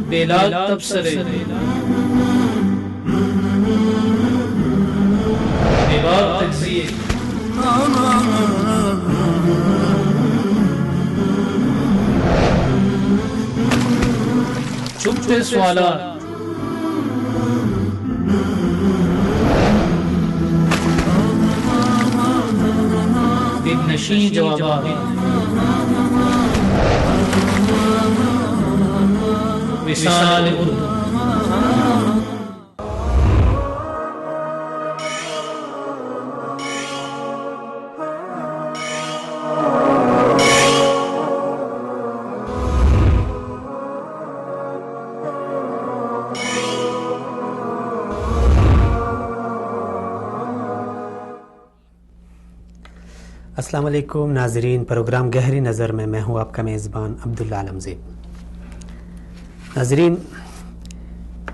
بیلاد تبصرے دیوار تجزیے چھپتے سوالات دل نشین جوابات وصال اردو السلام علیکم ناظرین، پروگرام گہری نظر میں میں ہوں آپ کا میزبان عبداللہ عالمزیب۔ ناظرین،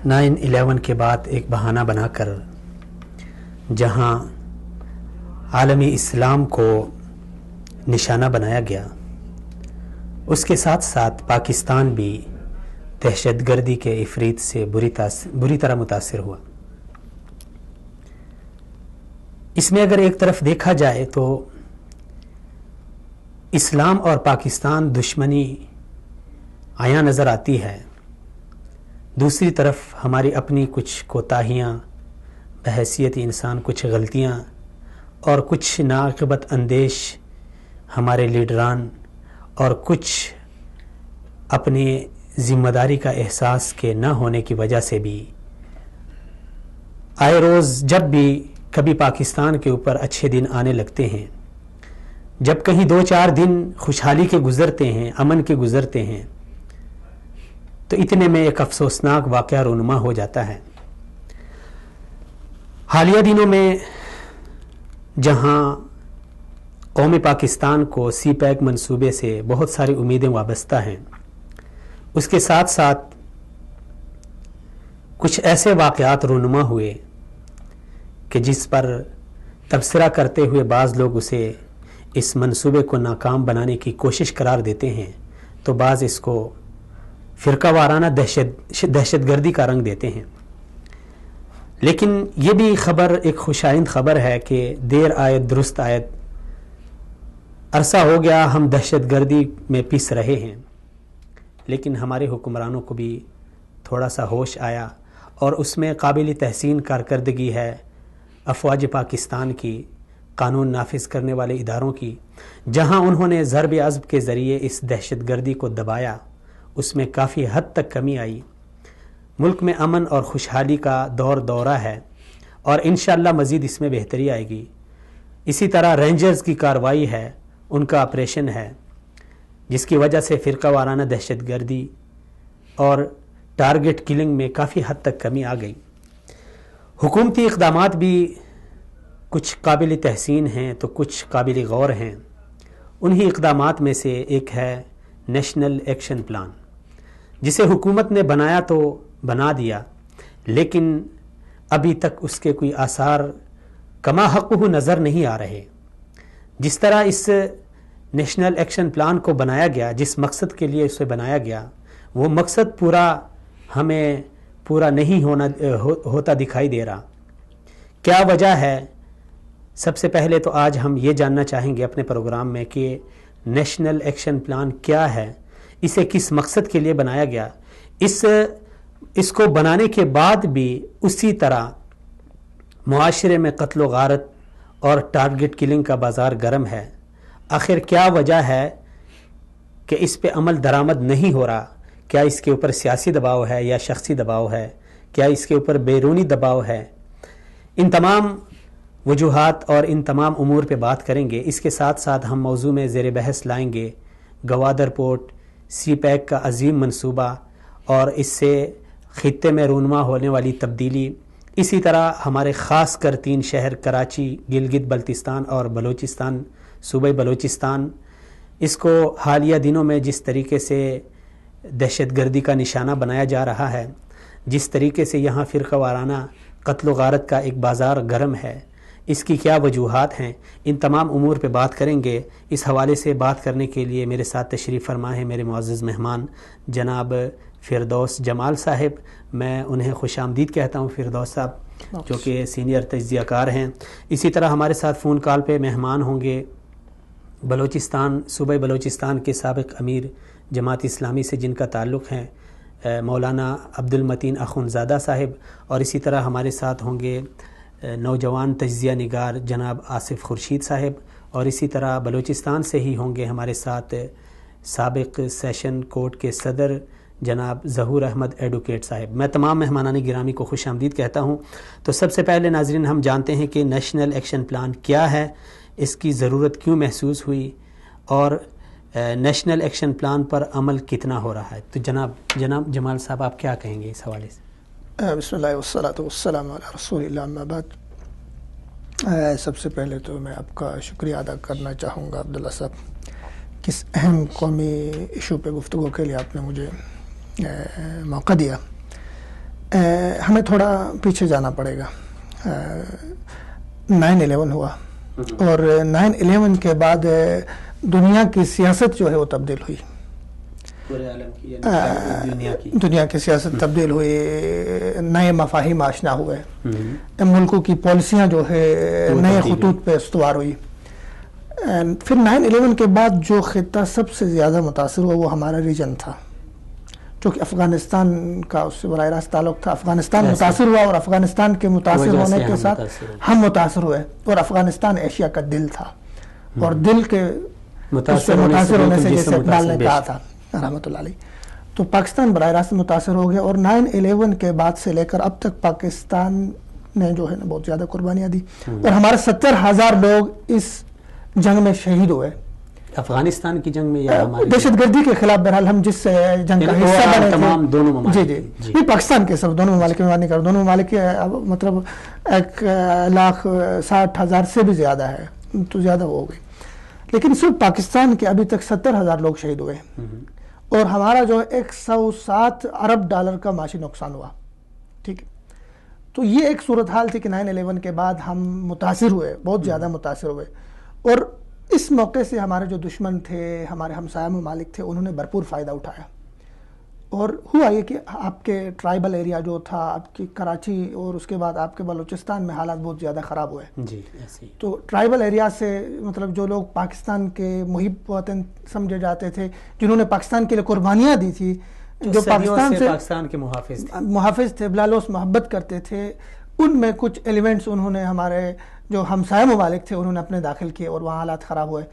9/11 کے بعد ایک بہانہ بنا کر جہاں عالمی اسلام کو نشانہ بنایا گیا، اس کے ساتھ ساتھ پاکستان بھی دہشت گردی کے افریت سے بری طرح متاثر ہوا۔ اس میں اگر ایک طرف دیکھا جائے تو اسلام اور پاکستان دشمنی عیاں نظر آتی ہے، دوسری طرف ہماری اپنی کچھ کوتاہیاں بحیثیت انسان، کچھ غلطیاں اور کچھ ناعاقبت اندیش ہمارے لیڈران اور کچھ اپنی ذمہ داری کا احساس کے نہ ہونے کی وجہ سے بھی آئے روز جب بھی کبھی پاکستان کے اوپر اچھے دن آنے لگتے ہیں، جب کہیں 2-4 دن خوشحالی کے گزرتے ہیں، امن کے گزرتے ہیں، تو اتنے میں ایک افسوسناک واقعہ رونما ہو جاتا ہے۔ حالیہ دنوں میں جہاں قوم پاکستان کو سی پیک منصوبے سے بہت ساری امیدیں وابستہ ہیں، اس کے ساتھ ساتھ کچھ ایسے واقعات رونما ہوئے کہ جس پر تبصرہ کرتے ہوئے بعض لوگ اسے اس منصوبے کو ناکام بنانے کی کوشش قرار دیتے ہیں، تو بعض اس کو فرقہ وارانہ دہشت گردی کا رنگ دیتے ہیں۔ لیکن یہ بھی خبر ایک خوشائند خبر ہے کہ دیر آیت درست آیت، عرصہ ہو گیا ہم دہشت گردی میں پس رہے ہیں، لیکن ہمارے حکمرانوں کو بھی تھوڑا سا ہوش آیا اور اس میں قابل تحسین کارکردگی ہے افواج پاکستان کی، قانون نافذ کرنے والے اداروں کی، جہاں انہوں نے ضرب عضب کے ذریعے اس دہشت گردی کو دبایا، اس میں کافی حد تک کمی آئی۔ ملک میں امن اور خوشحالی کا دورہ ہے اور انشاءاللہ مزید اس میں بہتری آئے گی۔ اسی طرح رینجرز کی کارروائی ہے، ان کا آپریشن ہے، جس کی وجہ سے فرقہ وارانہ دہشت گردی اور ٹارگٹ کلنگ میں کافی حد تک کمی آ گئی۔ حکومتی اقدامات بھی کچھ قابل تحسین ہیں تو کچھ قابل غور ہیں۔ انہی اقدامات میں سے ایک ہے نیشنل ایکشن پلان، جسے حکومت نے بنایا تو بنا دیا، لیکن ابھی تک اس کے کوئی آثار کما حقہ نظر نہیں آ رہے۔ جس طرح اس نیشنل ایکشن پلان کو بنایا گیا، جس مقصد کے لیے اسے بنایا گیا، وہ مقصد ہمیں پورا نہیں ہوتا دکھائی دے رہا۔ کیا وجہ ہے؟ سب سے پہلے تو آج ہم یہ جاننا چاہیں گے اپنے پروگرام میں کہ نیشنل ایکشن پلان کیا ہے، اسے کس مقصد کے لیے بنایا گیا، اس کو بنانے کے بعد بھی اسی طرح معاشرے میں قتل و غارت اور ٹارگٹ کلنگ کا بازار گرم ہے۔ آخر کیا وجہ ہے کہ اس پہ عمل درآمد نہیں ہو رہا؟ کیا اس کے اوپر سیاسی دباؤ ہے یا شخصی دباؤ ہے؟ کیا اس کے اوپر بیرونی دباؤ ہے؟ ان تمام وجوہات اور ان تمام امور پہ بات کریں گے۔ اس کے ساتھ ساتھ ہم موضوع میں زیر بحث لائیں گے گوادر پورٹ، سی پیک کا عظیم منصوبہ اور اس سے خطے میں رونما ہونے والی تبدیلی، اسی طرح ہمارے خاص کر 3 شہر کراچی، گلگت بلتستان اور بلوچستان، صوبہ بلوچستان، اس کو حالیہ دنوں میں جس طریقے سے دہشت گردی کا نشانہ بنایا جا رہا ہے، جس طریقے سے یہاں فرقہ وارانہ قتل و غارت کا ایک بازار گرم ہے، اس کی کیا وجوہات ہیں، ان تمام امور پہ بات کریں گے۔ اس حوالے سے بات کرنے کے لیے میرے ساتھ تشریف فرما ہے میرے معزز مہمان جناب فردوس جمال صاحب۔ میں انہیں خوش آمدید کہتا ہوں، فردوس صاحب جو کہ سینئر تجزیہ کار ہیں۔ اسی طرح ہمارے ساتھ فون کال پہ مہمان ہوں گے بلوچستان، صوبہ بلوچستان کے سابق امیر جماعت اسلامی سے جن کا تعلق ہے مولانا عبد المتین اخونزادہ صاحب، اور اسی طرح ہمارے ساتھ ہوں گے نوجوان تجزیہ نگار جناب آصف خورشید صاحب، اور اسی طرح بلوچستان سے ہی ہوں گے ہمارے ساتھ سابق سیشن کورٹ کے صدر جناب ظہور احمد ایڈوکیٹ صاحب۔ میں تمام مہمانان گرامی کو خوش آمدید کہتا ہوں۔ تو سب سے پہلے ناظرین ہم جانتے ہیں کہ نیشنل ایکشن پلان کیا ہے، اس کی ضرورت کیوں محسوس ہوئی، اور نیشنل ایکشن پلان پر عمل کتنا ہو رہا ہے۔ تو جناب جمال صاحب آپ کیا کہیں گے اس حوالے سے؟ بسم اللہ والصلاۃ والسلام علی رسول اللہ، اما بعد۔ سب سے پہلے تو میں آپ کا شکریہ ادا کرنا چاہوں گا عبداللہ صاحب، کس اہم قومی ایشو پہ گفتگو کے لیے آپ نے مجھے موقع دیا۔ ہمیں تھوڑا پیچھے جانا پڑے گا۔ 9/11 ہوا، اور 9/11 کے بعد دنیا کی سیاست جو ہے وہ تبدیل ہوئی، پورے عالم کی دنیا کی سیاست تبدیل ہوئی، نئے مفاہیم آشنا ہوئے، ملکوں کی پالیسیاں جو ہے نئے خطوط پہ استوار ہوئی۔ پھر 9/11 کے بعد جو خطہ سب سے زیادہ متاثر ہوا وہ ہمارا ریجن تھا، جو کہ افغانستان کا اس سے براہ راست تعلق تھا۔ افغانستان متاثر ہوا، اور افغانستان کے متاثر ہونے کے ساتھ ہم متاثر ہوئے، اور افغانستان ایشیا کا دل تھا، اور دل کے متاثر ہونے سے جیسے اقبال نے کہا تھا رحمۃ اللہ علیہ، تو پاکستان براہ راست متاثر ہو گیا۔ اور 9/11 کے بعد سے لے کر اب تک پاکستان نے جو ہے نا بہت زیادہ قربانیاں دی، اور ہمارے 70,000 لوگ اس جنگ میں شہید ہوئے۔ افغانستان کی جنگ میں یا ہماری دہشت گردی کے خلاف بہرحال ہم جس جنگ کا حصہ بنے تمام دونوں ممالک، جی نہیں پاکستان کے صرف دونوں ممالک میں بات نہیں کر، دونوں ممالک مطلب 1,60,000 سے بھی زیادہ ہے، تو زیادہ ہو گئی، لیکن صرف پاکستان کے ابھی تک 70,000 لوگ شہید ہوئے، اور ہمارا جو 107 ارب ڈالر کا معاشی نقصان ہوا۔ ٹھیک ہے، تو یہ ایک صورتحال تھی کہ 9/11 کے بعد ہم متاثر ہوئے، بہت زیادہ متاثر ہوئے، اور اس موقع سے ہمارے جو دشمن تھے، ہمارے ہمسایہ ممالک تھے، انہوں نے بھرپور فائدہ اٹھایا۔ اور ہوا یہ کہ آپ کے ٹرائبل ایریا جو تھا، آپ کی کراچی اور اس کے بعد آپ کے بلوچستان میں حالات بہت زیادہ خراب ہوئے۔ جی ایسے ہی۔ تو ٹرائبل ایریا سے مطلب جو لوگ پاکستان کے محب وطن سمجھے جاتے تھے، جنہوں نے پاکستان کے لیے قربانیاں دی تھی، جو پاکستان کے محافظ تھے، بلالوس محبت کرتے تھے، ان میں کچھ ایلیمنٹس انہوں نے ہمارے جو ہمسایہ ممالک تھے انہوں نے اپنے داخل کیے، اور وہاں حالات خراب ہوئے،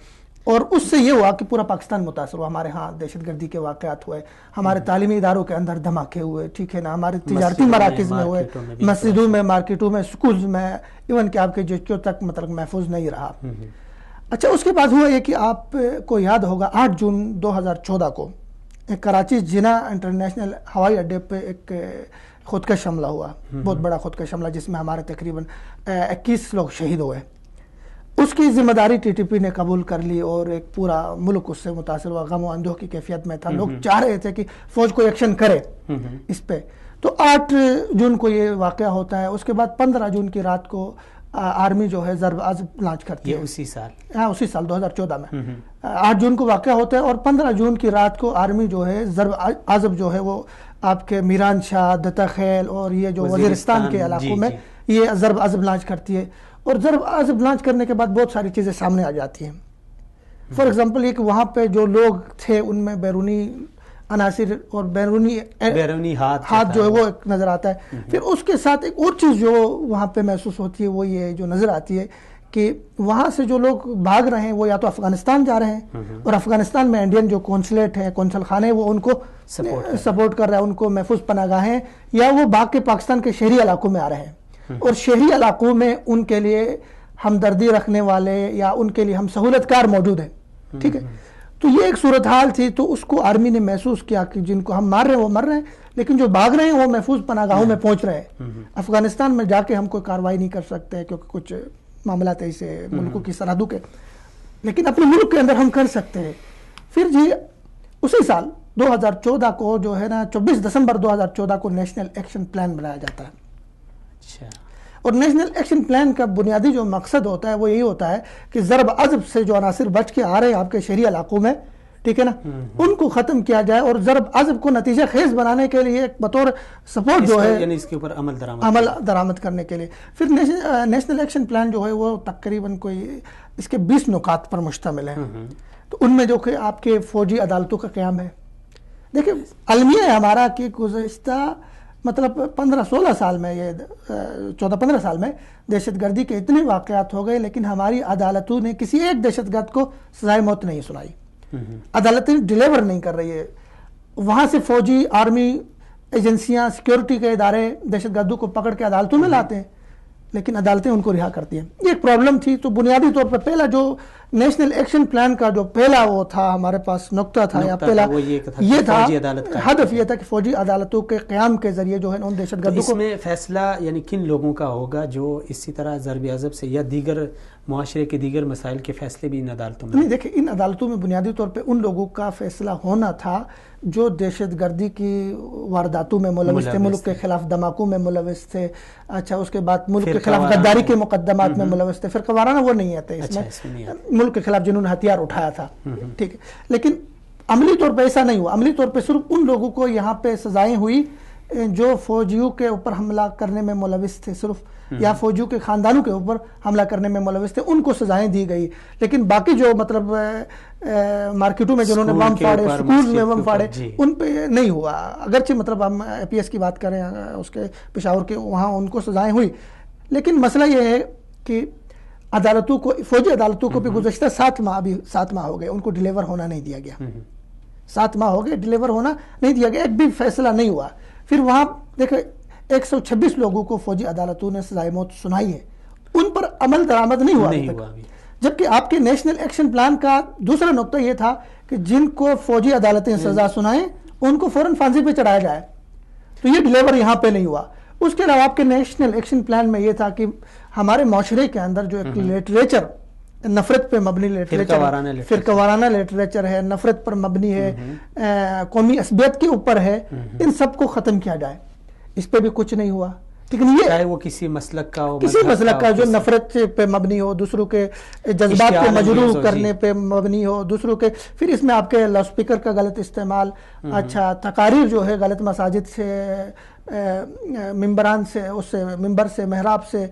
اور اس سے یہ ہوا کہ پورا پاکستان متاثر ہوا۔ ہمارے ہاں دہشت گردی کے واقعات ہوئے، ہمارے تعلیمی اداروں کے اندر دھماکے ہوئے، ٹھیک ہے نا، ہمارے تجارتی مراکز میں ہوئے، مسجدوں میں، مارکیٹوں میں، سکولز میں، ایون کہ آپ کے جیچوں تک مطلب محفوظ نہیں رہا۔ اچھا، اس کے بعد ہوا یہ کہ آپ کو یاد ہوگا 8 جون 2014 کو کراچی جناح انٹرنیشنل ہوائی اڈے پہ ایک خودکش حملہ ہوا، بہت بڑا خودکش حملہ، جس میں ہمارے تقریباً 21 لوگ شہید ہوئے۔ اس کی ذمہ داری ٹی ٹی پی نے قبول کر لی، اور ایک پورا ملک اس سے متاثر ہوا، غم و اندوہ کی کیفیت میں تھا، لوگ چاہ رہے تھے کہ فوج کو ایکشن کرے اس پہ۔ تو 8 جون کو یہ واقعہ ہوتا ہے، اس کے بعد 15 جون کی رات کو آرمی جو ہے ضرب عضب لانچ کرتی ہے، اسی سال، ہاں اسی سال 2014 میں 8 جون کو واقعہ ہوتا ہے، اور 15 جون کی رات کو آرمی جو ہے ضرب عضب جو ہے وہ آپ کے میران شاہ، دتا خیل اور یہ جو وزیرستان کے علاقوں میں یہ ضرب عضب لانچ کرتی ہے، اور ضرب عضب لانچ کرنے کے بعد بہت ساری چیزیں سامنے آ جاتی ہیں۔ فار ایگزامپل یہ کہ وہاں پہ جو لوگ تھے ان میں بیرونی عناصر اور بیرونی ہاتھ جو ہے وہ ایک نظر آتا ہے۔ پھر اس کے ساتھ ایک اور چیز جو وہاں پہ محسوس ہوتی ہے وہ یہ جو نظر آتی ہے کہ وہاں سے جو لوگ بھاگ رہے ہیں وہ یا تو افغانستان جا رہے ہیں، اور افغانستان میں انڈین جو قونصلیٹ ہے، قونصل خانے، وہ ان کو سپورٹ کر رہا ہے، ان کو محفوظ پناہ گاہیں، یا وہ بھاگ کے پاکستان کے شہری علاقوں میں آ رہے ہیں، اور شہری علاقوں میں ان کے لیے ہمدردی رکھنے والے یا ان کے لیے ہم سہولت کار موجود ہیں۔ ٹھیک ہے، تو یہ ایک صورتحال تھی۔ تو اس کو آرمی نے محسوس کیا کہ جن کو ہم مار رہے ہیں وہ مر رہے ہیں، لیکن جو بھاگ رہے ہیں وہ محفوظ پناہ گاہوں میں پہنچ رہے ہیں۔ افغانستان میں جا کے ہم کوئی کارروائی نہیں کر سکتے کیونکہ کچھ معاملات ایسے ملکوں کی سرحدوں کے، لیکن اپنے ملک کے اندر ہم کر سکتے ہیں۔ پھر جی اسی سال 2014 کو جو ہے نا 24 دسمبر 2014 کو نیشنل ایکشن پلان بنایا جاتا ہے۔ اور نیشنل ایکشن پلان کا بنیادی جو مقصد ہوتا ہے وہ یہی ہوتا ہے کہ ضرب عضب سے جو عناصر بچ کے آ رہے ہیں آپ کے شہری علاقوں میں، ٹھیک ہے نا، ان کو ختم کیا جائے اور ضرب عضب کو نتیجہ خیز بنانے کے لیے بطور سپورٹ جو ہے یعنی اس کے اوپر عمل درآمد کرنے کے لیے پھر نیشنل ایکشن پلان جو ہے وہ تقریباً کوئی اس کے 20 نکات پر مشتمل ہے. تو ان میں جو کہ آپ کے فوجی عدالتوں کا قیام ہے. دیکھیں المیہ ہے ہمارا کہ گزشتہ مطلب 15-16 سال میں، یہ 14-15 سال میں دہشت گردی کے اتنے واقعات ہو گئے، لیکن ہماری عدالتوں نے کسی ایک دہشت گرد کو سزائے موت نہیں سنائی. عدالتیں ڈیلیور نہیں کر رہی ہے. وہاں سے فوجی، آرمی ایجنسیاں، سیکیورٹی کے ادارے دہشت گردوں کو پکڑ کے عدالتوں میں لاتے ہیں، لیکن عدالتیں ان کو رہا کرتی ہیں. یہ ایک پرابلم تھی. تو بنیادی طور پر پہلا جو نیشنل ایکشن پلان کا جو پہلا وہ تھا ہمارے پاس نقطہ تھا یا پہلا یہ تھا، ہدف یہ تھا کہ فوجی عدالتوں کے قیام کے ذریعے جو ہے ان دہشت گردوں کو. اس میں فیصلہ یعنی کن لوگوں کا ہوگا جو اسی طرح ضرب عضب سے یا دیگر معاشرے کے دیگر مسائل کے فیصلے بھی ان عدالتوں میں؟ نہیں، دیکھیں ان عدالتوں میں بنیادی طور پہ ان لوگوں کا فیصلہ ہونا تھا جو دہشت گردی کی وارداتوں میں ملوث تھے، ملک کے خلاف دھماکوں میں ملوث تھے. اچھا، اس کے بعد ملک کے خلاف غداری کے مقدمات میں ملوث تھے. فرقہ وارانہ وہ نہیں آتے اس میں، ملک کے خلاف جنہوں نے ہتھیار اٹھایا تھا، ٹھیک ہے. لیکن عملی طور پہ ایسا نہیں ہوا. عملی طور پہ صرف ان لوگوں کو یہاں پہ سزائیں ہوئی جو فوجیوں کے اوپر حملہ کرنے میں ملوث تھے صرف، یا فوجیوں کے خاندانوں کے اوپر حملہ کرنے میں ملوث تھے، ان کو سزائیں دی گئی. لیکن باقی جو مطلب مارکیٹوں میں جنہوں نے بم پھاڑے، سکول میں بم پھاڑے، ان پہ نہیں ہوا. اگرچہ مطلب ہم اے پی ایس کی بات کریں اس کے پشاور کے، وہاں ان کو سزائیں ہوئی. لیکن مسئلہ یہ ہے کہ عدالتوں کو، فوجی عدالتوں کو بھی گزشتہ 7 ماہ ہو گئے، ان کو ڈیلیور ہونا نہیں دیا گیا. 7 ماہ ہو گئے، ڈیلیور ہونا نہیں دیا گیا، ایک بھی فیصلہ نہیں ہوا. پھر وہاں دیکھیں 126 لوگوں کو فوجی عدالتوں نے سزائے موت سنائی ہے، ان پر عمل درآمد نہیں ہوا. جبکہ آپ کے نیشنل ایکشن پلان کا دوسرا نقطہ یہ تھا کہ جن کو فوجی عدالتیں سزا سنائیں ان کو فوراً پھانسی پہ چڑھایا جائے. تو یہ ڈیلیور یہاں پہ نہیں ہوا. اس کے علاوہ آپ کے نیشنل ایکشن پلان میں یہ تھا کہ ہمارے معاشرے کے اندر جو ایک لٹریچر، نفرت پہ مبنی لٹریچر، فرقہ وارانہ لٹریچر ہے، نفرت پر مبنی ہے، قومی عصبیت کے اوپر ہے، ان سب کو ختم کیا جائے. اس پہ بھی کچھ نہیں ہوا. لیکن یہ چاہے وہ کسی مسلک کا ہو، کسی مسلک کا جو نفرت پہ مبنی ہو، دوسروں کے جذبات کو مجروح کرنے پہ مبنی ہو، دوسروں کے، پھر اس میں آپ کے لاؤڈ اسپیکر کا غلط استعمال، اچھا تقاریر جو ہے غلط مساجد سے، ممبران سے، اس سے ممبر سے، محراب سے،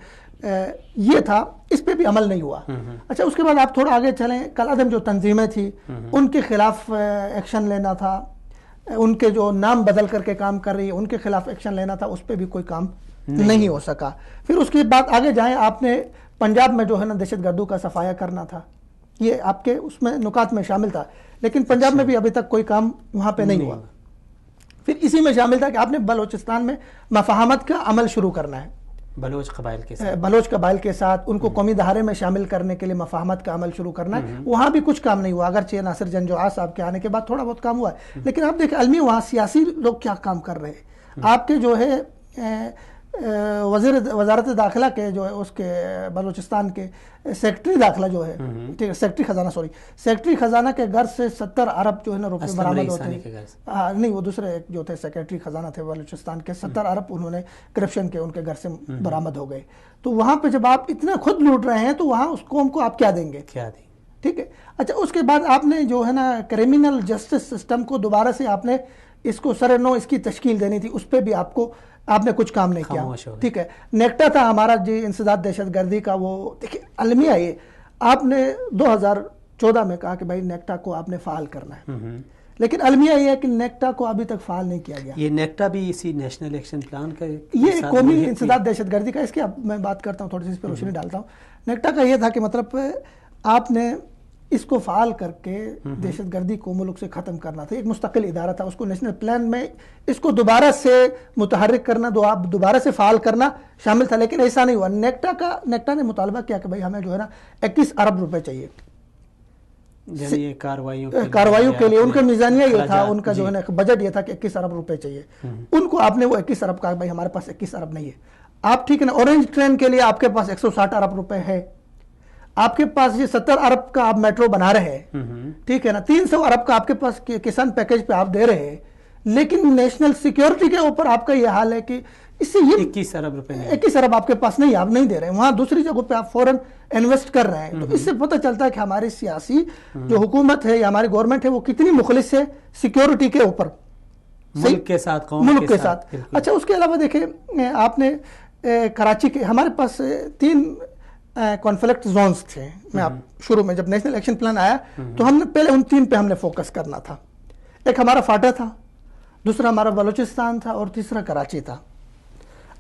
یہ تھا. اس پہ بھی عمل نہیں ہوا. اچھا، اس کے بعد آپ تھوڑا آگے چلیں، کالعدم جو تنظیمیں تھیں ان کے خلاف ایکشن لینا تھا، ان کے جو نام بدل کر کے کام کر رہی ہے ان کے خلاف ایکشن لینا تھا، اس پہ بھی کوئی کام نہیں ہو سکا. پھر اس کے بعد آگے جائیں، آپ نے پنجاب میں جو ہے نا دہشت گردوں کا صفایا کرنا تھا، یہ آپ کے اس میں نکات میں شامل تھا. لیکن پنجاب میں بھی ابھی تک کوئی کام وہاں پہ نہیں ہوا. پھر اسی میں شامل تھا کہ آپ نے بلوچستان میں مفاہمت کا عمل شروع کرنا ہے، بلوچ قبائل کے ساتھ ان کو قومی دھارے میں شامل کرنے کے لیے مفاہمت کا عمل شروع کرنا ہے. وہاں بھی کچھ کام نہیں ہوا، اگرچہ ناصر جنجوعہ صاحب کے آنے کے بعد تھوڑا بہت کام ہوا ہے. لیکن آپ دیکھیں المی وہاں سیاسی لوگ کیا کام کر رہے ہیں. آپ کے جو ہے وزارت داخلہ کے جو ہے اس کے بلوچستان کے سیکرٹری داخلہ جو ہے، ٹھیک ہے، سیکرٹری خزانہ کے گھر سے 70 ارب جو ہے نا روپے برآمد ہوتے ہیں. نہیں، وہ دوسرے جو تھے سیکرٹری خزانہ تھے بلوچستان کے، 70 ارب انہوں نے کرپشن کے ان کے گھر سے برآمد ہو گئے. تو وہاں پہ جب آپ اتنا خود لوٹ رہے ہیں تو وہاں اس قوم کو آپ کیا دیں گے؟ ٹھیک ہے. اچھا، اس کے بعد آپ نے جو ہے نا کرمنل جسٹس سسٹم کو دوبارہ سے آپ نے اس کو سر نو اس کی تشکیل دینی تھی، اس پہ بھی آپ نے کچھ کام نہیں کیا. ٹھیک ہے. نیکٹا تھا ہمارا جی انسداد دہشت گردی کا، وہ دیکھیں المیہ یہ آپ نے 2014 میں کہا کہ بھائی نیکٹا کو آپ نے فعال کرنا ہے، لیکن المیہ یہ ہے کہ نیکٹا کو ابھی تک فعال نہیں کیا گیا. یہ نیکٹا بھی اسی نیشنل ایکشن پلان کا یہ قومی انسداد دہشت گردی کا، اس کی اب میں بات کرتا ہوں، تھوڑی سی اس پہ روشنی ڈالتا ہوں. نیکٹا کا یہ تھا کہ مطلب آپ نے اس کو فعال کر کے دہشت گردی کو ملک سے ختم کرنا تھا. ایک مستقل ادارہ تھا، اس کو نیشنل پلان میں اس کو دوبارہ سے متحرک کرنا، دوبارہ سے فعال کرنا شامل تھا. لیکن ایسا نہیں ہوا. نیکٹا نے مطالبہ کیا کہ بھائی ہمیں جو ہے نا 21 ارب روپے چاہیے کارروائیوں کے لیے. ان کا میزانیہ یہ تھا، ان کا جو ہے نا بجٹ یہ تھا کہ 21 ارب روپے چاہیے. ان کو آپ نے وہ 21 ارب کہا بھائی ہمارے پاس 21 ارب نہیں ہے. آپ ٹھیک ہے نا، اورنج ٹرین کے لیے آپ کے پاس 160 ارب روپے ہے، آپ کے پاس یہ 70 ارب کا آپ میٹرو بنا رہے ہیں، ٹھیک ہے نا، 300 ارب کا آپ کے پاس کسان پیکیج پہ آپ دے رہے ہیں، لیکن نیشنل سیکیورٹی کے اوپر آپ کا یہ حال ہے کہ اس سے یہ 21 ارب روپے 21 ارب آپ کے پاس نہیں، آپ نہیں دے رہے ہیں، وہاں دوسری جگہوں پہ آپ فوراً انویسٹ کر رہے ہیں. تو اس سے پتہ چلتا ہے کہ ہماری سیاسی جو حکومت ہے یا ہماری گورنمنٹ ہے وہ کتنی مخلص ہے سیکیورٹی کے اوپر، ملک کے ساتھ، قوم ملک کے ساتھ. اچھا اس کے علاوہ دیکھیں آپ نے کراچی کے، ہمارے پاس 3 کانفلکٹ زونز تھے. میں آپ شروع میں جب نیشنل ایکشن پلان آیا تو ہم نے پہلے ان 3 پہ ہم نے فوکس کرنا تھا. ایک ہمارا فاٹا تھا، دوسرا ہمارا بلوچستان تھا، اور تیسرا کراچی تھا.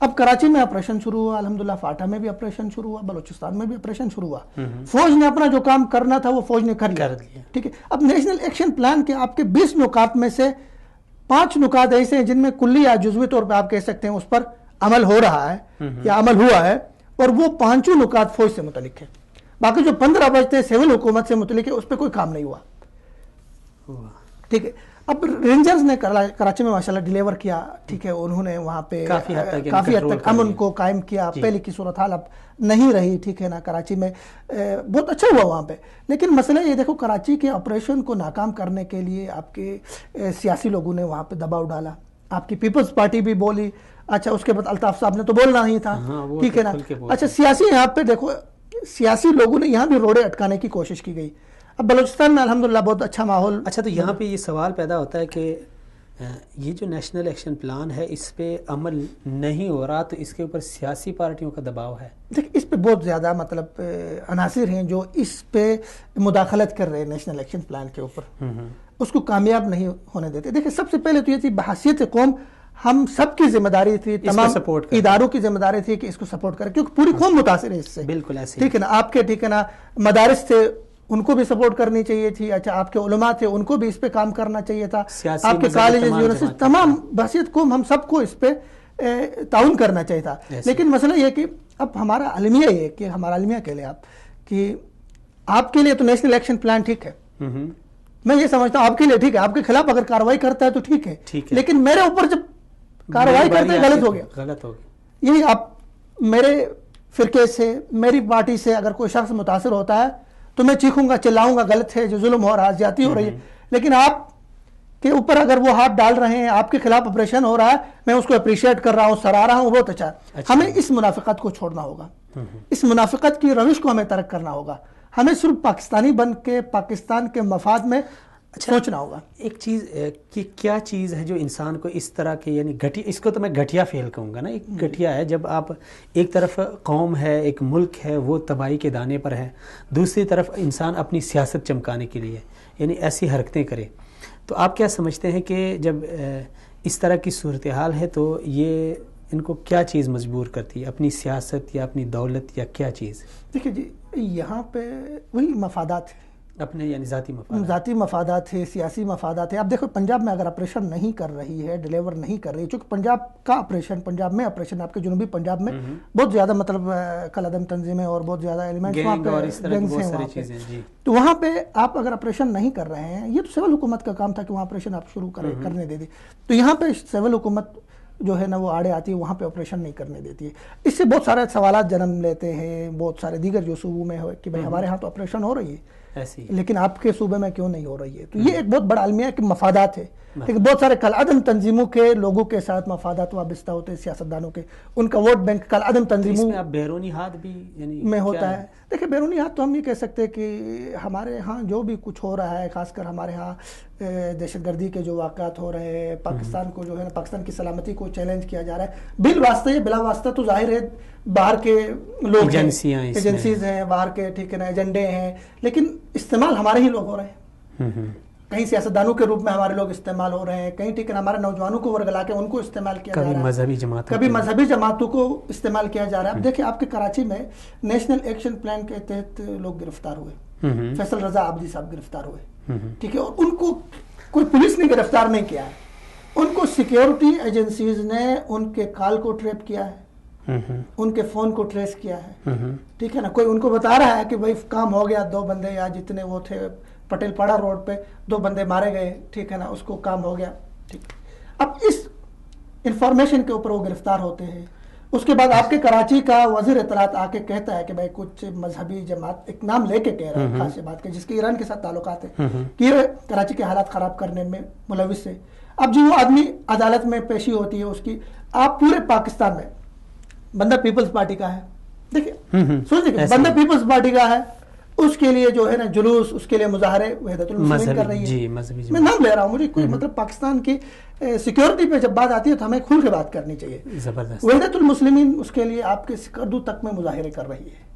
اب کراچی میں آپریشن شروع ہوا، الحمدللہ فاٹا میں بھی آپریشن شروع ہوا، بلوچستان میں بھی آپریشن شروع ہوا. فوج نے اپنا جو کام کرنا تھا وہ فوج نے کر لیا. ٹھیک ہے. اب نیشنل ایکشن پلان کے آپ کے 20 نکات میں سے 5 نکات ایسے ہیں جن میں کلی یا جزوی طور پہ آپ کہہ سکتے ہیں اس پر عمل ہو رہا ہے یا عمل ہوا ہے، اور وہ 5 نکات فوج سے متعلق ہیں. باقی جو 15 بجتے سول حکومت سے متعلق ہے اس پہ کوئی کام نہیں ہوا. ٹھیک ہے. اب رینجرز نے کراچی میں ماشاءاللہ ڈیلیور کیا. ٹھیک ہے. انہوں نے وہاں پہ کافی حد تک امن کو قائم کیا. پہلے کی صورتحال اب نہیں رہی. ٹھیک ہے نا. کراچی میں بہت اچھا ہوا وہاں پہ. لیکن مسئلہ یہ دیکھو کراچی کے آپریشن کو ناکام کرنے کے لیے آپ کے سیاسی لوگوں نے وہاں پہ دباؤ ڈالا. آپ کی پیپلز پارٹی بھی بولی. اچھا اس کے بعد الطاف صاحب نے تو بولنا ہی تھا. ٹھیک ہے نا. اچھا سیاسی یہاں پہ دیکھو سیاسی لوگوں نے یہاں بھی روڑے اٹکانے کی کوشش کی گئی. اب بلوچستان میں الحمدللہ بہت اچھا ماحول. اچھا تو یہاں پہ یہ سوال پیدا ہوتا ہے کہ یہ جو نیشنل ایکشن پلان ہے اس پہ عمل نہیں ہو رہا، تو اس کے اوپر سیاسی پارٹیوں کا دباؤ ہے؟ دیکھ اس پہ بہت زیادہ مطلب عناصر ہیں جو اس پہ مداخلت کر رہے ہیں نیشنل ایکشن پلان کے اوپر، اس کو کامیاب نہیں ہونے دیتے. دیکھیں سب سے پہلے تو یہ تھی بحیثیت قوم ہم سب کی ذمہ داری تھی، تمام اداروں کی ذمہ داری تھی کہ اس کو سپورٹ کریں، کیونکہ پوری قوم متاثر ہے اس سے. بالکل ایسے. ٹھیک ہے نا. آپ کے ٹھیک ہے نا مدارس تھے ان کو بھی سپورٹ کرنی چاہیے تھی. اچھا آپ کے علماء تھے ان کو بھی اس پہ کام کرنا چاہیے تھا. آپ کے کالجز یونیورسٹی تمام بحثیت قوم ہم سب کو اس پہ تعاون کرنا چاہیے تھا. لیکن مسئلہ یہ کہ اب ہمارا المیہ یہ کہ ہمارا المیہ کہہ لیں آپ کہ آپ کے لیے تو نیشنل ایکشن پلان ٹھیک ہے، میں یہ سمجھتا ہوں آپ کے لیے ٹھیک ہے، آپ کے خلاف اگر کارروائی کرتا ہے تو ٹھیک ہے، لیکن میرے اوپر جب کارروائی کرتے ہیں غلط ہو گیا. یہی آپ میرے فرقے سے میری پارٹی سے اگر کوئی شخص متاثر ہوتا ہے تو میں چیخوں گا چلاؤں گا غلط ہے، جو ظلم ہو رہا ہے زیادتی ہو رہی ہے. لیکن آپ کے اوپر اگر وہ ہاتھ ڈال رہے ہیں، آپ کے خلاف آپریشن ہو رہا ہے، میں اس کو اپریشیٹ کر رہا ہوں، سراہ رہا ہوں، بہت اچھا. ہمیں اس منافقت کو چھوڑنا ہوگا، اس منافقت کی روش کو ہمیں ترک کرنا ہوگا. ہمیں صرف پاکستانی بن کے پاکستان کے مفاد میں سوچنا ہوگا. ایک چیز کہ کیا چیز ہے جو انسان کو اس طرح کے یعنی گھٹیا، اس کو تو میں گھٹیا فیل کہوں گا نا، ایک گھٹیا ہے جب آپ ایک طرف قوم ہے، ایک ملک ہے وہ تباہی کے دانے پر ہے، دوسری طرف انسان اپنی سیاست چمکانے کے لیے یعنی ایسی حرکتیں کرے. تو آپ کیا سمجھتے ہیں کہ جب اس طرح کی صورتحال ہے تو یہ ان کو کیا چیز مجبور کرتی ہے، اپنی سیاست یا اپنی دولت یا کیا چیز؟ دیکھیں جی یہاں پہ وہی مفادات ہیں اپنے، یعنی ذاتی مفادات ہے، سیاسی مفادات ہے. اب دیکھو پنجاب میں اگر آپریشن نہیں کر رہی ہے، ڈیلیور نہیں کر رہی، چونکہ پنجاب کا آپریشن، پنجاب میں آپریشن آپ کے جنوبی پنجاب میں بہت زیادہ مطلب کل عدم تنظیمیں اور بہت زیادہ ایلیمنٹس وہاں پہ گینگز ہیں وہاں پہ. تو وہاں پہ آپ اگر آپریشن نہیں کر رہے ہیں، یہ تو سول حکومت کا کام تھا کہ وہاں آپریشن آپ شروع کرنے دے دی. تو یہاں پہ سول حکومت جو ہے نا وہ آڑے آتی ہے، وہاں پہ آپریشن نہیں کرنے دیتی ہے. اس سے بہت سارے سوالات جنم لیتے ہیں بہت سارے دیگر جو صوبوں میں ہو کہ بھائی ہمارے ہاں تو آپریشن ہو رہی ہے لیکن آپ کے صوبے میں کیوں نہیں ہو رہی ہے. تو یہ ایک بہت بڑا المیہ ہے کہ مفادات ہے. لیکن بہت سارے کالعدم تنظیموں کے لوگوں کے ساتھ مفادات وابستہ ہوتے ہیں، سیاستدانوں کے، ان کا ووٹ بینک کالعدم تنظیموں میں بیرونی ہاتھ بھی میں ہوتا ہے. دیکھیں بیرونی ہاتھ تو ہم یہ کہہ سکتے ہیں کہ ہمارے ہاں جو بھی کچھ ہو رہا ہے، خاص کر ہمارے ہاں دہشت گردی کے جو واقعات ہو رہے ہیں، پاکستان کو جو ہے نا پاکستان کی سلامتی کو چیلنج کیا جا رہا ہے، بالواسطہ یہ بلا واسطہ تو ظاہر ہے باہر کے لوگ ایجنسیز ہیں، باہر کے ٹھیک ہے نا ایجنڈے ہیں، لیکن استعمال ہمارے ہی لوگ ہو رہے ہیں. کہیں سیاستدانوں کے روپ میں ہمارے لوگ استعمال ہو رہے ہیں، کہیں ٹھیک ہے نا ہمارے نوجوانوں کو ورگلا کے ان کو استعمال کیا جا رہا ہے، کبھی مذہبی جماعتوں کو استعمال کیا جا رہا ہے. اب دیکھیں آپ کے کراچی میں نیشنل ایکشن پلان کے تحت لوگ گرفتار ہوئے، فیصل رضا عابدی صاحب گرفتار ہوئے، ٹھیک ہے، اور ان کو کوئی پولیس نے گرفتار نہیں کیا ہے، ان کو سیکیورٹی ایجنسیز نے ان کے کال کو ٹریپ کیا ہے، ان کے فون کو ٹریس کیا ہے. ٹھیک ہے نا. کوئی ان کو بتا رہا ہے کہ بھائی کام ہو گیا، 2 بندے یا جتنے وہ تھے پٹیل پاڑا روڈ پہ 2 بندے مارے گئے، ٹھیک ہے نا، اس کو کام ہو گیا. ٹھیک. اب اس انفارمیشن کے اوپر وہ گرفتار ہوتے ہیں. اس کے بعد آپ کے کراچی کا وزیر اطلاعات آ کے کہتا ہے کہ بھائی کچھ مذہبی جماعت، ایک نام لے کے کہہ رہا ہے خاص بات کے، جس کے ایران کے ساتھ تعلقات ہیں، کہ یہ کراچی کے حالات خراب کرنے میں ملوث ہے. اب جو وہ آدمی عدالت میں پیشی ہوتی ہے اس کی، آپ پورے پاکستان میں بندہ پیپلز پارٹی کا ہے، دیکھیں سوچ دیکھیں بندہ پیپلز پارٹی کا ہے، اس کے لیے جو ہے نا جلوس، اس کے لیے مظاہرے وحدت المسلمین کر رہی ہے. میں نام لے رہا ہوں، مجھے کوئی مطلب پاکستان کی سیکیورٹی پہ جب بات آتی ہے تو ہمیں کھل کے بات کرنی چاہیے. وحدت المسلمین اس کے لیے آپ کے سکردو تک میں مظاہرے کر رہی ہے،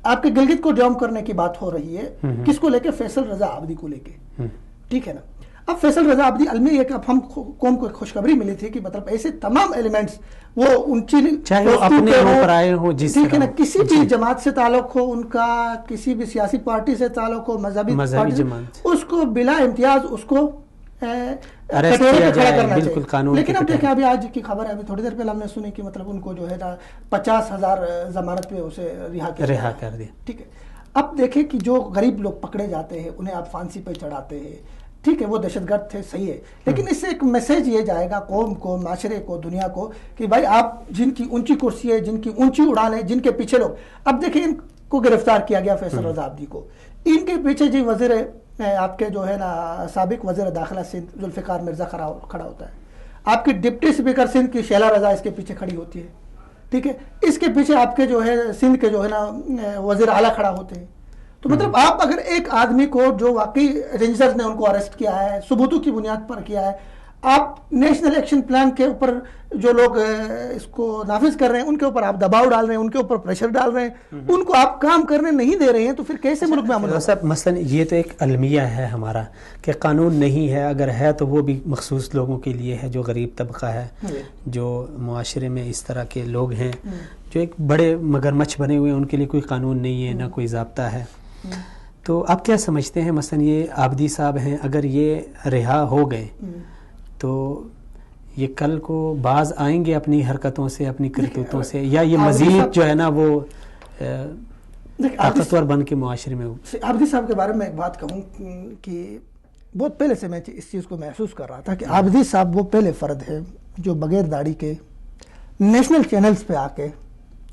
آپ کے گلگت کو ڈوم کرنے کی بات ہو رہی ہے، کس کو لے کے؟ فیصل رضا عابدی کو لے کے، ٹھیک ہے نا. اب فیصل رضا عابدی علمی ایک اب ہم قوم کو خوشخبری ملی تھی کہ مطلب ایسے تمام ایلیمنٹس وہ چاہے اپنے اوپر آئے ہوں، جس ٹھیک ہے نا، کسی بھی جماعت سے تعلق ہو ان کا، کسی بھی سیاسی پارٹی سے تعلق ہو، مذہبی جماعت، اس کو بلا امتیاز اس کو اریسٹ کیا جائے، بالکل قانون. لیکن اب دیکھیں ابھی آج کی خبر ہے، ابھی تھوڑی دیر پہلے ہم نے سنی کہ مطلب ان کو جو ہے نا 50,000 ضمانت پہ اسے رہا کر دیا. ٹھیک ہے، اب دیکھیں کہ جو غریب لوگ پکڑے جاتے ہیں انہیں آپ پھانسی پہ چڑھاتے ہیں، ٹھیک ہے وہ دہشت گرد تھے، صحیح ہے، لیکن اس سے ایک میسج یہ جائے گا قوم کو، معاشرے کو، دنیا کو کہ بھائی آپ جن کی اونچی کرسی ہے، جن کی اونچی اڑان ہے، جن کے پیچھے لوگ، اب دیکھیں ان کو گرفتار کیا گیا فیصل رضا عابدی کو، ان کے پیچھے جی وزیر آپ کے جو ہے نا سابق وزیر داخلہ سندھ ذوالفقار مرزا کھڑا ہوتا ہے، آپ کی ڈپٹی اسپیکر سندھ کی شیلا رضا اس کے پیچھے کھڑی ہوتی ہے، ٹھیک ہے، اس کے پیچھے آپ کے جو ہے سندھ کے جو ہے نا وزیر اعلیٰ کھڑا ہوتے ہیں. تو مطلب آپ اگر ایک آدمی کو جو واقعی رینجرز نے ان کو اریسٹ کیا ہے، ثبوتوں کی بنیاد پر کیا ہے، آپ نیشنل ایکشن پلان کے اوپر جو لوگ اس کو نافذ کر رہے ہیں ان کے اوپر آپ دباؤ ڈال رہے ہیں، ان کے اوپر پریشر ڈال رہے ہیں، ان کو آپ کام کرنے نہیں دے رہے ہیں، تو پھر کیسے ملک میں امن ہوگا؟ مثلا یہ تو ایک المیہ ہے ہمارا کہ قانون نہیں ہے، اگر ہے تو وہ بھی مخصوص لوگوں کے لیے ہے، جو غریب طبقہ ہے، جو معاشرے میں اس طرح کے لوگ ہیں جو ایک بڑے مگرمچھ بنے ہوئے ہیں، ان کے لیے کوئی قانون نہیں ہے، نہ کوئی ضابطہ ہے. تو آپ کیا سمجھتے ہیں مثلا یہ عابدی صاحب ہیں، اگر یہ رہا ہو گئے تو یہ کل کو باز آئیں گے اپنی حرکتوں سے، اپنی کرتوتوں سے، یا یہ مزید جو ہے نا وہ طاقتور بن کے معاشرے میں؟ عابدی صاحب کے بارے میں ایک بات کہوں کہ بہت پہلے سے میں اس چیز کو محسوس کر رہا تھا کہ عابدی صاحب وہ پہلے فرد ہے جو بغیر داڑھی کے نیشنل چینلز پہ آ کے،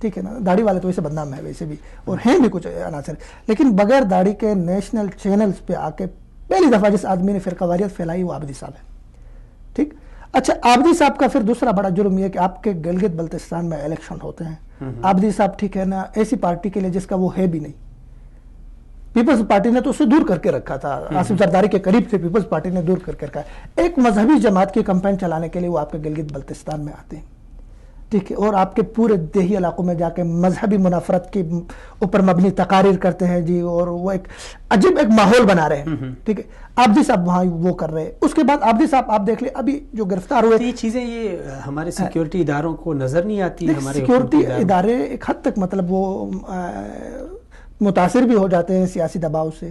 ٹھیک ہے نا، داڑھی والے تو ویسے بدنام ہے ویسے بھی اور ہیں بھی کچھ عناصر، لیکن بغیر داڑھی کے نیشنل چینلز پہ آ کے پہلی دفعہ جس آدمی نے فرقہ واریت پھیلائی وہ عابدی صاحب ہے. ٹھیک، اچھا عابدی صاحب کا پھر دوسرا بڑا جرم یہ کہ آپ کے گلگت بلتستان میں الیکشن ہوتے ہیں، عابدی صاحب ٹھیک ہے نا ایسی پارٹی کے لیے جس کا وہ ہے بھی نہیں، پیپلز پارٹی نے تو اسے دور کر کے رکھا تھا، آصف زرداری کے قریب سے پیپلز پارٹی نے دور کر کے رکھا ہے، ایک مذہبی جماعت کی کمپین چلانے کے لیے وہ آپ کے گلگت بلتستان میں آتے ہیں، ٹھیک ہے، اور آپ کے پورے دیہی علاقوں میں جا کے مذہبی منافرت کے اوپر مبنی تقاریر کرتے ہیں جی، اور وہ ایک عجیب ایک ماحول بنا رہے ہیں. ٹھیک ہے، عابدی صاحب وہاں وہ کر رہے ہیں. اس کے بعد عابدی صاحب آپ دیکھ لیں ابھی جو گرفتار ہوئے، یہ چیزیں یہ ہمارے سیکیورٹی اداروں کو نظر نہیں آتی. ہمارے سیکیورٹی ادارے ایک حد تک مطلب وہ متاثر بھی ہو جاتے ہیں سیاسی دباؤ سے.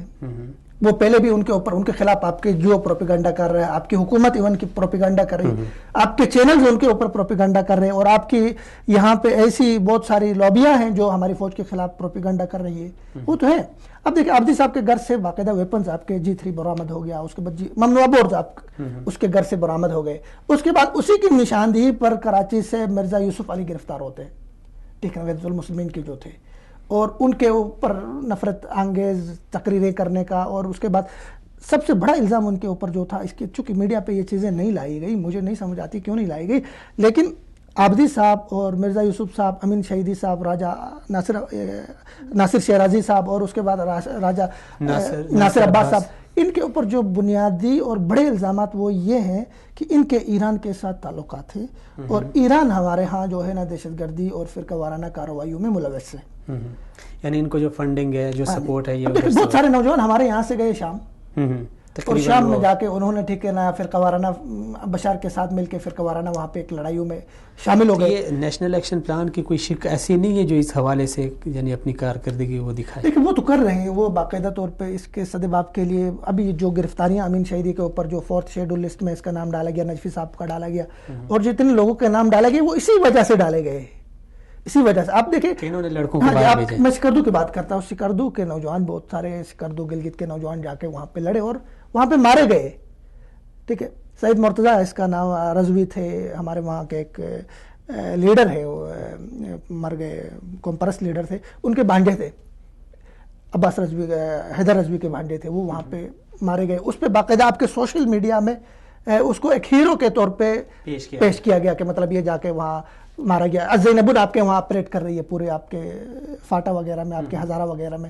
وہ پہلے بھی ان کے اوپر، ان کے خلاف آپ کے جو پروپیگنڈا کر رہے ہیں، آپ کی حکومت ایون کی پروپیگنڈا کر رہی ہے، آپ کے چینلز ان کے اوپر پروپیگنڈا کر رہے ہیں، اور آپ کی یہاں پہ ایسی بہت ساری لابیاں ہیں جو ہماری فوج کے خلاف پروپیگنڈا کر رہی ہے، وہ تو ہے. اب دیکھیں عابدی صاحب کے گھر سے باقاعدہ ویپنز آپ کے G3 برآمد ہو گیا، اس کے بعد ممنوعہ بورڈز آپ اس کے گھر سے برآمد ہو گئے. اس کے بعد اسی کی نشاندہی پر کراچی سے مرزا یوسف علی گرفتار ہوتے ہیں، ٹھیک ہے، وحدت المسلمین کے جو تھے، اور ان کے اوپر نفرت انگیز تقریریں کرنے کا، اور اس کے بعد سب سے بڑا الزام ان کے اوپر جو تھا، اس کے چونکہ میڈیا پہ یہ چیزیں نہیں لائی گئی، مجھے نہیں سمجھ آتی کیوں نہیں لائی گئی، لیکن عابدی صاحب اور مرزا یوسف صاحب، امین شہیدی صاحب، راجہ ناصر شیرازی صاحب، اور اس کے بعد راجہ ناصر عباس صاحب، ان کے اوپر جو بنیادی اور بڑے الزامات وہ یہ ہیں کہ ان کے ایران کے ساتھ تعلقات ہیں، اور ایران ہمارے ہاں جو ہے نا دہشت گردی اور فرقہ وارانہ کارروائیوں میں ملوث ہے. یعنی ان کو جو فنڈنگ ہے، جو سپورٹ ہے، یہ بہت سارے نوجوان ہمارے یہاں سے گئے شام، اور شام میں جا کے انہوں نے ٹھیک ہے نا فرقہ وارانہ بشار کے ساتھ مل کے فرقہ وارانہ وہاں پہ ایک لڑائیوں میں شامل ہو گئے. یہ نیشنل ایکشن پلان کی کوئی شک ایسی نہیں ہے جو اس حوالے سے یعنی اپنی کارکردگی وہ دکھائے؟ لیکن وہ تو کر رہے ہیں، وہ باقاعدہ طور پہ اس کے سدباب کے لیے ابھی جو گرفتاریاں امین شہیدی کے اوپر جو 4th شیڈول لسٹ میں اس کا نام ڈالا گیا، نجفی صاحب کا ڈالا گیا، اور جتنے لوگوں کے نام ڈالے گئے وہ اسی وجہ سے ڈالے گئے، اسی وجہ سے. آپ دیکھیں انہوں نے لڑکوں کو باہر بھیجا. میں سکردو کی بات کرتا ہوں، سکردو کے نوجوان بہت سارے، سکردو گلگت کے نوجوان جا کے وہاں پہ لڑے اور وہاں پہ مارے گئے. ٹھیک ہے، سعید مرتضیٰ اس کا نام رضوی تھے، ہمارے وہاں کے ایک لیڈر ہے، مر گئے، قوم پرست لیڈر تھے، ان کے بھانجے تھے عباس رضوی، حیدر رضوی کے بھانجے تھے، وہ وہاں پہ مارے گئے. اس پہ باقاعدہ آپ کے سوشل میڈیا میں اس کو ایک ہیرو کے طور پہ پیش کیا گیا کہ مطلب یہ جا کے وہاں مارا گیا. زینب آپ کے وہاں آپریٹ کر رہی ہے پورے آپ کے فاٹا وغیرہ میں, آپ کے ہزارہ وغیرہ میں,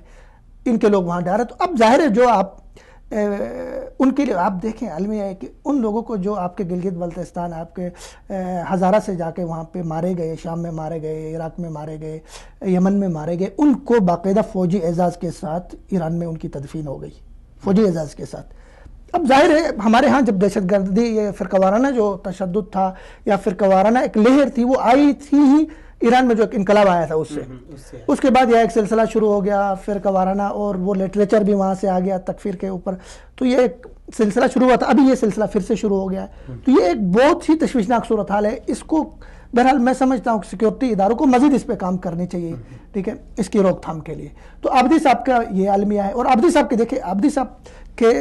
ان کے لوگ وہاں ڈال رہے. تو اب ظاہر ہے جو آپ ان کے لیے آپ دیکھیں المیہ ہے کہ ان لوگوں کو جو آپ کے گلگت بلتستان آپ کے ہزارہ سے جا کے وہاں پہ مارے گئے, شام میں مارے گئے, عراق میں مارے گئے, یمن میں مارے گئے, ان کو باقاعدہ فوجی اعزاز کے ساتھ ایران میں ان کی تدفین ہو گئی, فوجی اعزاز کے ساتھ. اب ظاہر ہے ہمارے ہاں جب دہشت گردی یہ فرقہ وارانہ جو تشدد تھا یا فرقہ وارانہ ایک لہر تھی وہ آئی تھی ہی ایران میں جو ایک انقلاب آیا تھا اس سے, اس کے بعد یہ ایک سلسلہ شروع ہو گیا فرقہ وارانہ, اور وہ لٹریچر بھی وہاں سے آ گیا تکفیر کے اوپر. تو یہ ایک سلسلہ شروع ہوا تھا, ابھی یہ سلسلہ پھر سے شروع ہو گیا ہے. تو یہ ایک بہت ہی تشویشناک صورتحال ہے. اس کو بہرحال میں سمجھتا ہوں کہ سیکیورٹی اداروں کو مزید اس پہ کام کرنی چاہیے, ٹھیک ہے, اس کی روک تھام کے لیے. تو عابدی صاحب کا یہ المیہ ہے. اور عابدی صاحب کے دیکھیں, عابدی صاحب کے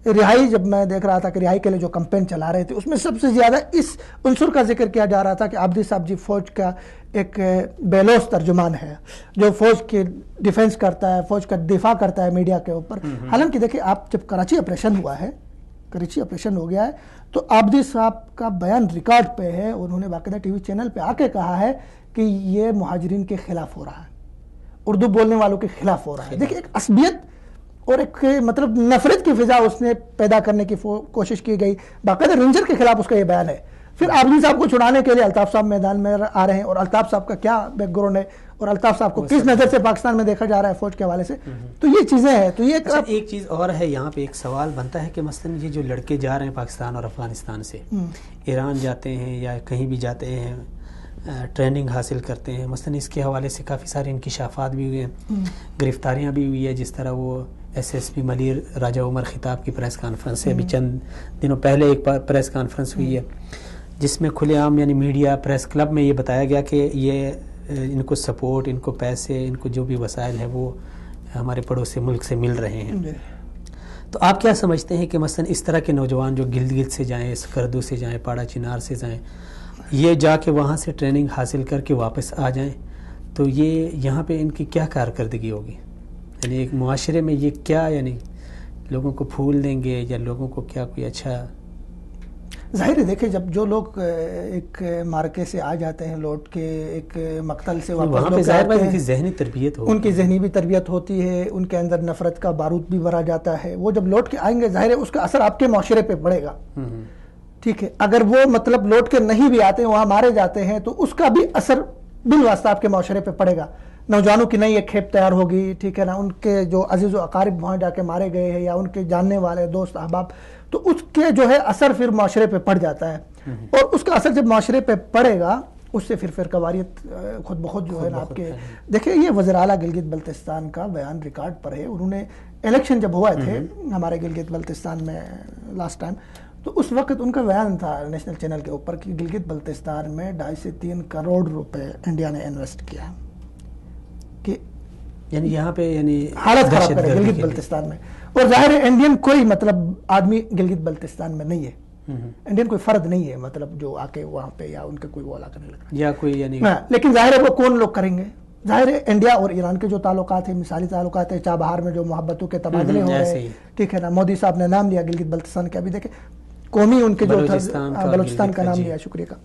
رہائی جب میں دیکھ رہا تھا کہ رہائی کے لیے جو کمپین چلا رہے تھے اس میں سب سے زیادہ اس عنصر کا ذکر کیا جا رہا تھا کہ عابدی صاحب جی فوج کا ایک بیلوس ترجمان ہے جو فوج کی ڈیفنس کرتا ہے, فوج کا دفاع کرتا ہے میڈیا کے اوپر. حالانکہ دیکھیں آپ جب کراچی آپریشن ہوا ہے, کراچی آپریشن ہو گیا ہے, تو عابدی صاحب کا بیان ریکارڈ پہ ہے, انہوں نے باقاعدہ ٹی وی چینل پہ آ کے کہا ہے کہ یہ مہاجرین کے خلاف ہو رہا ہے, اردو بولنے والوں کے خلاف ہو رہا ہے. دیکھیں ایک عصبیت اور ایک مطلب نفرت کی فضا اس نے پیدا کرنے کی کوشش کی گئی. باقاعدہ رینجر کے خلاف اس کا یہ بیان ہے. پھر عابدی صاحب کو چھڑانے کے لیے الطاف صاحب میدان میں آ رہے ہیں, اور الطاف صاحب کا کیا بیک گراؤنڈ ہے اور الطاف صاحب کو کس نظر سے پاکستان میں دیکھا جا رہا ہے فوج کے حوالے سے. تو یہ چیزیں ہیں. تو یہ ایک چیز اور ہے یہاں پہ ایک سوال بنتا ہے کہ مثلا یہ جو لڑکے جا رہے ہیں پاکستان اور افغانستان سے ایران جاتے ہیں یا کہیں بھی جاتے ہیں ٹریننگ حاصل کرتے ہیں, مثلا اس کے حوالے سے کافی سارے انکشافات بھی ہوئے ہیں, گرفتاریاں بھی ہوئی ہے. جس طرح وہ ایس ایس پی ملیر راجہ عمر خطاب کی پریس کانفرنس سے ابھی چند دنوں پہلے ایک پریس کانفرنس ہوئی ہے جس میں کھلے عام یعنی میڈیا پریس کلب میں یہ بتایا گیا کہ یہ ان کو سپورٹ, ان کو پیسے, ان کو جو بھی وسائل ہے وہ ہمارے پڑوسی ملک سے مل رہے ہیں. تو آپ کیا سمجھتے ہیں کہ مثلا اس طرح کے نوجوان جو گلگت سے جائیں, سکردو سے جائیں, پاڑا چنار سے جائیں, یہ جا کے وہاں سے ٹریننگ حاصل کر کے واپس آ جائیں, تو یہ یہاں پہ ان کی کیا کارکردگی ہوگی؟ یعنی ایک معاشرے میں یہ کیا یعنی لوگوں کو پھول دیں گے یا لوگوں کو کیا کوئی اچھا؟ ظاہر ہے دیکھیں جب جو لوگ ایک مارکے سے آ جاتے ہیں لوٹ کے ایک مقتل سے واپس, وہاں پہ ظاہر ہے ذہنی تربیت ہو, ان کی ذہنی بھی تربیت ہوتی ہے, ان کے اندر نفرت کا بارود بھی بھرا جاتا ہے. وہ جب لوٹ کے آئیں گے ظاہر ہے اس کا اثر آپ کے معاشرے پہ پڑے گا, ٹھیک ہے. اگر وہ مطلب لوٹ کے نہیں بھی آتے ہیں, وہاں مارے جاتے ہیں, تو اس کا بھی اثر بالواسطہ آپ کے معاشرے پہ پڑے گا. نوجوانوں کی نئی ایک کھیپ تیار ہوگی, ٹھیک ہے نا, ان کے جو عزیز و اقارب وہاں جا کے مارے گئے ہیں یا ان کے جاننے والے دوست احباب, تو اس کے جو ہے اثر پھر معاشرے پہ پڑ جاتا ہے. اور اس کا اثر جب معاشرے پہ پڑے گا اس سے پھر فرقہ واریت خود بخود جو ہے نا آپ کے دیکھیں. یہ وزیر اعلیٰ گلگت بلتستان کا بیان ریکارڈ پر ہے. انہوں نے الیکشن جب ہوا تھے ہمارے گلگت بلتستان میں لاسٹ ٹائم, تو اس وقت ان کا بیان تھا نیشنل چینل کے اوپر کہ گلگت بلتستان میں 2.5 سے 3 کروڑ روپے انڈیا نے انویسٹ کیا, کہ یعنی یہاں پہ یعنی حالت خراب کرے گلگت بلتستان میں. اور ظاہر ہے انڈین کوئی مطلب آدمی گلگت بلتستان میں نہیں ہے, انڈین کوئی فرد نہیں ہے مطلب جو آ کے وہاں پہ یا ان کے کوئی وہ علاقہ نہیں لگ رہا یا کوئی یعنی, لیکن ظاہر ہے وہ کون لوگ کریں گے. ظاہر ہے انڈیا اور ایران کے جو تعلقات ہیں, مثالی تعلقات ہیں, چابہار میں جو محبتوں کے تبادلے ہو رہے ہیں, ٹھیک ہے نا. مودی صاحب نے نام لیا گلگت بلتستان کا, ابھی دیکھیں قومی ان کے جو بلوچستان کا نام لیا, شکریہ کا.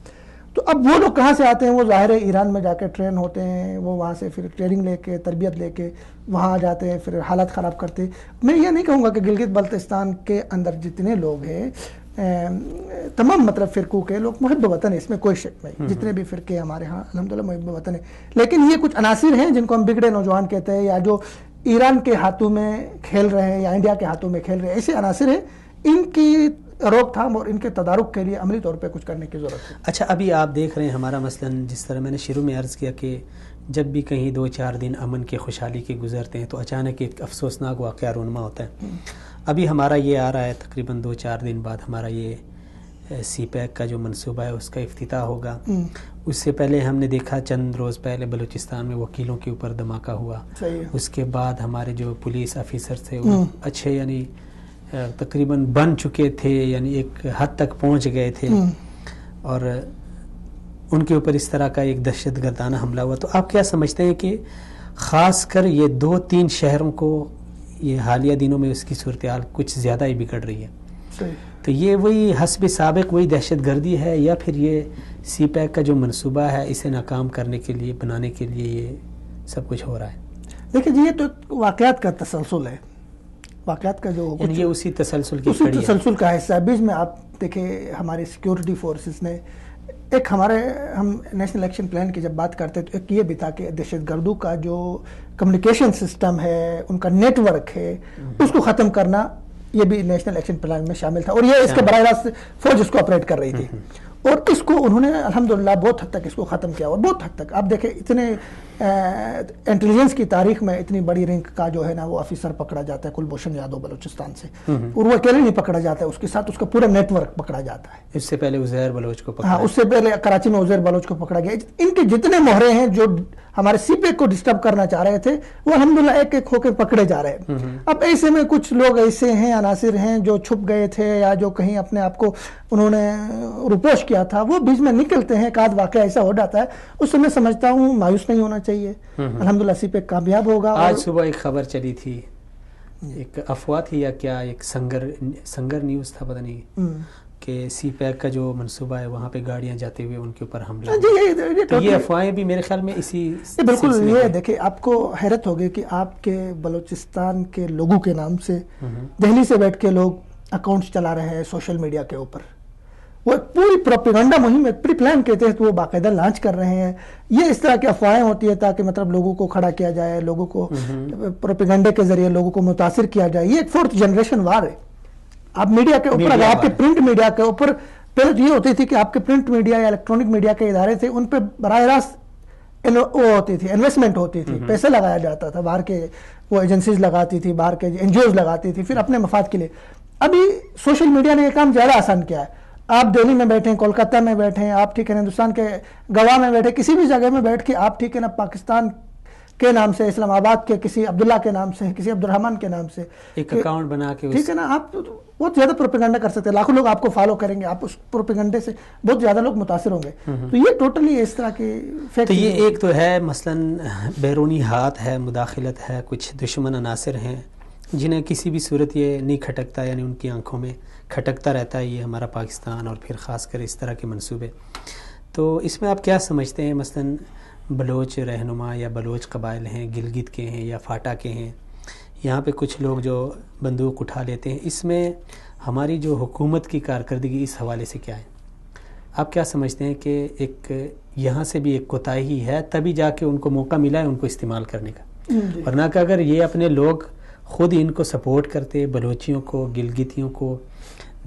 تو اب وہ لوگ کہاں سے آتے ہیں؟ وہ ظاہر ہے ایران میں جا کے ٹرین ہوتے ہیں, وہ وہاں سے پھر ٹریننگ لے کے تربیت لے کے وہاں آ جاتے ہیں, پھر حالات خراب کرتے ہیں. میں یہ نہیں کہوں گا کہ گلگت بلتستان کے اندر جتنے لوگ ہیں تمام مطلب فرقوں کے لوگ محب وطن ہیں, اس میں کوئی شک نہیں. جتنے بھی فرقے ہمارے ہاں الحمدللہ محب وطن ہیں, لیکن یہ کچھ عناصر ہیں جن کو ہم بگڑے نوجوان کہتے ہیں, یا جو ایران کے ہاتھوں میں کھیل رہے ہیں یا انڈیا کے ہاتھوں میں کھیل رہے ہیں. ایسے عناصر ہیں, ان کی روک تھام اور ان کے تدارک کے لیے عملی طور پہ کچھ کرنے کی ضرورت ہے. اچھا, ابھی آپ دیکھ رہے ہیں ہمارا مثلا جس طرح میں نے شروع میں عرض کیا کہ جب بھی کہیں 2-4 دن امن کے خوشحالی کے گزرتے ہیں تو اچانک ایک افسوسناک واقعہ رونما ہوتا ہے. ابھی ہمارا یہ آ رہا ہے تقریباً 2-4 دن بعد ہمارا یہ سی پیک کا جو منصوبہ ہے اس کا افتتاح ہوگا. اس سے پہلے ہم نے دیکھا چند روز پہلے بلوچستان میں وکیلوں کے اوپر دھماکہ ہوا. اس کے بعد ہمارے جو پولیس آفیسر تھے وہ اچھے یعنی تقریباً بن چکے تھے, یعنی ایک حد تک پہنچ گئے تھے, اور ان کے اوپر اس طرح کا ایک دہشت گردانہ حملہ ہوا. تو آپ کیا سمجھتے ہیں کہ خاص کر یہ 2-3 شہروں کو یہ حالیہ دنوں میں اس کی صورتحال کچھ زیادہ ہی بگڑ رہی ہے؟ تو یہ وہی حسب سابق وہی دہشت گردی ہے یا پھر یہ سی پیک کا جو منصوبہ ہے اسے ناکام کرنے کے لیے بنانے کے لیے یہ سب کچھ ہو رہا ہے؟ دیکھیں جی، یہ تو واقعات کا تسلسل ہے، واقعات کا جو یہ اسی تسلسل کی اسی تسلسل کا حصہ ہے۔ بیچ میں آپ دیکھیں ہماری سیکیورٹی فورسز نے ایک ہم نیشنل ایکشن پلان کی جب بات کرتے تو ایک یہ بھی تھا کہ دہشت گردوں کا جو کمیونیکیشن سسٹم ہے، ان کا نیٹ ورک ہے، اس کو ختم کرنا یہ بھی نیشنل ایکشن پلان میں شامل تھا، اور یہ اس کے براہ راست فوج اس کو آپریٹ کر رہی تھی، اور اس کو انہوں نے الحمدللہ بہت حد تک اس کو ختم کیا، اور بہت حد تک آپ دیکھیں اتنے انٹیلیجنس کی تاریخ میں اتنی بڑی رینک کا جو ہے نا وہ آفیسر پکڑا جاتا ہے کلبھوشن یادو بلوچستان سے، اور وہ اکیلے نہیں پکڑا جاتا ہے، اس کے ساتھ اس کا پورا نیٹ ورک پکڑا جاتا ہے۔ اس سے پہلے عزیر بلوچ کو پکڑا، ہاں، اس سے پہلے کراچی میں عزیر بلوچ کو پکڑا گیا۔ ان کے جتنے مہرے ہیں جو ہمارے سی پیک کو ڈسٹرب کرنا چاہ رہے تھے وہ الحمدللہ ایک ایک ہو کے پکڑے جا رہے ہیں۔ اب ایسے میں کچھ لوگ ایسے ہیں، عناصر ہیں جو چھپ گئے تھے یا جو کہیں اپنے آپ کو انہوں نے روپوش کیا تھا، وہ بیچ میں نکلتے ہیں، ایک آدھ واقعہ ایسا ہو جاتا ہے، اس سے میں سمجھتا ہوں مایوس نہیں ہونا چاہیے، الحمدللہ سی پیک کامیاب ہوگا۔ آج صبح ایک خبر چلی تھی، ایک افواہ تھی یا کیا، ایک سنگر نیوز تھا پتہ نہیں، کہ سی پیک کا جو منصوبہ ہے وہاں پہ گاڑیاں جاتے ہوئے ان کے اوپر حملہ، تو یہ افواہیں بھی میرے خیال میں اسی بالکل۔ یہ دیکھیں آپ کو حیرت ہوگی کہ آپ کے بلوچستان کے لوگوں کے نام سے دہلی سے بیٹھ کے لوگ اکاؤنٹس چلا رہے ہیں سوشل میڈیا کے اوپر، وہ ایک پوری پروپیگنڈا مہم پری پلان کے تحت وہ باقاعدہ لانچ کر رہے ہیں۔ یہ اس طرح کی افواہیں ہوتی ہے تاکہ مطلب لوگوں کو کھڑا کیا جائے، لوگوں کو پروپیگنڈے کے ذریعے لوگوں کو متاثر کیا جائے۔ یہ ایک فورتھ جنریشن وار ہے۔ آپ میڈیا کے اوپر، اگر آپ کے پرنٹ میڈیا کے اوپر، پہلے تو یہ ہوتی تھی کہ آپ کے پرنٹ میڈیا یا الیکٹرانک میڈیا کے ادارے تھے، ان پہ براہ راست وہ ہوتی تھی، انویسٹمنٹ ہوتی تھی، پیسے لگایا جاتا تھا، باہر کے وہ ایجنسیز لگاتی تھی، باہر کے این جی اوز لگاتی تھی، پھر اپنے مفاد کے لیے۔ ابھی سوشل میڈیا نے یہ کام زیادہ آسان کیا ہے۔ آپ دہلی میں بیٹھیں، کولکتہ میں بیٹھیں، آپ ٹھیک ہے ہندوستان کے گوا میں بیٹھے، کسی بھی جگہ میں بیٹھ کے آپ ٹھیک ہے نا پاکستان کے نام سے، اسلام آباد کے کسی عبداللہ کے نام سے، کسی عبد الرحمن کے نام سے ایک اکاؤنٹ بنا کے ٹھیک ہے نا آپ بہت زیادہ پروپیگنڈا کر سکتے ہیں، لاکھوں لوگ آپ کو فالو کریں گے، آپ اس پروپیگنڈے سے بہت زیادہ لوگ متاثر ہوں گے۔ تو یہ ٹوٹلی اس طرح کی تو یہ ایک تو ہے مثلاً بیرونی ہاتھ ہے، مداخلت ہے، کچھ دشمن عناصر ہیں جنہیں کسی بھی صورت یہ نہیں کھٹکتا، یعنی ان کی آنکھوں میں کھٹکتا رہتا ہے یہ ہمارا پاکستان، اور پھر خاص کر اس طرح کے منصوبے۔ تو اس میں آپ کیا سمجھتے ہیں، مثلاً بلوچ رہنما یا بلوچ قبائل ہیں، گلگت کے ہیں یا فاٹا کے ہیں، یہاں پہ کچھ لوگ جو بندوق اٹھا لیتے ہیں، اس میں ہماری جو حکومت کی کارکردگی اس حوالے سے کیا ہے؟ آپ کیا سمجھتے ہیں کہ ایک یہاں سے بھی ایک کوتاہی ہے، تبھی جا کے ان کو موقع ملا ہے ان کو استعمال کرنے کا، ورنہ کہ اگر یہ اپنے لوگ خود ان کو سپورٹ کرتے، بلوچیوں کو، گلگتیوں کو،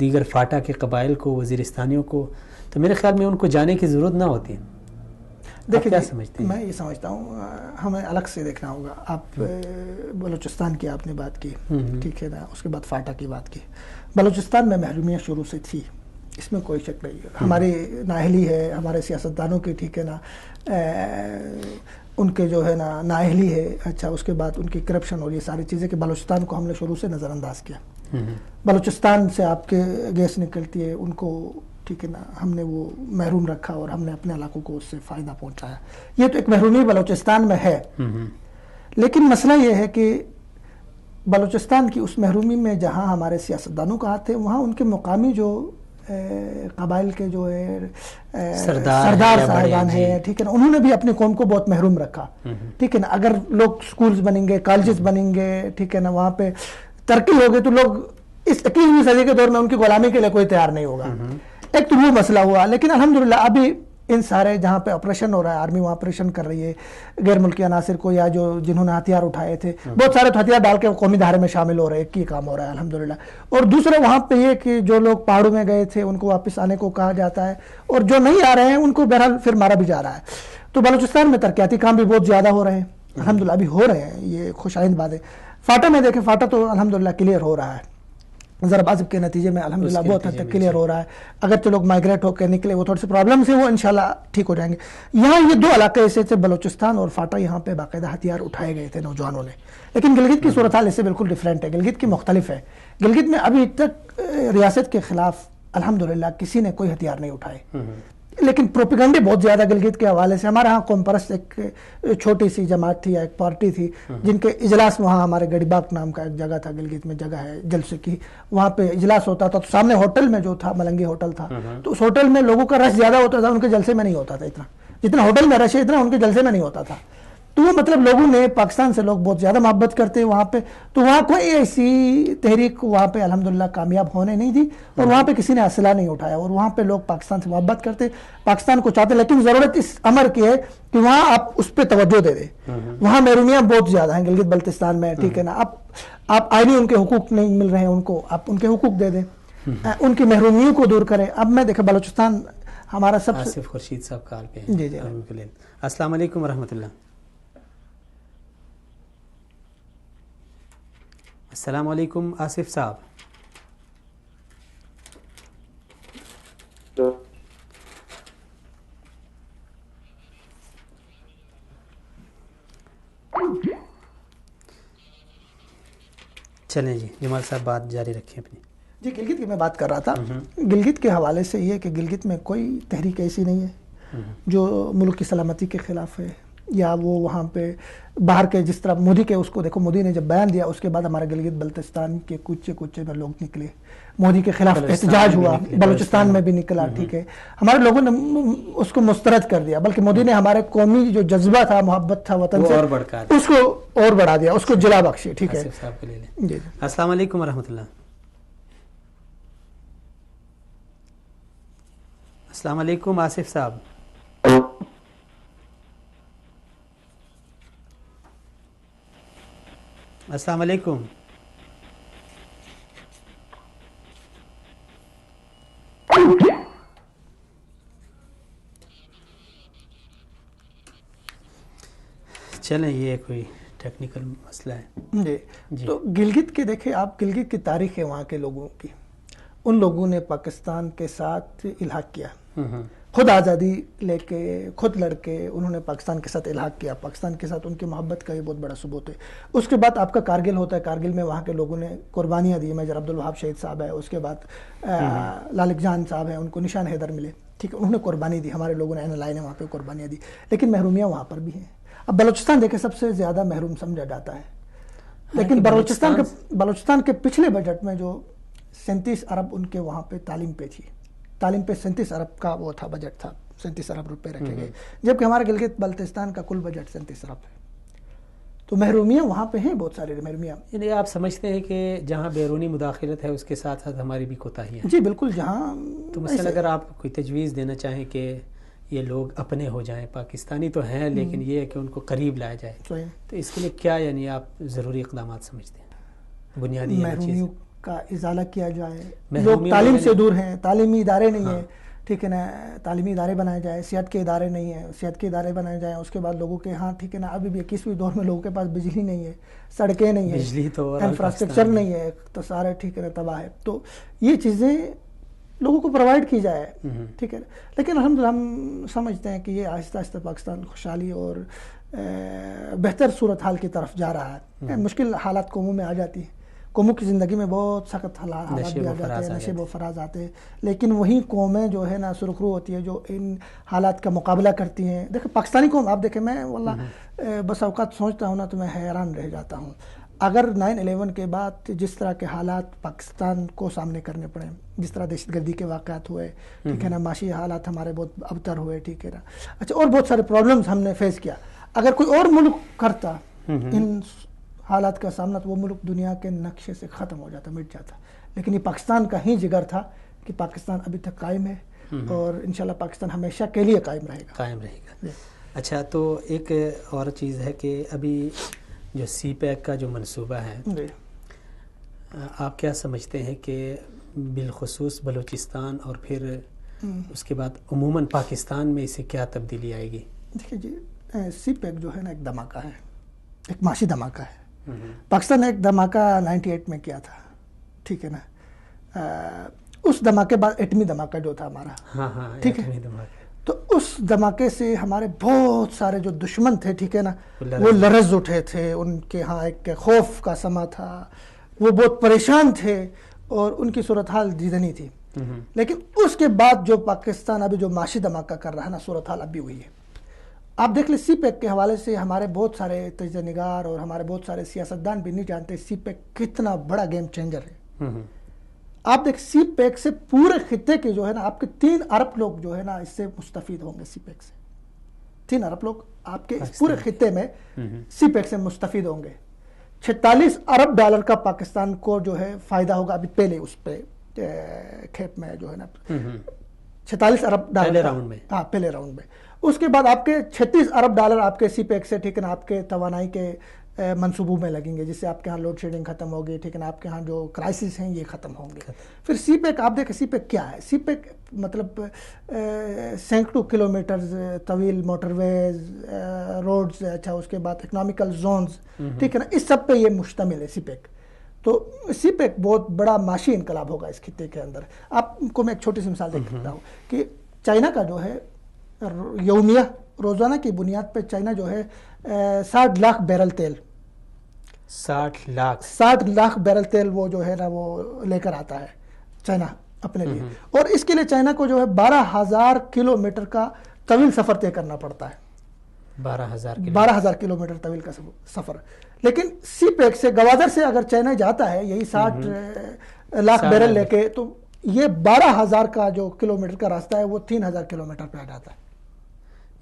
دیگر فاٹا کے قبائل کو، وزیرستانیوں کو، تو میرے خیال میں ان کو جانے کی ضرورت نہ ہوتی۔ دیکھیں کیا سمجھتے ہیں؟ میں یہ سمجھتا ہوں ہمیں الگ سے دیکھنا ہوگا۔ آپ بلوچستان کی آپ نے بات کی، ٹھیک ہے نا، اس کے بعد فاٹا کی بات کی۔ بلوچستان میں محرومیت شروع سے تھی، اس میں کوئی شک نہیں ہے، ہماری نااہلی ہے، ہمارے سیاستدانوں کی ٹھیک ہے نا ان کے جو ہے نا نااہلی ہے، اچھا اس کے بعد ان کی کرپشن اور یہ ساری چیزیں کہ بلوچستان کو ہم نے شروع سے نظر انداز کیا۔ بلوچستان سے آپ کے گیس نکلتی ہے، ان کو ٹھیک ہے نا ہم نے وہ محروم رکھا اور ہم نے اپنے علاقوں کو اس سے فائدہ پہنچایا۔ یہ تو ایک محرومی بلوچستان میں ہے، لیکن مسئلہ یہ ہے کہ بلوچستان کی اس محرومی میں جہاں ہمارے سیاستدانوں کا ہاتھ ہے، وہاں ان کے مقامی جو قبائل کے جو ہے سردار صاحبان ہیں، ٹھیک ہے نا، انہوں نے بھی اپنی قوم کو بہت محروم رکھا، ٹھیک ہے نا۔ اگر لوگ سکولز بنیں گے، کالجز بنیں گے، ٹھیک ہے نا، وہاں پہ ترقی ہوگی تو لوگ اس 21ویں صدی کے دور میں ان کی غلامی کے لیے کوئی تیار نہیں ہوگا۔ ایک تو وہ مسئلہ ہوا، لیکن الحمدللہ ابھی ان سارے جہاں پہ آپریشن ہو رہا ہے، آرمی وہاں آپریشن کر رہی ہے غیر ملکی عناصر کو، یا جو جنہوں نے ہتھیار اٹھائے تھے، بہت سارے تو ہتھیار ڈال کے قومی دھارے میں شامل ہو رہے ہیں، ایک ہی کام ہو رہا ہے الحمدللہ۔ اور دوسرے وہاں پہ یہ کہ جو لوگ پہاڑوں میں گئے تھے ان کو واپس آنے کو کہا جاتا ہے، اور جو نہیں آ رہے ہیں ان کو بہرحال پھر مارا بھی جا رہا ہے۔ تو بلوچستان میں ترقیاتی کام بھی بہت زیادہ ہو رہے ہیں الحمدللہ، ابھی ہو رہے ہیں، یہ خوش آئند بات ہے۔ فاٹا میں دیکھیں، فاٹا تو الحمدللہ کلیئر ہو رہا ہے، ضرب عازب کے نتیجے میں الحمدللہ بہت حد تک کلیئر ہو رہا ہے۔ اگرچہ لوگ مائگریٹ ہو کے نکلے، وہ تھوڑے سے پرابلم سے وہ انشاءاللہ ٹھیک ہو جائیں گے۔ یہاں یہ دو علاقے ایسے تھے، بلوچستان اور فاٹا، یہاں پہ باقاعدہ ہتھیار اٹھائے گئے تھے نوجوانوں نے، لیکن گلگت کی صورتحال اس سے بالکل ڈیفرنٹ ہے، گلگت کی مختلف ہے۔ گلگت میں ابھی تک ریاست کے خلاف الحمدللہ کسی نے کوئی ہتھیار نہیں اٹھائے، لیکن پروپیگنڈے بہت زیادہ گلگت کے حوالے سے. ہمارے ہاں قوم پرست ایک چھوٹی سی جماعت تھی یا ایک پارٹی تھی جن کے اجلاس وہاں ہمارے گڑی باغ نام کا ایک جگہ تھا گلگت میں, جگہ ہے جلسے کی, وہاں پہ اجلاس ہوتا تھا. تو سامنے ہوٹل میں جو تھا ملنگی ہوٹل تھا, تو اس ہوٹل میں لوگوں کا رش زیادہ ہوتا تھا, ان کے جلسے میں نہیں ہوتا تھا اتنا, جتنا ہوٹل میں رش ہے اتنا ان کے جلسے میں نہیں ہوتا تھا. تو وہ مطلب لوگوں نے پاکستان سے لوگ بہت زیادہ محبت کرتے ہیں وہاں پہ. تو وہاں کوئی ایسی تحریک وہاں پہ الحمدللہ کامیاب ہونے نہیں دی, اور وہاں پہ کسی نے اسلحہ نہیں اٹھایا, اور وہاں پہ لوگ پاکستان سے محبت کرتے, پاکستان کو چاہتے. لیکن ضرورت اس امر کی ہے کہ وہاں آپ اس پہ توجہ دے دیں. وہاں محرومیاں بہت زیادہ ہیں گلگت بلتستان میں, ٹھیک ہے نا. آپ آئینی ان کے حقوق نہیں مل رہے ہیں ان کو, آپ ان کے حقوق دے دیں, ان کی محرومیوں کو دور کریں. اب میں دیکھیں بلوچستان ہمارا سب سے. آصف خورشید صاحب کال پہ ہیں. جی جی السلام علیکم ورحمۃ اللہ. السلام علیکم آصف صاحب. چلیں جی جمال صاحب بات جاری رکھیں اپنی. جی گلگت کی میں بات کر رہا تھا. گلگت کے حوالے سے یہ کہ گلگت میں کوئی تحریک ایسی نہیں ہے جو ملک کی سلامتی کے خلاف ہے, یا وہ وہاں پہ باہر کے جس طرح مودی کے, اس کو دیکھو مودی نے جب بیان دیا اس کے بعد ہمارے گلگت بلتستان کے کوچے کوچے میں لوگ نکلے, مودی کے خلاف احتجاج ہوا, بلوچستان میں بھی نکلا, ٹھیک ہے. ہمارے لوگوں نے اس کو مسترد کر دیا, بلکہ مودی نے ہمارے قومی جو جذبہ تھا, محبت تھا وطن سے, اس کو اور بڑھا دیا, اس کو جلا بخشی, ٹھیک ہے. جی السلام علیکم ورحمۃ اللہ. السلام علیکم آصف صاحب. السلام علیکم. چلیں یہ کوئی ٹیکنیکل مسئلہ ہے. جی تو گلگت کے دیکھیں آپ, گلگت کی تاریخ ہے وہاں کے لوگوں کی. ان لوگوں نے پاکستان کے ساتھ الحاق کیا, خود آزادی لے کے, خود لڑ کے انہوں نے پاکستان کے ساتھ الحاق کیا. پاکستان کے ساتھ ان کی محبت کا یہ بہت بڑا ثبوت ہے. اس کے بعد آپ کا کارگل ہوتا ہے, کارگل میں وہاں کے لوگوں نے قربانیاں دی. میجر عبدالوہاب شہید صاحب ہے, اس کے بعد لالک جان صاحب ہیں, ان کو نشان حیدر ملے, ٹھیک ہے, انہوں نے قربانی دی. ہمارے لوگوں نے این ایل آئی نے وہاں پہ قربانیاں دی, لیکن محرومیاں وہاں پر بھی ہیں. اب بلوچستان دیکھیں سب سے زیادہ محروم سمجھا جاتا ہے, لیکن بلوچستان کے پچھلے بجٹ میں جو 37 ارب ان کے وہاں پہ تعلیم پہ تھی, تعلیم پہ 37 ارب کا وہ تھا, بجٹ تھا, 37 ارب روپے رکھے گئے, جبکہ ہمارے گلگت بلتستان کا کل بجٹ 37 ارب ہے. تو محرومیاں وہاں پہ ہیں, بہت ساری محرومیاں. یعنی آپ سمجھتے ہیں کہ جہاں بیرونی مداخلت ہے اس کے ساتھ ساتھ ہماری بھی کوتاہیاں ہیں. جی بالکل. جہاں تو مثلا اگر آپ کوئی تجویز دینا چاہیں کہ یہ لوگ اپنے ہو جائیں, پاکستانی تو ہیں لیکن یہ ہے کہ ان کو قریب لایا جائے, تو اس کے لیے کیا یعنی آپ ضروری اقدامات سمجھتے ہیں بنیادی محرومیوں کا ازالہ کیا جائے. لوگ تعلیم سے دور ہیں, تعلیمی ادارے نہیں ہیں, ٹھیک ہے نا, تعلیمی ادارے بنائے جائیں. صحت کے ادارے نہیں ہیں, صحت کے ادارے بنائے جائیں. اس کے بعد لوگوں کے ہاں ٹھیک ہے نا, ابھی بھی 21ویں دور میں لوگوں کے پاس بجلی نہیں ہے, سڑکیں نہیں ہیں, بجلی تو انفراسٹرکچر نہیں ہے, تو سارے ٹھیک ہے نا تباہ ہے. تو یہ چیزیں لوگوں کو پرووائڈ کی جائے, ٹھیک ہے. لیکن الحمدللہ ہم سمجھتے ہیں کہ یہ آہستہ آہستہ پاکستان خوشحالی اور بہتر صورتحال کی طرف جا رہا ہے. مشکل حالات قوموں میں آ جاتی ہیں, قوموں کی زندگی میں بہت سخت حالات بھی آ جاتے ہیں, نشیب و فراز آتے ہیں, لیکن وہی قومیں جو ہے نا سرخرو ہوتی ہے جو ان حالات کا مقابلہ کرتی ہیں. دیکھیں پاکستانی قوم, آپ دیکھیں, میں واللہ بس اوقات سوچتا ہوں نا تو میں حیران رہ جاتا ہوں. اگر 9/11 کے بعد جس طرح کے حالات پاکستان کو سامنے کرنے پڑے, جس طرح دہشت گردی کے واقعات ہوئے, ٹھیک ہے نا, معاشی حالات ہمارے بہت ابتر ہوئے, ٹھیک ہے نا, اچھا, اور بہت سارے پرابلمز ہم نے فیس کیا. اگر کوئی اور ملک کرتا ان حالات کا سامنا تو وہ ملک دنیا کے نقشے سے ختم ہو جاتا, مٹ جاتا. لیکن یہ پاکستان کا ہی جگر تھا کہ پاکستان ابھی تک قائم ہے, اور انشاءاللہ پاکستان ہمیشہ کے لیے قائم رہے گا. اچھا, تو ایک اور چیز ہے کہ ابھی جو سی پیک کا جو منصوبہ ہے, آپ کیا سمجھتے ہیں کہ بالخصوص بلوچستان اور پھر اس کے بعد عموماً پاکستان میں اسے کیا تبدیلی آئے گی؟ دیکھیے جی, سی پیک جو ہے نا ایک دھماکہ ہے, ایک معاشی دھماکہ ہے. پاکستان نے ایک دھماکہ 98 میں کیا تھا, ٹھیک ہے نا, اس دھماکے بعد ایٹمی دھماکہ جو تھا ہمارا, ٹھیک ہے, تو اس دھماکے سے ہمارے بہت سارے جو دشمن تھے, ٹھیک ہے نا, وہ لرز اٹھے تھے. ان کے ہاں ایک خوف کا سما تھا, وہ بہت پریشان تھے, اور ان کی صورتحال دیدنی تھی. لیکن اس کے بعد جو پاکستان ابھی جو معاشی دھماکہ کر رہا ہے نا، صورتحال اب بھی ہوئی ہے. آپ دیکھ لیں سی پیک کے حوالے سے ہمارے بہت سارے تجزیہ نگار اور ہمارے بہت سارے سیاستدان بھی نہیں جانتے سی پیک کتنا بڑا گیم چینجر ہے. آپ دیکھ سی پیک سے پورے خطے کے جو ہے نا آپ کے 3 ارب لوگ جو ہے نا اس سے مستفید ہوں گے. سی پیک سے 3 ارب لوگ آپ کے اس پورے خطے میں سی پیک سے مستفید ہوں گے. 46 ارب ڈالر کا پاکستان کو جو ہے فائدہ ہوگا ابھی پہلے اس پہ کھیپ میں جو ہے نا 46 ارب ڈالر پہلے راؤنڈ میں. ہاں پہلے راؤنڈ میں. اس کے بعد آپ کے 36 ارب ڈالر آپ کے سی پیک سے ٹھیک ہے نا آپ کے توانائی کے منصوبوں میں لگیں گے، جس سے آپ کے ہاں لوڈ شیڈنگ ختم ہوگی، ٹھیک ہے نا آپ کے ہاں جو کرائسس ہیں یہ ختم ہوں گے. پھر سی پیک آپ دیکھیں سی پیک کیا ہے. سی پیک مطلب سینکڑوں کلومیٹرز طویل موٹر ویز، روڈز، اچھا اس کے بعد اکنامیکل زونز، ٹھیک ہے نا، اس سب پہ یہ مشتمل ہے سی پیک. تو سی پیک بہت بڑا معاشی انقلاب ہوگا اس خطے کے اندر. آپ کو میں ایک چھوٹی سی مثال دے سکتا ہوں کہ چائنا کا جو ہے یومیہ روزانہ کی بنیاد پہ چائنا جو ہے 60 لاکھ بیرل تیل 60 لاکھ بیرل تیل وہ جو ہے نا وہ لے کر آتا ہے چائنا اپنے لیے. اور اس کے لیے چائنا کو جو ہے 12,000 کلومیٹر کا طویل سفر طے کرنا پڑتا ہے. 12,000 کلومیٹر طویل کا سفر. لیکن سی پیک سے گوادر سے اگر چائنا جاتا ہے یہی 60 لاکھ بیرل لے کے، تو یہ 12,000 کا جو کلومیٹر کا راستہ ہے وہ 3,000 کلومیٹر پہ آ جاتا ہے.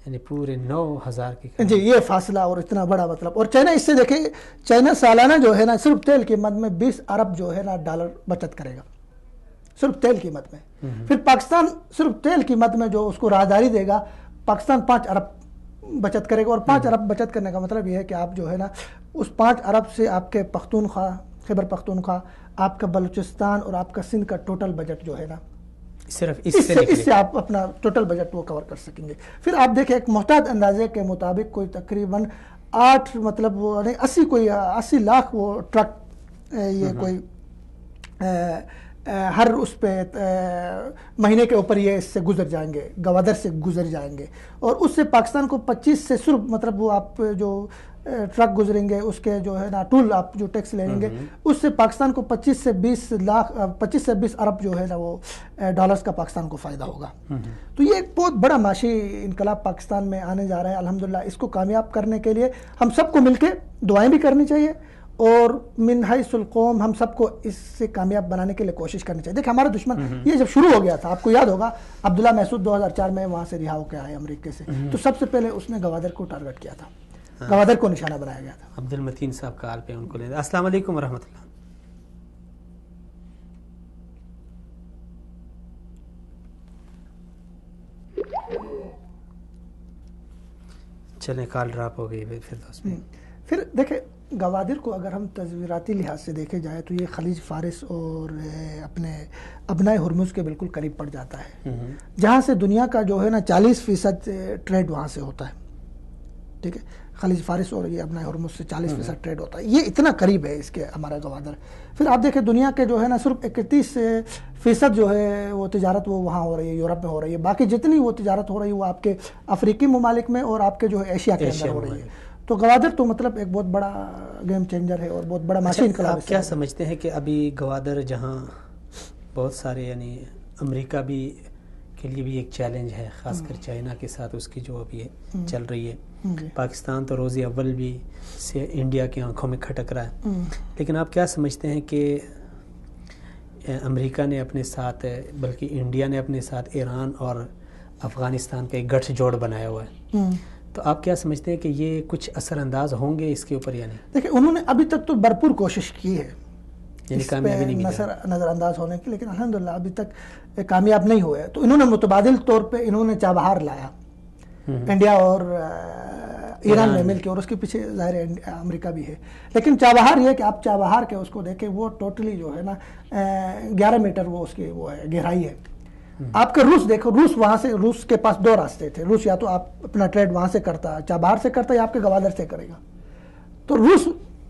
یعنی پورے 9,000 کی جی یہ فاصلہ اور اتنا بڑا مطلب. اور چائنا اس سے دیکھیں چائنا سالانہ جو ہے نا صرف تیل کی مد میں 20 ارب جو ہے نا ڈالر بچت کرے گا صرف تیل کی مد میں. پھر پاکستان صرف تیل کی مد میں جو اس کو راہداری دے گا، پاکستان 5 ارب بچت کرے گا. اور 5 ارب بچت کرنے کا مطلب یہ ہے کہ آپ جو ہے نا اس 5 ارب سے آپ کے پختونخوا، خیبر پختونخوا، آپ کا بلوچستان اور آپ کا سندھ کا ٹوٹل بجٹ جو ہے نا صرف اس سے آپ اپنا ٹوٹل بجٹ وہ کور کر سکیں گے. پھر آپ دیکھیں ایک محتاط اندازے کے مطابق کوئی تقریباً 8 مطلب 80 لاکھ وہ ٹرک یہ کوئی ہر اس پہ مہینے کے اوپر یہ اس سے گزر جائیں گے، گوادر سے گزر جائیں گے. اور اس سے پاکستان کو 25 سے صرف مطلب وہ آپ جو ٹرک گزریں گے اس کے جو ہے نا ٹول آپ جو ٹیکس لیں گے، اس سے پاکستان کو 25 سے 20 ارب جو ہے نا وہ ڈالرز کا پاکستان کو فائدہ ہوگا. تو یہ ایک بہت بڑا معاشی انقلاب پاکستان میں آنے جا رہا ہے. الحمدللہ اس کو کامیاب کرنے کے لیے ہم سب کو مل کے دعائیں بھی کرنی چاہیے، اور من حیث القوم ہم سب کو اس سے کامیاب بنانے کے لیے کوشش کرنی چاہیے. دیکھیں ہمارا دشمن یہ جب شروع ہو گیا تھا، آپ کو یاد ہوگا عبداللہ محسود 2004 میں وہاں سے رہا ہو کے آئے امریکہ سے، تو سب سے پہلے اس نے گوادر کو ٹارگٹ کیا تھا، گوادر کو نشانہ بنایا گیا تھا. عبد المتین صاحب کال پہ ان کو لے. السلام علیکم ورحمۃ اللہ. چلیں کال ڈراپ ہو گئی پھر دوست میں. پھر دیکھیں گوادر کو اگر ہم تصویراتی لحاظ سے دیکھے جائے تو یہ خلیج فارس اور اپنے ابنائے ہرمز کے بالکل قریب پڑ جاتا ہے، جہاں سے دنیا کا جو ہے نا 40% ٹریڈ وہاں سے ہوتا ہے. ٹھیک ہے، خلیج فارس اور یہ ابنائے ہرمز سے 40% ٹریڈ ہوتا ہے. یہ اتنا قریب ہے اس کے ہمارا گوادر. پھر آپ دیکھیں دنیا کے جو ہے نا صرف 31% جو ہے وہ تجارت وہ وہاں ہو رہی ہے، یورپ میں ہو رہی ہے. باقی جتنی وہ تجارت ہو رہی ہے وہ آپ کے افریقی ممالک میں اور آپ کے جو ہے ایشیا کے اندر ہو رہی ہے. تو گوادر تو مطلب ایک بہت بڑا گیم چینجر ہے اور بہت بڑا معاشی انقلاب. آپ کیا سمجھتے ہیں کہ ابھی گوادر جہاں بہت سارے یعنی امریکہ بھی کے لیے بھی ایک چیلنج ہے، خاص کر چائنا کے ساتھ اس کی جو ابھی چل رہی ہے، پاکستان تو روز اول بھی سے انڈیا کی آنکھوں میں کھٹک رہا ہے، لیکن آپ کیا سمجھتے ہیں کہ امریکہ نے اپنے ساتھ بلکہ انڈیا نے اپنے ساتھ ایران اور افغانستان کا ایک گٹھ جوڑ بنایا ہوا ہے، تو آپ کیا سمجھتے ہیں کہ یہ کچھ اثر انداز ہوں گے اس کے اوپر؟ یعنی دیکھیں انہوں نے ابھی تک تو بھرپور کوشش کی ہے یعنی کامیابی نہیں ملی نظر انداز ہونے کی، لیکن الحمدللہ ابھی تک کامیاب نہیں ہوئے. تو انہوں نے متبادل طور پہ انہوں نے چابہار لایا انڈیا اور ایران میں مل کے، اور اس کے پیچھے ظاہر امریکہ بھی ہے. لیکن چابہار یہ کہ آپ چابہار کے اس کو دیکھیں وہ ٹوٹلی جو ہے نا 11 میٹر وہ اس کی وہ ہے گہرائی ہے. آپ کے روس دیکھو، روس وہاں سے، روس کے پاس 2 راستے تھے. روس یا تو آپ اپنا ٹریڈ وہاں سے کرتا چابہار سے کرتا یا آپ کے گوادر سے کرے گا. تو روس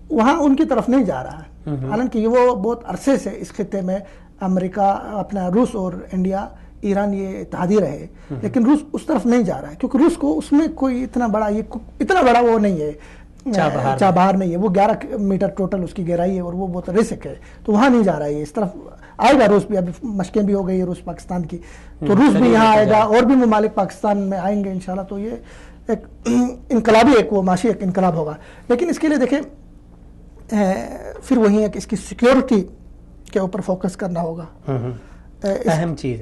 وہاں ان کی طرف نہیں جا رہا ہے، حالانکہ وہ بہت عرصے سے اس خطے میں امریکہ اپنا روس اور انڈیا ایران یہ اتحادی رہے، لیکن روس اس طرف نہیں جا رہا ہے کیونکہ روس کو اس میں کوئی اتنا بڑا وہ نہیں ہے. چابہار نہیں ہے، وہ 11 میٹر ٹوٹل اس کی گہرائی ہے اور وہ بہت رسک ہے، تو وہاں نہیں جا رہا ہے، اس طرف آئے گا روس بھی، ابھی مشقیں بھی ہو گئی ہے روس پاکستان کی، تو روس بھی یہاں آئے گا اور بھی ممالک پاکستان میں آئیں گے انشاءاللہ، تو یہ ایک انقلابی ایک وہ معاشی ایک انقلاب ہوگا. لیکن اس کے لیے دیکھیں پھر وہی ہے کہ اس کی سیکیورٹی کے اوپر فوکس کرنا ہوگا، اہم چیز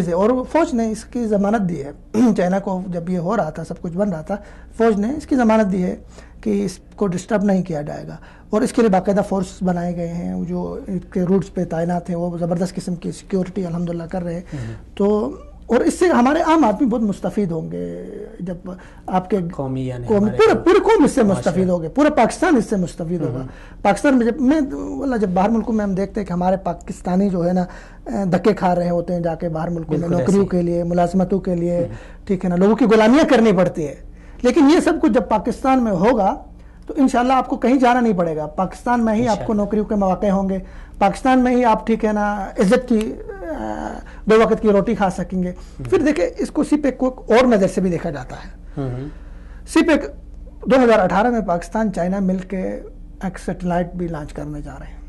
ہے. اور فوج نے اس کی ضمانت دی ہے، چائنا کو جب یہ ہو رہا تھا سب کچھ بن رہا تھا، فوج نے اس کی ضمانت دی ہے کہ اس کو ڈسٹرب نہیں کیا جائے گا، اور اس کے لیے باقاعدہ فورس بنائے گئے ہیں جو ان کے روٹس پہ تعینات ہیں، وہ زبردست قسم کی سیکیورٹی الحمدللہ کر رہے ہیں. تو اور اس سے ہمارے عام آدمی بہت مستفید ہوں گے، جب آپ کے قومی یعنی پورے قوم اس سے مستفید ہوگے، پورا پاکستان اس سے مستفید ہوگا. پاکستان میں جب باہر ملکوں میں ہم دیکھتے ہیں کہ ہمارے پاکستانی جو ہے نا دھکے کھا رہے ہوتے ہیں جا کے باہر ملکوں میں نوکریوں کے لیے، ملازمتوں کے لیے، ٹھیک ہے نا، لوگوں کی غلامیاں کرنی پڑتی ہے. لیکن یہ سب کچھ جب پاکستان میں ہوگا تو انشاءاللہ آپ کو کہیں جانا نہیں پڑے گا، پاکستان میں ہی آپ کو نوکریوں کے مواقع ہوں گے، پاکستان میں ہی آپ ٹھیک ہے نا عزت کی 2 وقت کی روٹی کھا سکیں گے. پھر دیکھیں اس کو سی پیک کو اور نظر سے بھی دیکھا جاتا ہے. سی پیک 2018 میں پاکستان چائنا مل کے ایک سیٹلائٹ بھی لانچ کرنے جا رہے ہیں،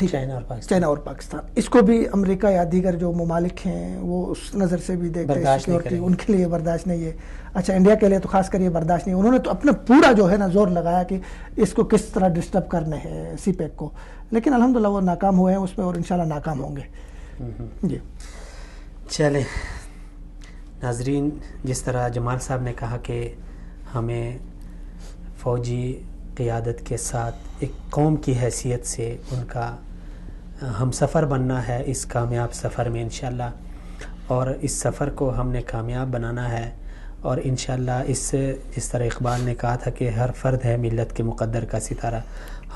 چائنا اور پاکستان. اس کو بھی امریکہ یا دیگر جو ممالک ہیں وہ اس نظر سے بھی دیکھتے ہیں، سیکیورٹی ان کے لیے برداشت نہیں ہے. اچھا انڈیا کے لیے تو خاص کر یہ برداشت نہیں، انہوں نے تو اپنا پورا جو ہے نا زور لگایا کہ اس کو کس طرح ڈسٹرب کرنے ہیں سی پیک کو، لیکن الحمدللہ وہ ناکام ہوئے ہیں اس پہ اور انشاءاللہ ناکام ہوں گے. جی چلیں ناظرین، جس طرح جمال صاحب نے کہا کہ ہمیں فوجی قیادت کے ساتھ ایک قوم کی حیثیت سے ان کا ہم سفر بننا ہے اس کامیاب سفر میں انشاءاللہ، اور اس سفر کو ہم نے کامیاب بنانا ہے، اور انشاءاللہ اس جس طرح اقبال نے کہا تھا کہ ہر فرد ہے ملت کے مقدر کا ستارہ،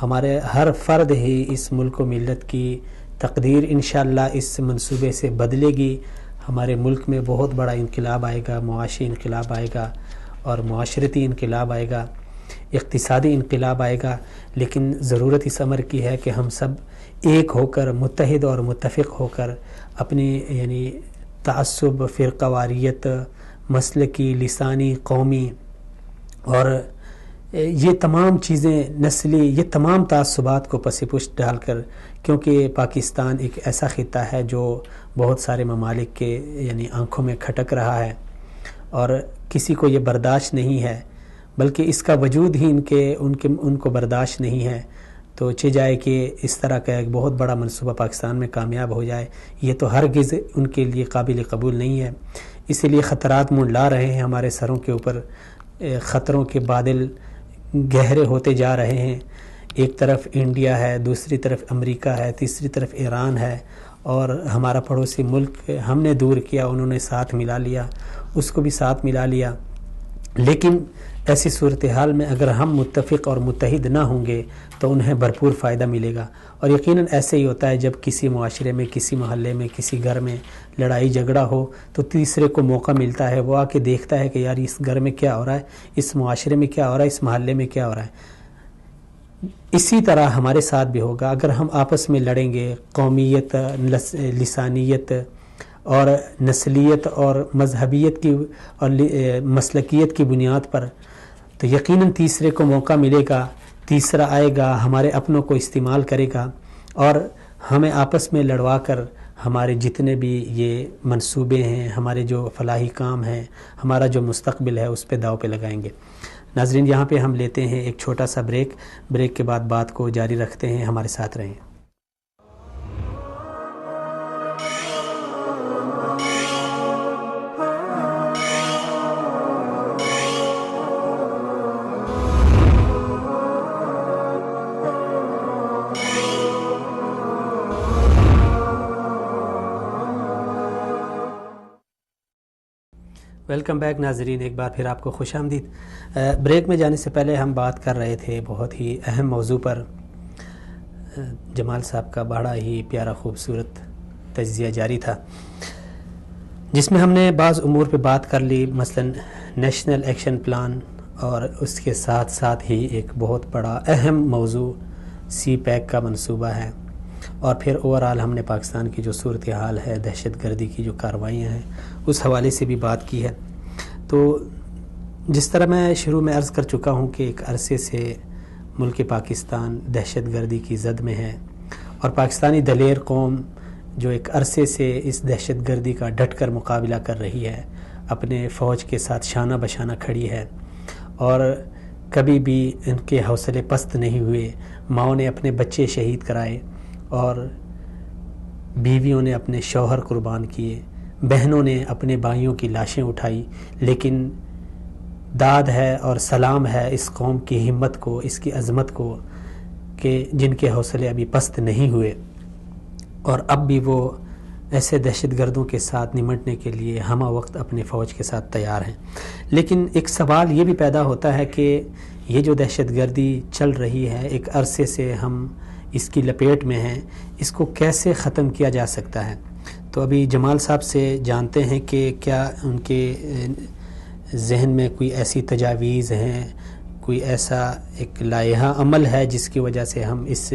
ہمارے ہر فرد ہی اس ملک و ملت کی تقدیر انشاءاللہ اس منصوبے سے بدلے گی. ہمارے ملک میں بہت بڑا انقلاب آئے گا، معاشی انقلاب آئے گا، اور معاشرتی انقلاب آئے گا، اقتصادی انقلاب آئے گا. لیکن ضرورت اس امر کی ہے کہ ہم سب ایک ہو کر، متحد اور متفق ہو کر اپنی یعنی تعصب، فرقہ واریت، مسلکی، لسانی، قومی اور یہ تمام چیزیں، نسلی، یہ تمام تعصبات کو پس پشت ڈال کر، کیونکہ پاکستان ایک ایسا خطہ ہے جو بہت سارے ممالک کے یعنی آنکھوں میں کھٹک رہا ہے اور کسی کو یہ برداشت نہیں ہے، بلکہ اس کا وجود ہی ان کو برداشت نہیں ہے. تو چہ جائے کہ اس طرح کا ایک بہت بڑا منصوبہ پاکستان میں کامیاب ہو جائے، یہ تو ہرگز ان کے لیے قابل قبول نہیں ہے. اسی لیے خطرات منڈلا رہے ہیں ہمارے سروں کے اوپر، خطروں کے بادل گہرے ہوتے جا رہے ہیں. ایک طرف انڈیا ہے، دوسری طرف امریکہ ہے، تیسری طرف ایران ہے، اور ہمارا پڑوسی ملک ہم نے دور کیا، انہوں نے ساتھ ملا لیا، اس کو بھی ساتھ ملا لیا. لیکن ایسی صورتحال میں اگر ہم متفق اور متحد نہ ہوں گے تو انہیں بھرپور فائدہ ملے گا. اور یقیناً ایسے ہی ہوتا ہے جب کسی معاشرے میں، کسی محلے میں، کسی گھر میں لڑائی جھگڑا ہو تو تیسرے کو موقع ملتا ہے، وہ آ کے دیکھتا ہے کہ یار اس گھر میں کیا ہو رہا ہے، اس معاشرے میں کیا ہو رہا ہے، اس محلے میں کیا ہو رہا ہے. اسی طرح ہمارے ساتھ بھی ہوگا. اگر ہم آپس میں لڑیں گے قومیت، لسانیت اور نسلیت اور مذہبیت کی اور مسلکیت کی بنیاد پر، تو یقیناً تیسرے کو موقع ملے گا، تیسرا آئے گا، ہمارے اپنوں کو استعمال کرے گا اور ہمیں آپس میں لڑوا کر ہمارے جتنے بھی یہ منصوبے ہیں، ہمارے جو فلاحی کام ہیں، ہمارا جو مستقبل ہے اس پہ داؤ پہ لگائیں گے. ناظرین یہاں پہ ہم لیتے ہیں ایک چھوٹا سا بریک کے بعد بات کو جاری رکھتے ہیں. ہمارے ساتھ رہیں. ویلکم بیک ناظرین، ایک بار پھر آپ کو خوش آمدید. بریک میں جانے سے پہلے ہم بات کر رہے تھے بہت ہی اہم موضوع پر. جمال صاحب کا بڑا ہی پیارا خوبصورت تجزیہ جاری تھا جس میں ہم نے بعض امور پہ بات کر لی، مثلا نیشنل ایکشن پلان، اور اس کے ساتھ ساتھ ہی ایک بہت بڑا اہم موضوع سی پیک کا منصوبہ ہے، اور پھر اوورآل ہم نے پاکستان کی جو صورتحال ہے، دہشت گردی کی جو کارروائیاں ہیں، اس حوالے سے بھی بات کی ہے. تو جس طرح میں شروع میں عرض کر چکا ہوں کہ ایک عرصے سے ملک پاکستان دہشت گردی کی زد میں ہے، اور پاکستانی دلیر قوم جو ایک عرصے سے اس دہشت گردی کا ڈٹ کر مقابلہ کر رہی ہے، اپنے فوج کے ساتھ شانہ بشانہ کھڑی ہے، اور کبھی بھی ان کے حوصلے پست نہیں ہوئے۔ ماؤں نے اپنے بچے شہید کرائے، اور بیویوں نے اپنے شوہر قربان کیے، بہنوں نے اپنے بھائیوں کی لاشیں اٹھائی، لیکن داد ہے اور سلام ہے اس قوم کی ہمت کو، اس کی عظمت کو، کہ جن کے حوصلے ابھی پست نہیں ہوئے، اور اب بھی وہ ایسے دہشت گردوں کے ساتھ نمٹنے کے لیے ہمہ وقت اپنے فوج کے ساتھ تیار ہیں۔ لیکن ایک سوال یہ بھی پیدا ہوتا ہے کہ یہ جو دہشت گردی چل رہی ہے، ایک عرصے سے ہم اس کی لپیٹ میں ہیں، اس کو کیسے ختم کیا جا سکتا ہے؟ تو ابھی جمال صاحب سے جانتے ہیں کہ کیا ان کے ذہن میں کوئی ایسی تجاویز ہیں، کوئی ایسا ایک لائحہ عمل ہے جس کی وجہ سے ہم اس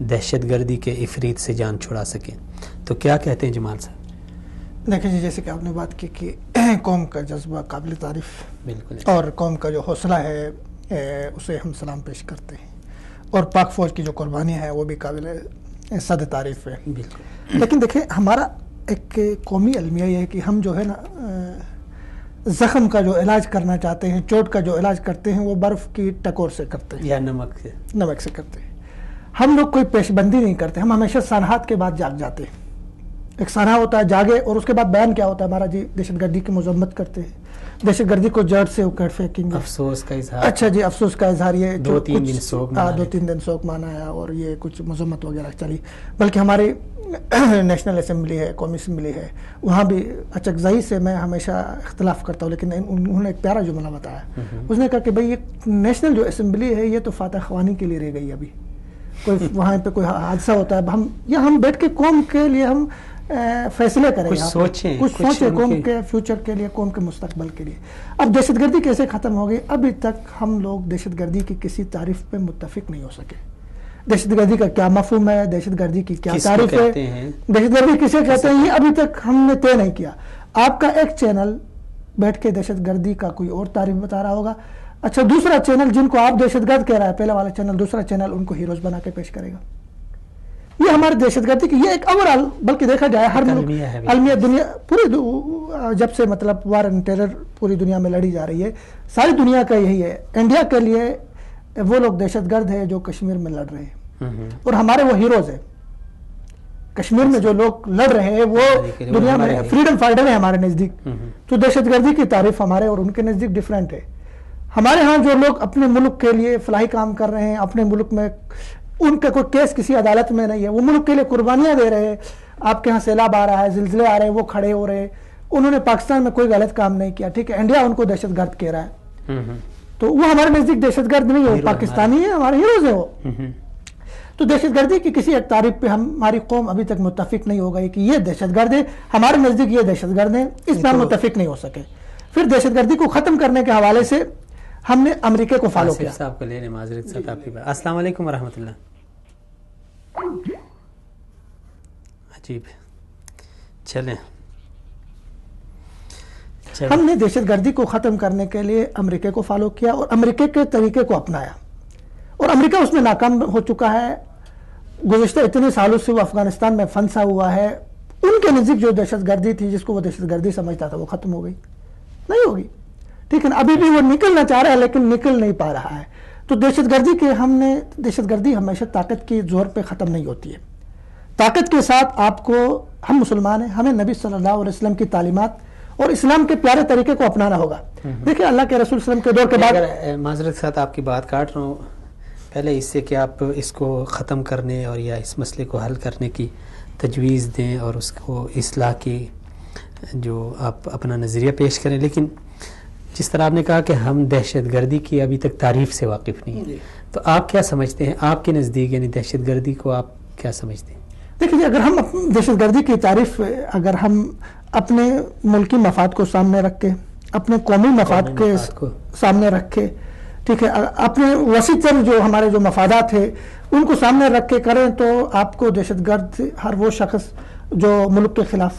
دہشت گردی کے عفریت سے جان چھڑا سکیں؟ تو کیا کہتے ہیں جمال صاحب؟ دیکھیں جی، جیسے کہ آپ نے بات کی کہ قوم کا جذبہ قابل تعریف، بالکل، اور قوم کا جو حوصلہ ہے اسے ہم سلام پیش کرتے ہیں، اور پاک فوج کی جو قربانیاں ہیں وہ بھی قابل صد تعریف ہے۔ بالکل، لیکن دیکھیں ہمارا ایک قومی المیہ یہ ہے کہ ہم جو ہے نا زخم کا جو علاج کرنا چاہتے ہیں، چوٹ کا جو علاج کرتے ہیں، وہ برف کی ٹکور سے کرتے ہیں یا نمک سے، نمک سے کرتے ہیں۔ ہم لوگ کوئی پیش بندی نہیں کرتے، ہم ہمیشہ سانحات کے بعد جاگ جاتے ہیں۔ ایک سانحہ ہوتا ہے، جاگے، اور اس کے بعد بیان کیا ہوتا ہے ہمارا؟ جی دہشت گردی کی مذمت کرتے ہیں، دہشت گردی کو جڑ سے اکھیڑ پھینکیں گے، افسوس کا اظہار، اچھا جی افسوس کا اظہار، یہ دو تین دن سوگ منایا اور یہ کچھ مذمت وغیرہ چلی۔ بلکہ ہماری نیشنل اسمبلی ہے، قومی اسمبلی ہے، وہاں بھی اچکزئی سے میں ہمیشہ اختلاف کرتا ہوں، لیکن انہوں نے ایک پیارا جملہ بتایا، اس نے کہا کہ بھئی یہ نیشنل جو اسمبلی ہے یہ تو فاتح خوانی کے لیے رہ گئی، ابھی کوئی وہاں پہ کوئی حادثہ ہوتا ہے ہم بیٹھ کے قوم کے لیے ہم فیصلے کریں، کچھ سوچیں قوم کے فیوچر کے لیے، قوم کے مستقبل کے لیے۔ اب دہشت گردی کیسے ختم ہوگی؟ ابھی تک ہم لوگ دہشت گردی کی کسی تعریف پہ متفق نہیں ہو سکے۔ دہشت گردی کا کیا مفہوم ہے، دہشت گردی کی کیا تعریف ہے، دہشت گردی کسے کہتے ہیں، یہ ابھی تک ہم نے طے نہیں کیا۔ آپ کا ایک چینل بیٹھ کے دہشت گردی کا کوئی اور تعریف بتا رہا ہوگا، اچھا دوسرا چینل جن کو آپ دہشت گرد کہہ رہا ہے، پہلا والا چینل، دوسرا چینل ان کو ہیروز بنا کے پیش کرے گا۔ یہ ہمارے دہشت گردی کی یہ ایک اوورال، بلکہ دیکھا جائے ہر ملک المیہ دنیا پوری جب سے مطلب وار اینڈ ٹیرر پوری دنیا میں لڑی جا رہی ہے، ساری دنیا کا یہی ہے۔ انڈیا کے لیے وہ لوگ دہشت گرد ہیں جو کشمیر میں لڑ رہے ہیں، اور ہمارے وہ ہیروز ہیں۔ کشمیر میں جو لوگ لڑ رہے ہیں وہ دنیا میں فریڈم فائٹر ہیں ہمارے نزدیک، تو دہشت گردی کی تعریف ہمارے اور ان کے نزدیک ڈیفرنٹ ہے۔ ہمارے ہاں جو لوگ اپنے ملک کے لیے فلاحی کام کر رہے ہیں، اپنے ملک میں ان کا کوئی کیس کسی عدالت میں نہیں ہے، وہ ملک کے لیے قربانیاں دے رہے ہیں، آپ کے ہاں سیلاب آ رہا ہے، زلزلے آ رہے ہیں، وہ کھڑے ہو رہے ہیں، انہوں نے پاکستان میں کوئی غلط کام نہیں کیا، ٹھیک ہے، انڈیا ان کو دہشت گرد کہہ رہا ہے، تو وہ ہمارے نزدیک دہشت گرد نہیں ہے، پاکستانی ہے، ہمارے ہیروز ہیں وہ۔ تو دہشت گردی کی کسی ایک تعریف پہ ہماری قوم ابھی تک متفق نہیں ہو گئی کہ یہ دہشت گرد ہے، ہمارے نزدیک یہ دہشت گرد ہیں، اس پہ ہم متفق نہیں ہو سکے۔ پھر دہشت گردی کو ختم کرنے کے حوالے سے ہم نے امریکہ کو فالو کیا۔ صاحب کو لینے معذرت سے آپ کی بات۔ السلام علیکم ورحمۃ اللہ۔ عجیب، چلیں ہم نے دہشت گردی کو ختم کرنے کے لیے امریکہ کو فالو کیا اور امریکہ کے طریقے کو اپنایا، اور امریکہ اس میں ناکام ہو چکا ہے۔ گزشتہ اتنے سالوں سے وہ افغانستان میں پھنسا ہوا ہے، ان کے نزدیک جو دہشت گردی تھی، جس کو وہ دہشت گردی سمجھتا تھا، وہ ختم ہو گئی، نہیں ہوگی، ٹھیک ہے نا، ابھی بھی وہ نکلنا چاہ رہا ہے لیکن نکل نہیں پا رہا ہے۔ تو دہشت گردی کے دہشت گردی ہمیشہ طاقت کی زور پہ ختم نہیں ہوتی ہے، طاقت کے ساتھ آپ کو، ہم مسلمان ہیں، ہمیں نبی صلی اللہ علیہ وسلم کی تعلیمات اور اسلام کے پیارے طریقے کو اپنانا ہوگا۔ دیکھیں اللہ کے رسول صلی اللہ علیہ وسلم کے دور کے بعد، معذرت کے ساتھ آپ کی بات کاٹ رہا ہوں، پہلے اس سے کہ آپ اس کو ختم کرنے اور یا اس مسئلے کو حل کرنے کی تجویز دیں اور اس کو اصلاح کی جو آپ اپنا نظریہ پیش کریں، لیکن جس طرح آپ نے کہا کہ ہم دہشت گردی کی ابھی تک تعریف سے واقف نہیں ہیں، تو آپ کیا سمجھتے ہیں؟ آپ کے نزدیک یعنی دہشت گردی کو آپ کیا سمجھتے ہیں؟ دیکھیے، اگر ہم دہشت گردی کی تعریف اگر ہم اپنے ملکی مفاد کو سامنے رکھ کے، اپنے قومی مفاد کے سامنے رکھ کے، ٹھیک ہے، اپنے وسیع تر جو ہمارے جو مفادات ہیں ان کو سامنے رکھ کے کریں، تو آپ کو دہشت گرد ہر وہ شخص جو ملک کے خلاف،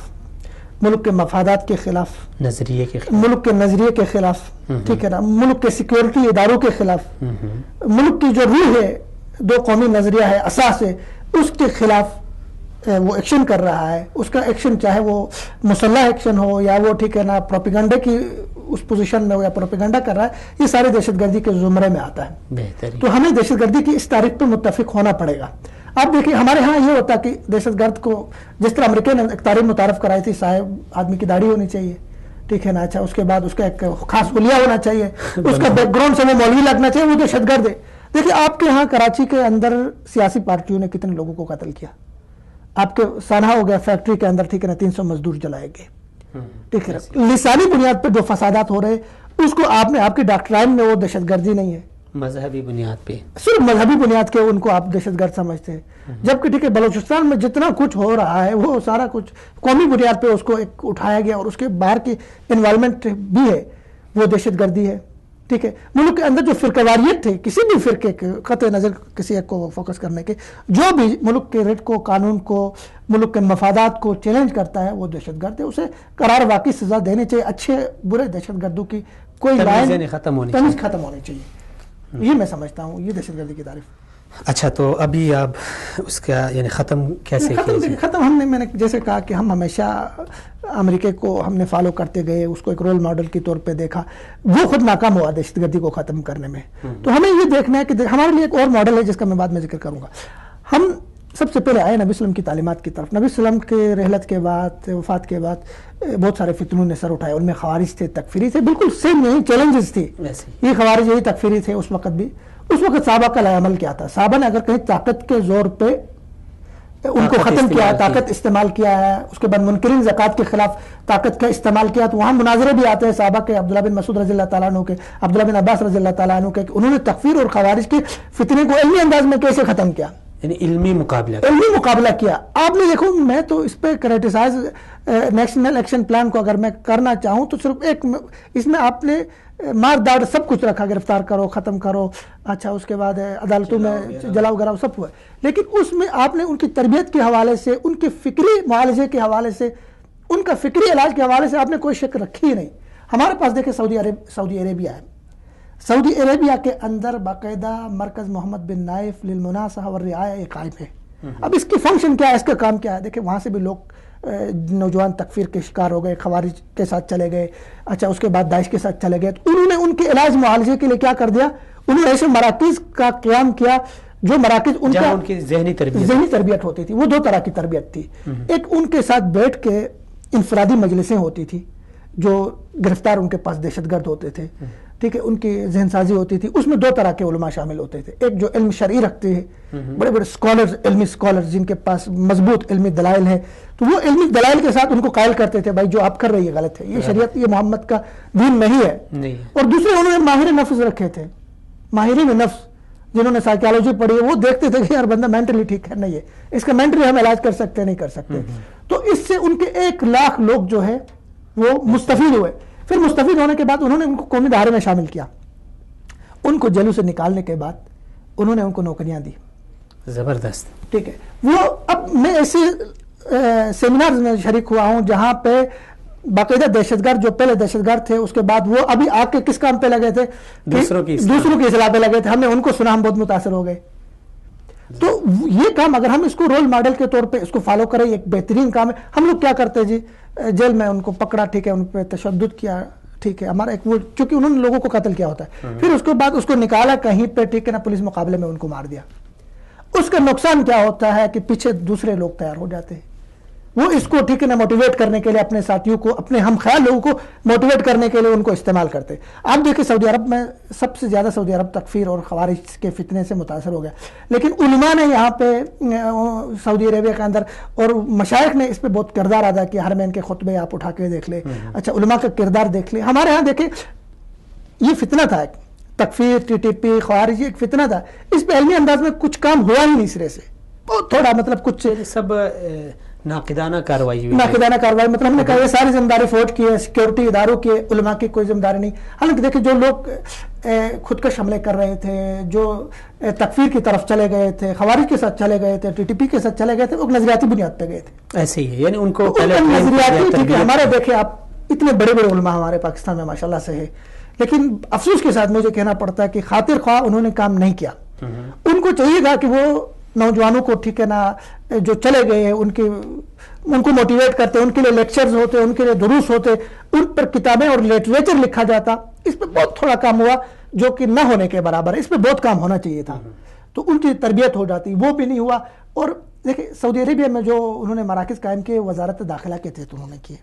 ملک کے مفادات کے خلاف، نظریے کے ملک کے نظریے کے خلاف، ٹھیک ہے نا، ملک کے سیکیورٹی اداروں کے خلاف، ملک کی جو روح ہے، دو قومی نظریہ ہے، اساس ہے، اس کے خلاف وہ ایکشن کر رہا ہے. اس کا ایکشن چاہے وہ مسلح ایکشن ہو یا وہ ٹھیک ہے نا پروپیگنڈا کی اس پوزیشن میں ہو یا پروپیگنڈا کر رہا ہے، یہ سارے دہشت گردی کے زمرے میں آتا ہے. بہترین. تو ہمیں دہشت گردی کی اس تاریخ پہ متفق ہونا پڑے گا. آپ دیکھیں ہمارے ہاں یہ ہوتا کہ دہشت گرد کو جس طرح امریکہ نے ایک تعریف متعارف کرائی تھی، صاحب آدمی کی داڑھی ہونی چاہیے، ٹھیک ہے نا، اچھا اس کے بعد اس کا ایک خاص حلیہ ہونا چاہیے، اس کا بیک گراؤنڈ سے وہ مولوی لگنا چاہیے، وہ دہشت گرد ہے. دیکھیں آپ کے ہاں کراچی کے اندر سیاسی پارٹیوں نے کتنے لوگوں کو قتل کیا. آپ کے سانحہ ہو گیا فیکٹری کے اندر، ٹھیک ہے نا، 300 مزدور جلائے گئے، ٹھیک ہے. لسانی بنیاد پہ جو فسادات ہو رہے اس کو آپ نے آپ کی ڈاکٹرائن میں وہ دہشت گردی نہیں ہے، مذہبی بنیاد پہ، صرف مذہبی بنیاد کے ان کو آپ دہشت گرد سمجھتے ہیں. جبکہ ٹھیک ہے بلوچستان میں جتنا کچھ ہو رہا ہے وہ سارا کچھ قومی بنیاد پہ اس کو ایک اٹھایا گیا، اور اس کے باہر کی انوائرمنٹ بھی ہے وہ دہشت گردی ہے. ٹھیک ہے، ملک کے اندر جو فرقہ واریت تھے کسی بھی فرقے کے، قطع نظر کسی ایک کو فوکس کرنے کے، جو بھی ملک کے ریٹ کو، قانون کو، ملک کے مفادات کو چیلنج کرتا ہے وہ دہشت گرد ہے. اسے قرار واقعی سزا دینی چاہیے. اچھے برے دہشت گردوں کی کوئی لائن ختم ہونی تمیز ختم ہونی چاہیے. یہ میں سمجھتا ہوں، یہ دہشت گردی کی تعریف. اچھا، تو ابھی آپ اس کا یعنی ختم کیسے کیے؟ ختم ہم نے، میں نے جیسے کہا کہ ہم ہمیشہ امریکہ کو ہم نے فالو کرتے گئے، اس کو ایک رول ماڈل کے طور پہ دیکھا. وہ خود ناکام ہوا دہشت گردی کو ختم کرنے میں. تو ہمیں یہ دیکھنا ہے کہ ہمارے لیے ایک اور ماڈل ہے جس کا میں بعد میں ذکر کروں گا. ہم سب سے پہلے آئے نبی وسلم کی تعلیمات کی طرف. نبی وسلم کے رحلت کے بعد، وفات کے بعد بہت سارے فتنوں نے سر اٹھائے. ان میں خوارج تھے، تکفیری تھے، بالکل سیم یہی چیلنجز تھی. یہ خوارج یہی تکفیری تھے اس وقت بھی. اس وقت صحابہ کا لائے عمل کیا تھا؟ صحابہ نے اگر کہیں طاقت کے زور پہ ان کو ختم کیا ہے، طاقت استعمال کیا ہے. اس کے بعد منکرین زکوٰۃ کے خلاف طاقت کا استعمال کیا. تو وہاں مناظرے بھی آتے ہیں صحابہ کے، عبداللہ بن مسعود رضی اللہ تعالیٰ عنہ کے، عبداللہ بن عباس رضی اللہ تعالیٰ عنہ کے، کہ انہوں نے تکفیر اور خوارج کے فتنے کو علمی انداز میں کیسے ختم کیا، یعنی علمی مقابلہ کیا. آپ نے دیکھو، میں تو اس پہ کریٹیسائز نیشنل ایکشن پلان کو اگر میں کرنا چاہوں تو صرف ایک، اس میں آپ نے مار داڑ سب کچھ رکھا، گرفتار کرو، ختم کرو، اچھا اس کے بعد عدالتوں میں جلاؤ گراؤ سب ہوا. لیکن اس میں آپ نے ان کی تربیت کے حوالے سے، ان کے فکری معالجے کے حوالے سے، ان کا فکری علاج کے حوالے سے آپ نے کوئی شک رکھی ہی نہیں. ہمارے پاس دیکھیں سعودی عربیہ ہے. سعودی عربیہ کے اندر باقاعدہ مرکز محمد بن نائف للمناصحہ والرعایہ قائم ہے. اب اس کی فنکشن کیا ہے، اس کا کام کیا ہے؟ دیکھیں وہاں سے بھی لوگ نوجوان تکفیر کے شکار ہو گئے، خوارج کے ساتھ چلے گئے، اچھا اس کے بعد داعش کے ساتھ چلے گئے. تو انہوں نے ان کے علاج معالجے کے لیے کیا کر دیا؟ انہوں نے ایسے مراکز کا قیام کیا جو مراکز ان کی ذہنی تربیت ہوتی تھی. وہ دو طرح کی تربیت تھی. ایک ان کے ساتھ بیٹھ کے انفرادی مجلسیں ہوتی تھی، جو گرفتار ان کے پاس دہشت گرد ہوتے تھے، ٹھیک ہے، ان کی ذہن سازی ہوتی تھی. اس میں دو طرح کے علماء شامل ہوتے تھے. ایک جو علم شرعی رکھتے ہیں، بڑے بڑے اسکالرز، علمی اسکالرز جن کے پاس مضبوط علمی دلائل ہیں، تو وہ علمی دلائل کے ساتھ ان کو قائل کرتے تھے بھائی جو آپ کر رہی ہے غلط ہے، یہ شریعت، یہ محمد کا دین نہیں ہے. اور دوسرے انہوں نے ماہر نفس رکھے تھے، ماہرین نفس جنہوں نے سائیکالوجی پڑھی ہے. وہ دیکھتے تھے کہ یار بندہ مینٹلی ٹھیک ہے نہیں ہے، اس کا مینٹلی ہم علاج کر سکتے نہیں کر سکتے. تو اس سے ان کے 1 لاکھ لوگ جو ہے وہ مستفید ہوئے. پھر مستفید ہونے کے بعد انہوں نے ان کو قومی دھارے میں شامل کیا. ان کو جیلوں سے نکالنے کے بعد انہوں نے ان کو نوکریاں دی. زبردست. ٹھیک ہے. وہ اب میں ایسے سیمینار میں شریک ہوا ہوں جہاں پہ باقاعدہ دہشت گرد جو پہلے دہشت گرد تھے، اس کے بعد وہ ابھی آ کے کس کام پہ لگے تھے؟ دوسروں کی اصلاح پہ لگے تھے. ہم نے ان کو سنا، ہم بہت متاثر ہو گئے. تو یہ کام اگر ہم اس کو رول ماڈل کے طور پہ اس کو فالو کریں، ایک بہترین کام ہے. ہم لوگ کیا کرتے ہیں جی، جیل میں ان کو پکڑا، ٹھیک ہے، ان پہ تشدد کیا، ٹھیک ہے، ہمارا ایک وہ چونکہ انہوں نے لوگوں کو قتل کیا ہوتا ہے، پھر اس کے بعد اس کو نکالا کہیں پہ، ٹھیک ہے نا، پولیس مقابلے میں ان کو مار دیا. اس کا نقصان کیا ہوتا ہے کہ پیچھے دوسرے لوگ تیار ہو جاتے ہیں. وہ اس کو ٹھیک ہے نا موٹیویٹ کرنے کے لیے اپنے ساتھیوں کو، اپنے ہم خیال لوگوں کو موٹیویٹ کرنے کے لیے ان کو استعمال کرتے ہیں. آپ دیکھیں سعودی عرب میں سب سے زیادہ سعودی عرب تکفیر اور خوارج کے فتنے سے متاثر ہو گیا، لیکن علماء نے یہاں پہ سعودی عربیہ کے اندر اور مشائخ نے اس پہ بہت کردار ادا کیا. حرمین کے خطبے آپ اٹھا کے دیکھ لیں، اچھا علماء کا کردار دیکھ لیں. ہمارے ہاں دیکھیں یہ فتنہ تھا، تکفیر، TTP، خوارج، ایک فتنہ تھا. اس پہ علمی انداز میں کچھ کام ہوا ہی نہیں سرے سے، بہت تھوڑا، مطلب کچھ سب ناقدانہ کارروائی ہوئی. ناقدانہ کارروائی مطلب ہم نے کہا یہ ساری ذمہ داری فوج کی ہے, سیکورٹی اداروں کی ہے, علماء کی کوئی ذمہ داری نہیں. حالانکہ دیکھیں جو لوگ خودکش حملے کر رہے تھے, جو تکفیر کی طرف چلے گئے تھے, خوارج کے ساتھ چلے گئے تھے, ٹی ٹی پی کے ساتھ چلے گئے تھے, وہ نظریاتی بنیاد پہ گئے تھے. ایسے ہی ہے, یعنی ان کو نظریاتی ٹھیک ہے. ہمارے دیکھیں آپ اتنے بڑے بڑے علماء ہمارے پاکستان میں ماشاءاللہ سے ہے, لیکن افسوس کے ساتھ مجھے کہنا پڑتا ہے کہ خاطر خواہ انہوں نے کام نہیں کیا. ان کو چاہیے گا کہ وہ نوجوانوں کو ٹھیک ہے نا جو چلے گئے ہیں ان کو موٹیویٹ کرتے, ان کے لیے لیکچرز ہوتے, ان کے لیے دروس ہوتے, ان پر کتابیں اور لٹریچر لکھا جاتا. اس پہ بہت تھوڑا کام ہوا جو کہ نہ ہونے کے برابر ہے. اس پہ بہت کام ہونا چاہیے تھا, تو ان کی تربیت ہو جاتی, وہ بھی نہیں ہوا. اور دیکھیں سعودی عربیہ میں جو انہوں نے مراکز قائم کیے وزارت داخلہ کے تحت انہوں نے کیے.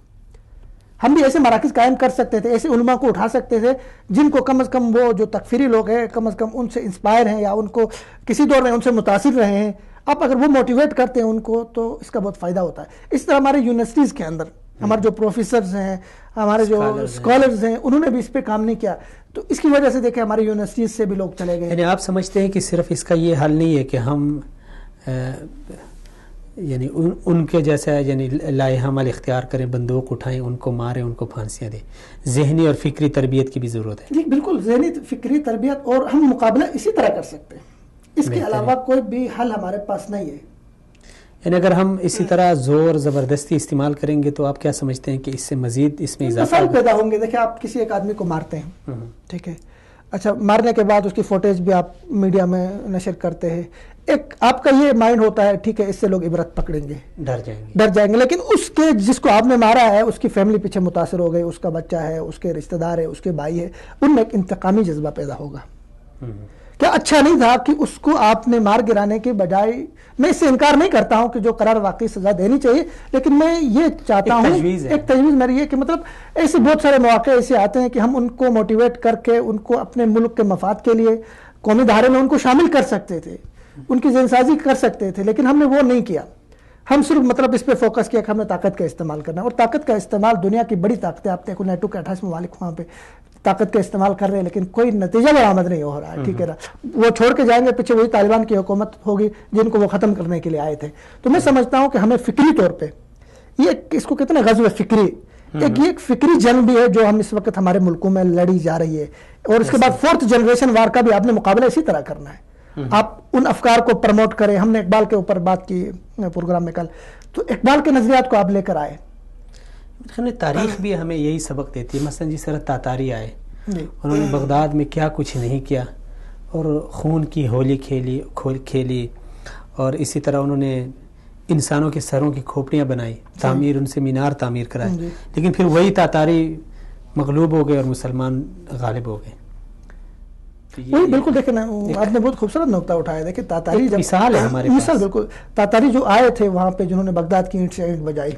ہم بھی ایسے مراکز قائم کر سکتے تھے, ایسے علماء کو اٹھا سکتے تھے جن کو کم از کم وہ جو تکفیری لوگ ہیں کم از کم ان سے انسپائر ہیں یا ان کو کسی دور میں ان سے متاثر رہے ہیں. آپ اگر وہ موٹیویٹ کرتے ہیں ان کو تو اس کا بہت فائدہ ہوتا ہے. اس طرح ہمارے یونیورسٹیز کے اندر ہمارے جو پروفیسرز ہیں, ہمارے جو اسکالرز ہیں, انہوں نے بھی اس پہ کام نہیں کیا. تو اس کی وجہ سے دیکھیں ہمارے یونیورسٹیز سے بھی لوگ چلے گئے. یعنی آپ سمجھتے ہیں کہ صرف اس کا یہ حل نہیں ہے کہ ہم یعنی ان کے جیسا یعنی لائحہ عمل اختیار کریں, بندوق اٹھائیں, ان کو ماریں, ان کو پھانسیاں دیں. ذہنی اور فکری تربیت کی بھی ضرورت ہے. جی بالکل, ذہنی فکری تربیت, اور ہم مقابلہ اسی طرح کر سکتے ہیں. اس کے علاوہ کوئی بھی حل ہمارے پاس نہیں ہے. یعنی اگر ہم اسی طرح زور زبردستی استعمال کریں گے تو آپ کیا سمجھتے ہیں کہ اس سے مزید اس میں اضافہ مسائل پیدا ہوں گے. دیکھیں آپ کسی ایک آدمی کو مارتے ہیں, ٹھیک ہے, اچھا مارنے کے بعد اس کی فوٹیج بھی آپ میڈیا میں نشر کرتے ہیں. ایک آپ کا یہ مائنڈ ہوتا ہے ٹھیک ہے اس سے لوگ عبرت پکڑیں گے, ڈر جائیں گے. لیکن اس کے جس کو آپ نے مارا ہے اس کی فیملی پیچھے متاثر ہو گئی, اس کا بچہ ہے, اس کے رشتہ دار ہے, اس کے بھائی ہے, ان میں ایک انتقامی جذبہ پیدا ہوگا. کیا اچھا نہیں تھا کہ اس کو آپ نے مار گرانے کے بجائے, میں اس سے انکار نہیں کرتا ہوں کہ جو قرار واقعی سزا دینی چاہیے, لیکن میں یہ چاہتا ہوں ایک تجویز میری یہ کہ مطلب ایسے بہت سارے مواقع ایسے آتے ہیں کہ ہم ان کو موٹیویٹ کر کے ان کو اپنے ملک کے مفاد کے لیے قومی دھارے میں ان کو شامل کر سکتے تھے, ان کی ذہن سازی کر سکتے تھے, لیکن ہم نے وہ نہیں کیا. ہم صرف مطلب اس پہ فوکس کیا کہ ہم نے طاقت کا استعمال کرنا ہے. اور طاقت کا استعمال دنیا کی بڑی طاقتیں, آپ دیکھو نیٹو کے 28 ممالک وہاں پہ طاقت کا استعمال کر رہے ہیں, لیکن کوئی نتیجہ برآمد نہیں ہو رہا ہے. ٹھیک ہے نا, وہ چھوڑ کے جائیں گے پیچھے وہی طالبان کی حکومت ہوگی جن کو وہ ختم کرنے کے لیے آئے تھے. تو میں سمجھتا ہوں کہ ہمیں فکری طور پہ یہ اس کو کتنا غزو فکری, ایک فکری جنگ بھی ہے جو ہم اس وقت ہمارے ملکوں میں لڑی جا رہی ہے. اور اس کے بعد 4th جنریشن وار کا بھی آپ نے مقابلہ اسی طرح کرنا ہے. آپ ان افکار کو پروموٹ کریں. ہم نے اقبال کے اوپر بات کی پروگرام میں کل, تو اقبال کے نظریات کو آپ لے کر آئے. تاریخ بھی ہمیں یہی سبق دیتی ہے. مثلا جس طرح تاتاری آئے, انہوں نے بغداد میں کیا کچھ نہیں کیا اور خون کی ہولی کھیلی, اور اسی طرح انہوں نے انسانوں کے سروں کی کھوپڑیاں بنائی, تعمیر ان سے مینار تعمیر کرائے, لیکن پھر وہی تاتاری مغلوب ہو گئے اور مسلمان غالب ہو گئے. وہی بالکل دیکھیں نا, آپ نے بہت خوبصورت نقطہ اٹھایا. دیکھیں تاتاری مثال ہے ہمارے پاس, مثال بالکل. تاتاری جو آئے تھے وہاں پہ جنہوں نے بغداد کی اینٹ سے اینٹ بجائی,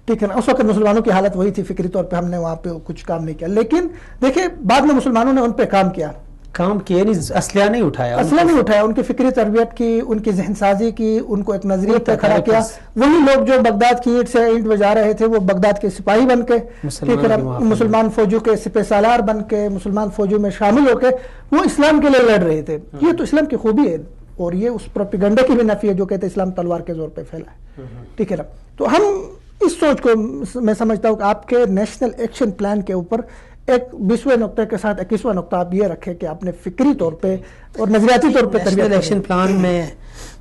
ٹھیک ہے نا, اس وقت مسلمانوں کی حالت وہی تھی. فکری طور پہ ہم نے وہاں پہ کچھ کام نہیں کیا, لیکن دیکھیں بعد میں مسلمانوں نے ان پہ کام کیا, اسلحہ نہیں اٹھایا, ان کی فکری تربیت کی, ان کی ذہن سازی کی, ان کو ایک نظریے پہ کھڑا کیا. وہی لوگ جو بغداد کی اینٹ سے اینٹ بجا رہے تھے وہ بغداد کے سپاہی بن کے, مسلمان فوجوں کے سپہ سالار بن کے, مسلمان فوجوں میں شامل ہو کے وہ اسلام کے لیے لڑ رہے تھے. یہ تو اسلام کی خوبی ہے, اور یہ اس پروپیگنڈا کی بھی نفی ہے جو کہتے ہیں اسلام تلوار کے زور پہ پھیلا ہے. ٹھیک ہے نا, تو ہم اس سوچ کو میں سمجھتا ہوں کہ آپ کے نیشنل ایکشن پلان کے اوپر ایک 20ویں نقطے کے ساتھ 21واں نقطہ آپ یہ رکھیں کہ آپ نے فکری طور پہ اور نظریاتی طور پہ نیشنل ایکشن پلان میں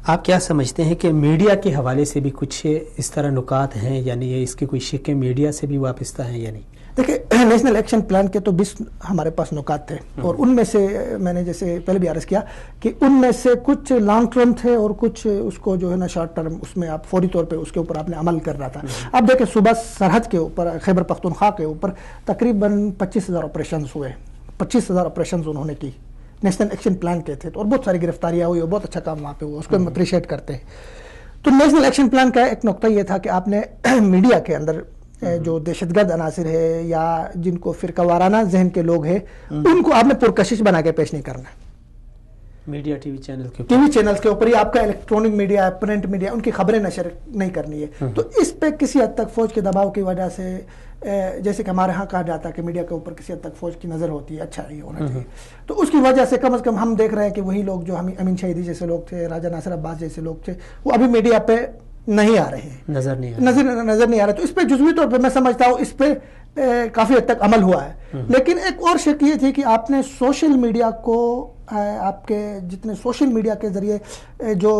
آپ کیا سمجھتے ہیں کہ میڈیا کے حوالے سے بھی کچھ اس طرح نکات ہیں, یعنی اس کی کوئی شکیں میڈیا سے بھی وابستہ ہیں یا نہیں؟ دیکھیں نیشنل ایکشن پلان کے تو 20 ہمارے پاس نکات تھے, اور ان میں سے میں نے جیسے پہلے بھی عرض کیا کہ ان میں سے کچھ لانگ ٹرم تھے اور کچھ اس کو جو ہے نا شارٹ ٹرم, اس میں آپ فوری طور پہ اس کے اوپر آپ نے عمل کر رہا تھا. اب دیکھیں صوبہ سرحد کے اوپر, خیبر پختونخوا کے اوپر تقریباً 25,000 آپریشنز ہوئے, 25,000 آپریشنز انہوں نے کی نیشنل ایکشن پلان کے تھے, اور بہت ساری گرفتاریاں ہوئی اور بہت اچھا کام وہاں پہ ہوا, اس کو ہم اپریشیٹ کرتے ہیں. تو نیشنل ایکشن پلان کا ایک نقطہ یہ تھا کہ آپ نے میڈیا کے اندر جو دہشت گرد عناصر ہے یا جن کو فرقہ وارانہ ذہن کے لوگ ہیں, ان کو آپ نے پرکشش بنا کے پیش نہیں کرنا. میڈیا ٹی وی چینلز کے اوپر ہی آپ کا الیکٹرانک میڈیا, پرنٹ میڈیا, ان کی خبریں نشر نہیں کرنی ہے. تو اس پہ کسی حد تک فوج کے دباؤ کی وجہ سے, جیسے کہ ہمارے ہاں کہا جاتا ہے کہ میڈیا کے اوپر کسی حد تک فوج کی نظر ہوتی ہے, اچھا نہیں ہونا چاہیے. تو اس کی وجہ سے کم از کم ہم دیکھ رہے ہیں کہ وہی لوگ جو امین شہیدی جیسے لوگ تھے, راجہ ناصر عباس جیسے لوگ تھے, وہ ابھی میڈیا پہ نہیں آ رہے ہیں، نظر نہیں نظر نہیں آ رہے. تو اس پہ جزوی طور پہ میں سمجھتا ہوں اس پہ کافی حد تک عمل ہوا ہے. لیکن ایک اور شک یہ تھی کہ آپ نے سوشل میڈیا کو، آپ کے جتنے سوشل میڈیا کے ذریعے جو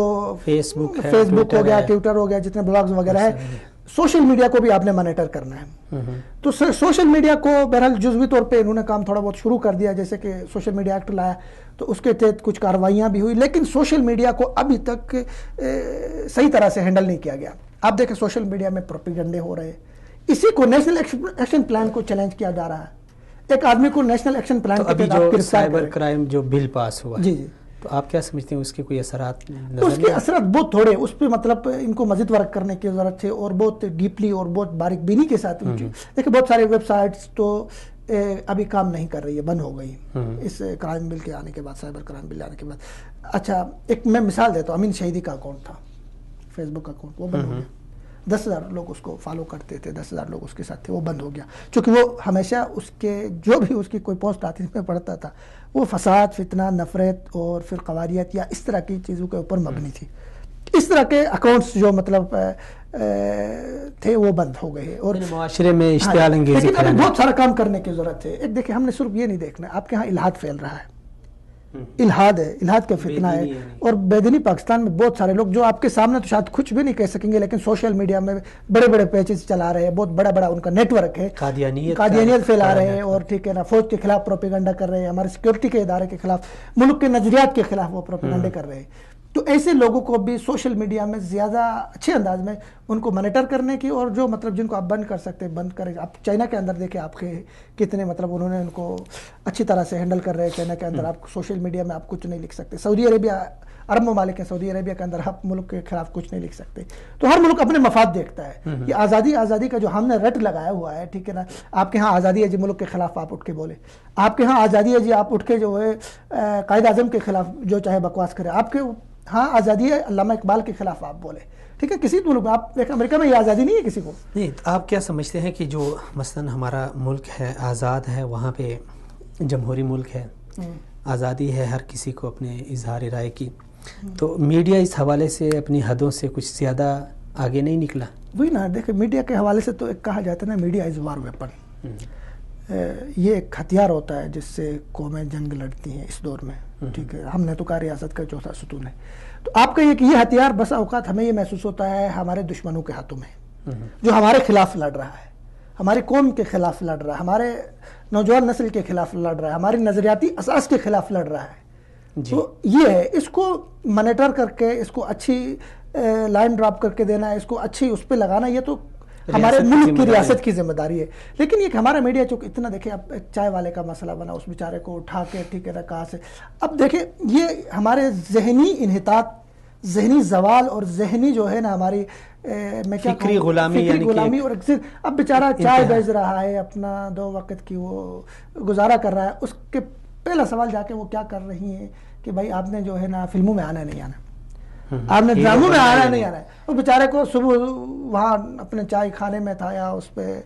فیس بک ہو گیا، ٹویٹر ہو گیا، جتنے بلاگز وغیرہ ہے، سوشل میڈیا کو بھی آپ نے مانیٹر کرنا ہے. تو سوشل میڈیا کو بہرحال جزوی طور پہ انہوں نے کام تھوڑا بہت شروع کر دیا، جیسے کہ سوشل میڈیا ایکٹ لایا تو اس کے تحت کچھ کارروائیاں بھی ہوئی، لیکن سوشل میڈیا کو ابھی تک صحیح طرح سے ہینڈل نہیں کیا گیا. آپ دیکھیں سوشل میڈیا میں پروپیگنڈے ہو رہے ہیں، اسی کو نیشنل ایکشن پلان کو چیلنج کیا جا رہا ہے. ایک آدمی کو نیشنل ایکشن پلان تو ابھی جو سائبر کرائم جو بل پاس ہوا، جی تو آپ کیا سمجھتے ہیں اس کے کوئی اثرات؟ اس کے اثرات بہت تھوڑے، اس پہ مطلب ان کو مزید ورک کرنے کی ضرورت ہے، اور بہت ڈیپلی اور بہت باریک بینی کے ساتھ. دیکھیں بہت سارے ویب سائٹس تو ابھی کام نہیں کر رہی ہے، بند ہو گئی اس کرائم بل کے آنے کے بعد، سائبر کرائم بل آنے کے بعد. اچھا ایک میں مثال دیتا ہوں، امین شہیدی کا اکاؤنٹ تھا، فیس بک اکاؤنٹ، وہ بند ہو گیا. 10,000 لوگ اس کو فالو کرتے تھے، 10,000 لوگ اس کے ساتھ تھے، وہ بند ہو گیا. چونکہ وہ ہمیشہ اس کے جو بھی اس کی کوئی پوسٹ آتی میں پڑھتا تھا وہ فساد، فتنہ، نفرت اور پھر قواریت یا اس طرح کی چیزوں کے اوپر مبنی تھی. اس طرح کے اکاؤنٹس جو مطلب تھے وہ بند ہو گئے. اور معاشرے میں اشتعال انگیزی لیکن ابھی بہت سارا کام کرنے کی ضرورت ہے. ایک دیکھیں، ہم نے صرف یہ نہیں دیکھنا، آپ کے ہاں الحاد پھیل رہا ہے، الحاد ہے، الحاد کا فتنہ ہے، اور بے دینی پاکستان میں بہت سارے لوگ جو آپ کے سامنے تو شاید کچھ بھی نہیں کہہ سکیں گے، لیکن سوشل میڈیا میں بڑے بڑے پیجز چلا رہے ہیں، بہت بڑا بڑا ان کا نیٹ ورک ہے، قادیانیت پھیلا رہے ہیں، اور ٹھیک ہے نا، فوج کے خلاف پروپیگنڈا کر رہے ہیں، ہمارے سیکورٹی کے ادارے کے خلاف، ملک کے نظریات کے خلاف وہ پروپیگنڈے کر رہے ہیں. تو ایسے لوگوں کو بھی سوشل میڈیا میں زیادہ اچھے انداز میں ان کو مانیٹر کرنے کی، اور جو مطلب جن کو آپ بند کر سکتے بند کریں. آپ چائنا کے اندر دیکھیں، آپ کے کتنے مطلب انہوں نے ان کو اچھی طرح سے ہینڈل کر رہے ہیں. چائنا کے اندر آپ سوشل میڈیا میں آپ کچھ نہیں لکھ سکتے. سعودی عربیہ، عرب ممالک ہیں، سعودی عربیہ کے اندر آپ ملک کے خلاف کچھ نہیں لکھ سکتے. تو ہر ملک اپنے مفاد دیکھتا ہے. یہ آزادی کا جو ہم نے رٹ لگایا ہوا ہے، ٹھیک ہے نا، آپ کے ہاں آزادی ہے جی ملک کے خلاف آپ اٹھ کے بولے، آپ کے ہاں آزادی ہے جی آپ اٹھ کے جو ہے قائد اعظم کے خلاف جو چاہے بکواس کرے، آپ کے ہاں آزادی ہے علامہ اقبال کے خلاف آپ بولے، ٹھیک ہے. کسی ملک میں آپ دیکھیں، امریکہ میں یہ آزادی نہیں ہے کسی کو. نہیں، آپ کیا سمجھتے ہیں کہ جو مثلا ہمارا ملک ہے آزاد ہے، وہاں پہ جمہوری ملک ہے، آزادی ہے ہر کسی کو اپنے اظہار رائے کی، تو میڈیا اس حوالے سے اپنی حدوں سے کچھ زیادہ آگے نہیں نکلا؟ وہی نا، دیکھیں میڈیا کے حوالے سے تو ایک کہا جاتا ہے نا، میڈیا از وار ویپن. یہ ایک ہتھیار ہوتا ہے جس سے قومیں جنگ لڑتی ہیں اس دور میں، ٹھیک ہے. ہم نے تو کہا ریاست کا چوتھا ستون ہے. تو آپ کا یہ ہتھیار بس اوقات ہمیں یہ محسوس ہوتا ہے ہمارے دشمنوں کے ہاتھوں میں، جو ہمارے خلاف لڑ رہا ہے، ہماری قوم کے خلاف لڑ رہا ہے، ہمارے نوجوان نسل کے خلاف لڑ رہا ہے، ہماری نظریاتی اساس کے خلاف لڑ رہا ہے. تو یہ ہے، اس کو مانیٹر کر کے، اس کو اچھی لائن ڈراپ کر کے دینا، اس کو اچھی اس پہ لگانا، یہ تو ہمارے ملک کی ریاست کی ذمہ داری ہے. لیکن یہ کہ ہمارا میڈیا چونکہ اتنا، دیکھیں اب چائے والے کا مسئلہ بنا، اس بیچارے کو اٹھا کے ٹھیک ہے نا کہاں سے، اب دیکھیں یہ ہمارے ذہنی انحطاط، ذہنی زوال اور ذہنی جو ہے نا ہماری میں کیا فکری غلامی، اور اب بیچارہ چائے بیچ رہا ہے، اپنا 2 وقت کی وہ گزارا کر رہا ہے. اس کے پہلا سوال جا کے وہ کیا کر رہی ہیں کہ بھائی آپ نے جو ہے نا فلموں میں آنا نہیں آنا، آپ نے ڈراموں میں آنا نہیں آنا ہے. وہ بیچارے کو صبح وہاں اپنے چائے کھانے میں تھا یا اس پہ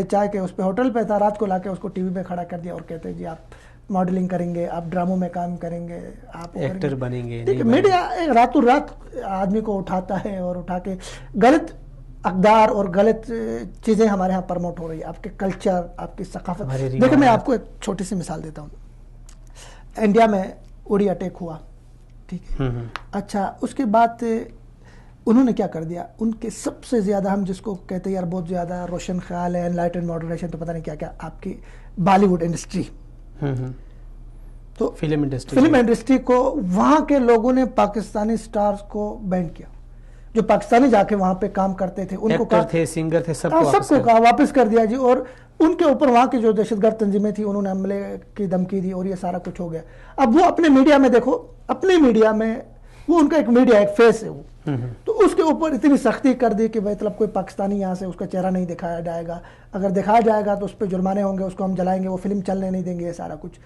چائے کے اس پہ ہوٹل پہ تھا، رات کو لا کے اس کو ٹی وی پہ کھڑا کر دیا اور کہتے ہیں جی آپ ماڈلنگ کریں گے، آپ ڈراموں میں کام کریں گے، آپ ایکٹر بنیں گے. میڈیا راتوں رات آدمی کو اٹھاتا ہے اور اٹھا کے غلط اقدار اور غلط چیزیں ہمارے ہاں پرموٹ ہو رہی ہے. آپ کے کلچر، آپ کی ثقافت. دیکھیں میں آپ کو ایک چھوٹی سی مثال دیتا ہوں. انڈیا میں اڑی اٹیک ہوا، ٹھیک ہے. اچھا اس کے بعد انہوں نے کیا کر دیا، ان کے سب سے زیادہ ہم جس کو کہتے ہیں یار بہت زیادہ روشن خیال ہے، انلائٹ اینڈ ماڈریشن، تو پتہ نہیں کیا کیا، آپ کی بالی ووڈ انڈسٹری، تو فلم انڈسٹری کو وہاں کے لوگوں نے پاکستانی سٹارز کو بین کیا، جو پاکستانی جا کے وہاں پہ کام کرتے تھے، ان کو تھے، سنگر تھے، سب کو کہا واپس کر دیا جی. اور ان کے اوپر وہاں کی جو دہشت گرد تنظیمیں تھیں انہوں نے حملے کی دھمکی دی اور یہ سارا کچھ ہو گیا. اب وہ اپنے میڈیا میں دیکھو، اپنے میڈیا میں وہ ان کا ایک میڈیا، ایک فیس ہے وہ، تو اس کے اوپر اتنی سختی کر دی کہ مطلب کوئی پاکستانی یہاں سے اس کا چہرہ نہیں دکھایا جائے گا، اگر دکھایا جائے گا تو اس پہ جرمانے ہوں گے، اس کو ہم جلائیں گے، وہ فلم چلنے نہیں دیں گے، یہ سارا کچھ.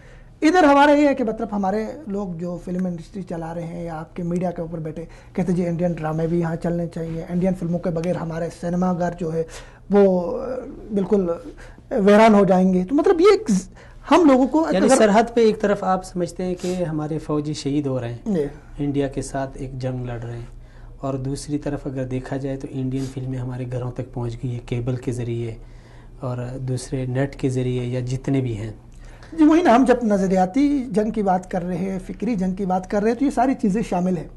ادھر ہمارا یہ ہے کہ مطلب ہمارے لوگ جو فلم انڈسٹری چلا رہے ہیں یا آپ کے میڈیا کے اوپر بیٹھے کہتے جی انڈین ڈرامے بھی یہاں چلنے چاہیے، انڈین فلموں کے بغیر ہمارے سینما گھر جو ہے وہ بالکل ویران ہو جائیں گے. تو مطلب یہ ہم لوگوں کو یعنی سرحد پہ ایک طرف آپ سمجھتے ہیں کہ ہمارے فوجی شہید ہو رہے ہیں، انڈیا کے ساتھ ایک جنگ لڑ رہے ہیں، اور دوسری طرف اگر دیکھا جائے تو انڈین فلمیں ہمارے گھروں تک پہنچ گئی ہے کیبل کے ذریعے اور دوسرے نیٹ کے ذریعے یا جتنے بھی ہیں. جی وہی نا، ہم جب نظریاتی جنگ کی بات کر رہے ہیں، فکری جنگ کی بات کر رہے ہیں، تو یہ ساری چیزیں شامل ہیں.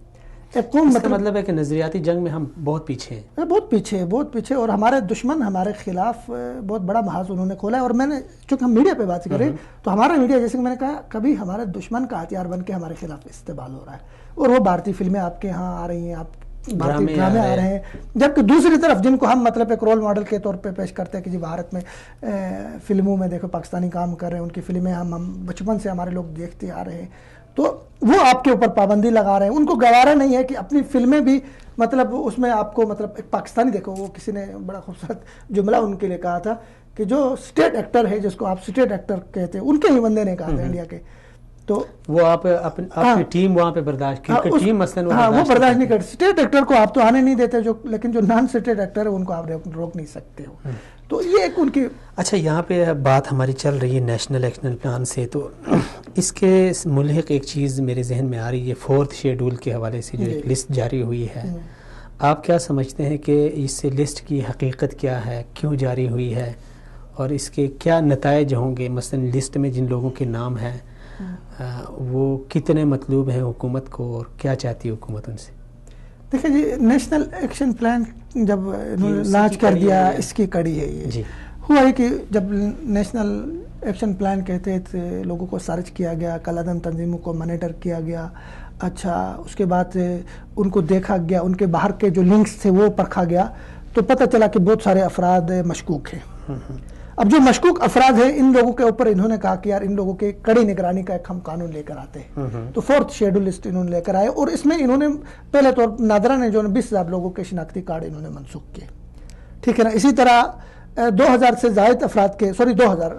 ایک قوم مطلب ہے کہ نظریاتی جنگ میں ہم بہت پیچھے ہیں، بہت پیچھے، اور ہمارے دشمن ہمارے خلاف بہت بڑا محاذ انہوں نے کھولا ہے. اور میں نے چونکہ ہم میڈیا پہ بات کر رہے ہیں تو ہمارا میڈیا جیسے کہ میں نے کہا کبھی ہمارے دشمن کا ہتھیار بن کے ہمارے خلاف استعمال ہو رہا ہے. اور وہ بھارتی فلمیں آپ کے ہاں آ رہی ہیں، آپ بھارتی ڈرامے آ رہے ہیں، جبکہ دوسری طرف جن کو ہم مطلب ایک رول ماڈل کے طور پہ پیش کرتے ہیں کہ جی بھارت میں فلموں میں دیکھو پاکستانی کام کر رہے ہیں، ان کی فلمیں ہم بچپن سے ہمارے لوگ دیکھتے آ رہے ہیں، تو وہ آپ کے اوپر پابندی لگا رہے ہیں. ان کو گوارا نہیں ہے کہ اپنی فلمیں بھی مطلب اس میں آپ کو مطلب ایک پاکستانی دیکھو، وہ کسی نے بڑا خوبصورت جملہ ان کے لیے کہا تھا کہ جو اسٹیٹ ایکٹر ہے، جس کو آپ اسٹیٹ ایکٹر کہتے ہیں، ان کے ہی بندے نے کہا تھا انڈیا کے، تو وہ آپ کی ٹیم وہاں پہ برداشت کی ٹیم مثلا وہ برداشت نہیں کرتی. اسٹیٹ ایکٹر کو آپ تو آنے نہیں دیتے، لیکن جو نان اسٹیٹ ایکٹر ہے ان کو آپ روک نہیں سکتے ہو. تو یہ ایک ان کی اچھا یہاں پہ بات ہماری چل رہی ہے نیشنل ایکشن پلان سے، تو اس کے ملحق ایک چیز میرے ذہن میں آ رہی ہے 4تھ شیڈول کے حوالے سے جو ایک لسٹ جاری ہوئی ہے. آپ کیا سمجھتے ہیں کہ اس سے لسٹ کی حقیقت کیا ہے، کیوں جاری ہوئی ہے، اور اس کے کیا نتائج ہوں گے؟ مثلا لسٹ میں جن لوگوں کے نام ہیں وہ کتنے مطلوب ہیں حکومت کو، اور کیا چاہتی ہے حکومت ان سے؟ دیکھیں جی، نیشنل ایکشن پلان جب لانچ کر دیا، اس کی کڑی ہے یہ. جی ہوا ہے کہ جب نیشنل ایکشن پلان کہتے تھے، لوگوں کو سرچ کیا گیا، کالعدم تنظیموں کو مانیٹر کیا گیا. اچھا اس کے بعد ان کو دیکھا گیا، ان کے باہر کے جو لنکس تھے وہ پرکھا گیا، تو پتہ چلا کہ بہت سارے افراد مشکوک ہیں. اب جو مشکوک افراد ہیں ان لوگوں کے اوپر انہوں نے کہا کہ یار ان لوگوں کی کڑی نگرانی کا ایک ہم قانون لے کر آتے ہیں. تو 4تھ شیڈول لسٹ انہوں نے لے کر آئے، اور اس میں انہوں نے پہلے طور نادرا نے جو 20,000 لوگوں کے شناختی کارڈ انہوں نے منسوخ کیے. ٹھیک ہے نا. اسی طرح 2000 سے زائد افراد کے 2000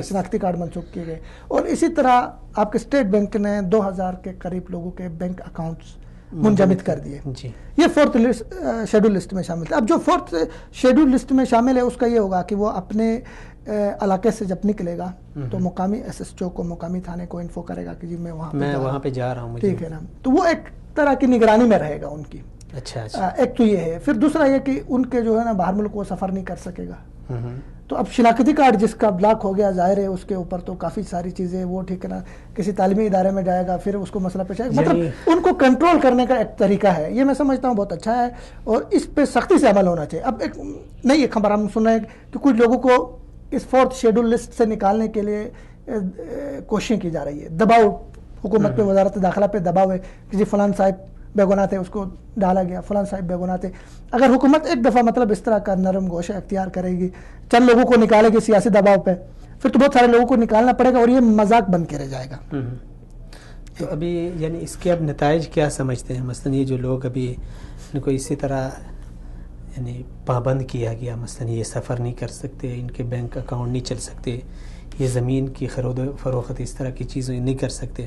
شناختی کارڈ منسوخ کیے گئے. اور اسی طرح آپ کے اسٹیٹ بینک نے 2000 کے قریب لوگوں کے بینک اکاؤنٹس منجمد کر دیے. یہ 4تھ شیڈول لسٹ میں شامل تھے. اب جو 4تھ شیڈول لسٹ میں شامل ہے اس کا یہ ہوگا کہ وہ اپنے علاقے سے جب نکلے گا تو مقامی ایس ایس او کو، مقامی تھانے کو انفو کرے گا کہ جی میں وہاں پہ جا رہا ہوں. ٹھیک ہے نا. تو وہ ایک طرح کی نگرانی میں رہے گا ان کی. اچھا ایک تو یہ ہے. پھر دوسرا یہ کہ ان کے جو ہے نا باہر ملک وہ سفر نہیں کر سکے گا. تو اب شناختی کارڈ جس کا بلاک ہو گیا، ظاہر ہے اس کے اوپر تو کافی ساری چیزیں وہ ٹھیک ہے نا کسی تعلیمی ادارے میں جائے گا، پھر اس کو مسئلہ پیش آئے گا. مطلب ان کو کنٹرول کرنے کا ایک طریقہ ہے، یہ میں سمجھتا ہوں بہت اچھا ہے، اور اس پہ سختی سے عمل ہونا چاہیے. اب ایک نئی خبر ہم سن رہے ہیں کہ کچھ لوگوں کو اس 4تھ شیڈول لسٹ سے نکالنے کے لیے کوششیں کی جا رہی ہے. دباؤ حکومت پہ، وزارت داخلہ پہ دباؤ ہے کہ جی فلان صاحب بے گناہ تھے، اس کو ڈالا گیا، فلان صاحب بے گناہ تھے. اگر حکومت ایک دفعہ مطلب اس طرح کا نرم گوشہ اختیار کرے گی، چند لوگوں کو نکالے گی سیاسی دباؤ پہ، پھر تو بہت سارے لوگوں کو نکالنا پڑے گا اور یہ مذاق بن کے رہ جائے گا. تو ابھی یعنی اس کے اب نتائج کیا سمجھتے ہیں؟ مثلا یہ جو لوگ ابھی ان کو اسی طرح یعنی پابند کیا گیا، مثلا یہ سفر نہیں کر سکتے، ان کے بینک اکاؤنٹ نہیں چل سکتے، یہ زمین کی خرید و فروخت اس طرح کی چیزیں نہیں کر سکتے،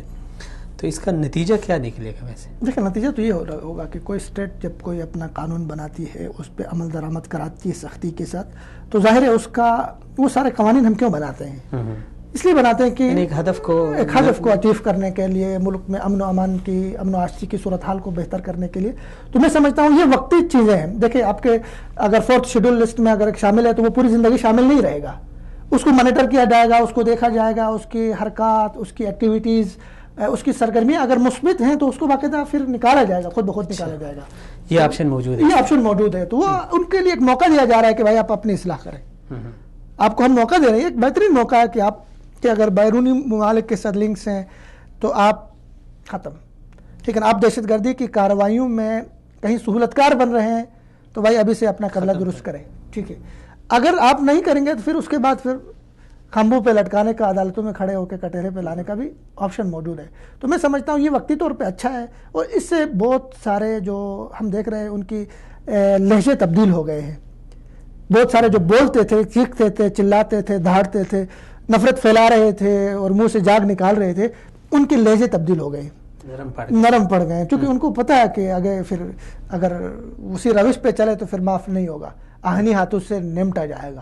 تو اس کا نتیجہ کیا نکلے گا؟ ویسے دیکھیں نتیجہ تو یہ ہوگا کہ کوئی اسٹیٹ جب کوئی اپنا قانون بناتی ہے، اس پہ عمل درآمد کراتی ہے سختی کے ساتھ، تو ظاہر ہے اس کا وہ سارے قوانین ہم کیوں بناتے ہیں؟ اس لیے بناتے ہیں کہ ایک ہدف کو اچیو کرنے کے لیے، ملک میں امن و امان کی، امن و آشتی کی صورتحال کو بہتر کرنے کے لیے. تو میں سمجھتا ہوں یہ وقتی چیزیں ہیں. دیکھیں آپ کے اگر 4تھ شیڈول لسٹ میں اگر شامل ہے تو وہ پوری زندگی شامل نہیں رہے گا. اس کو مانیٹر کیا جائے گا، اس کو دیکھا جائے گا، اس کی حرکات، اس کی ایکٹیویٹیز، اس کی سرگرمیاں اگر مثبت ہیں تو اس کو باقاعدہ پھر نکالا جائے گا، خود بخود نکالا جائے گا. یہ آپشن موجود ہے، یہ آپشن موجود ہے. تو وہ ان کے لیے ایک موقع دیا جا رہا ہے کہ بھائی آپ اپنی اصلاح کریں. آپ کو ہم موقع دے رہے ہیں، ایک بہترین موقع ہے کہ آپ کہ اگر بیرونی ممالک کے ساتھ لنکس ہیں تو آپ ختم. ٹھیک ہے نا. آپ دہشت گردی کی کارروائیوں میں کہیں سہولت کار بن رہے ہیں تو بھائی ابھی سے اپنا قبلہ درست کریں. ٹھیک ہے. اگر آپ نہیں کریں گے تو پھر اس کے بعد پھر کھمبوں پہ لٹکانے کا، عدالتوں میں کھڑے ہو کے کٹہرے پہ لانے کا بھی آپشن موجود ہے. تو میں سمجھتا ہوں یہ وقتی طور پہ اچھا ہے، اور اس سے بہت سارے جو ہم دیکھ رہے ہیں ان کی لہجے تبدیل ہو گئے ہیں. بہت سارے جو بولتے تھے، چیختے تھے، چلاتے تھے، دھاڑتے تھے، نفرت پھیلا رہے تھے اور منہ سے جاگ نکال رہے تھے، ان کے لہجے تبدیل ہو گئے، نرم پڑ گئے. کیونکہ ان کو پتہ ہے کہ اگر اسی روش پہ چلے تو پھر معاف نہیں ہوگا. آہنی ہاتھوں سے نمٹا جائے گا.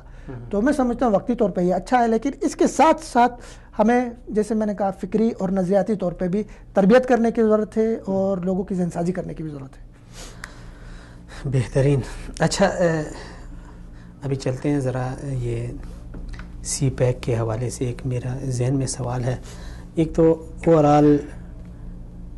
تو میں سمجھتا ہوں وقتی طور پہ یہ اچھا ہے، لیکن اس کے ساتھ ساتھ ہمیں جیسے میں نے کہا فکری اور نظریاتی طور پہ بھی تربیت کرنے کی ضرورت ہے اور لوگوں کی ذہن سازی کرنے کی بھی ضرورت ہے. بہترین. اچھا ابھی چلتے ہیں ذرا یہ سی پیک کے حوالے سے ایک میرا ذہن میں سوال ہے. ایک تو اوورال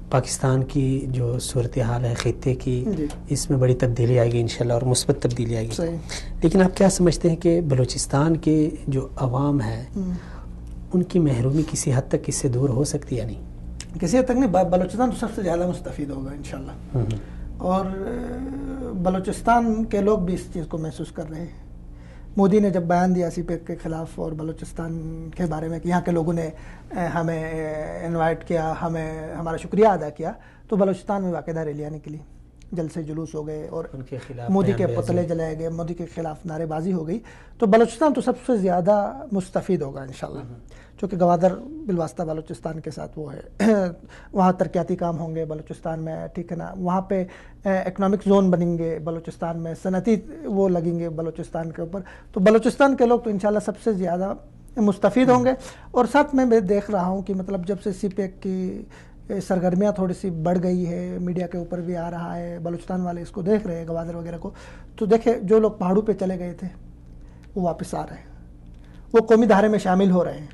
پاکستان کی جو صورتحال ہے خطے کی، اس میں بڑی تبدیلی آئے گی انشاءاللہ اور مثبت تبدیلی آئے گی. صحیح. لیکن آپ کیا سمجھتے ہیں کہ بلوچستان کے جو عوام ہے ان کی محرومی کسی حد تک اس سے دور ہو سکتی ہے؟ نہیں کسی حد تک نہیں. بلوچستان تو سب سے زیادہ مستفید ہوگا انشاءاللہ، اور بلوچستان کے لوگ بھی اس چیز کو محسوس کر رہے ہیں. مودی نے جب بیان دیا سی پیک کے خلاف اور بلوچستان کے بارے میں کہ یہاں کے لوگوں نے ہمیں انوائٹ کیا، ہمیں ہمارا شکریہ ادا کیا، تو بلوچستان میں باقاعدہ ریلیاں نکلی، جلسے جلوس ہو گئے اور ان کے خلاف مودی کے پتلے جلائے گئے، مودی کے خلاف نعرے بازی ہو گئی. تو بلوچستان تو سب سے زیادہ مستفید ہوگا انشاءاللہ، چونکہ گوادر بالواسطہ بلوچستان کے ساتھ وہ ہے. وہاں ترقیاتی کام ہوں گے بلوچستان میں، ٹھیک ہے نا. وہاں پہ اکنامک زون بنیں گے بلوچستان میں، صنعتی وہ لگیں گے بلوچستان کے اوپر. تو بلوچستان کے لوگ تو انشاءاللہ سب سے زیادہ مستفید ہوں گے. اور ساتھ میں دیکھ رہا ہوں کہ مطلب جب سے سی پیک کی سرگرمیاں تھوڑی سی بڑھ گئی ہے، میڈیا کے اوپر بھی آ رہا ہے، بلوچستان والے اس کو دیکھ رہے ہیں گوادر وغیرہ کو، تو دیکھیں جو لوگ پہاڑوں پہ چلے گئے تھے وہ واپس آ رہے ہیں، وہ قومی دھارے میں شامل ہو رہے ہیں،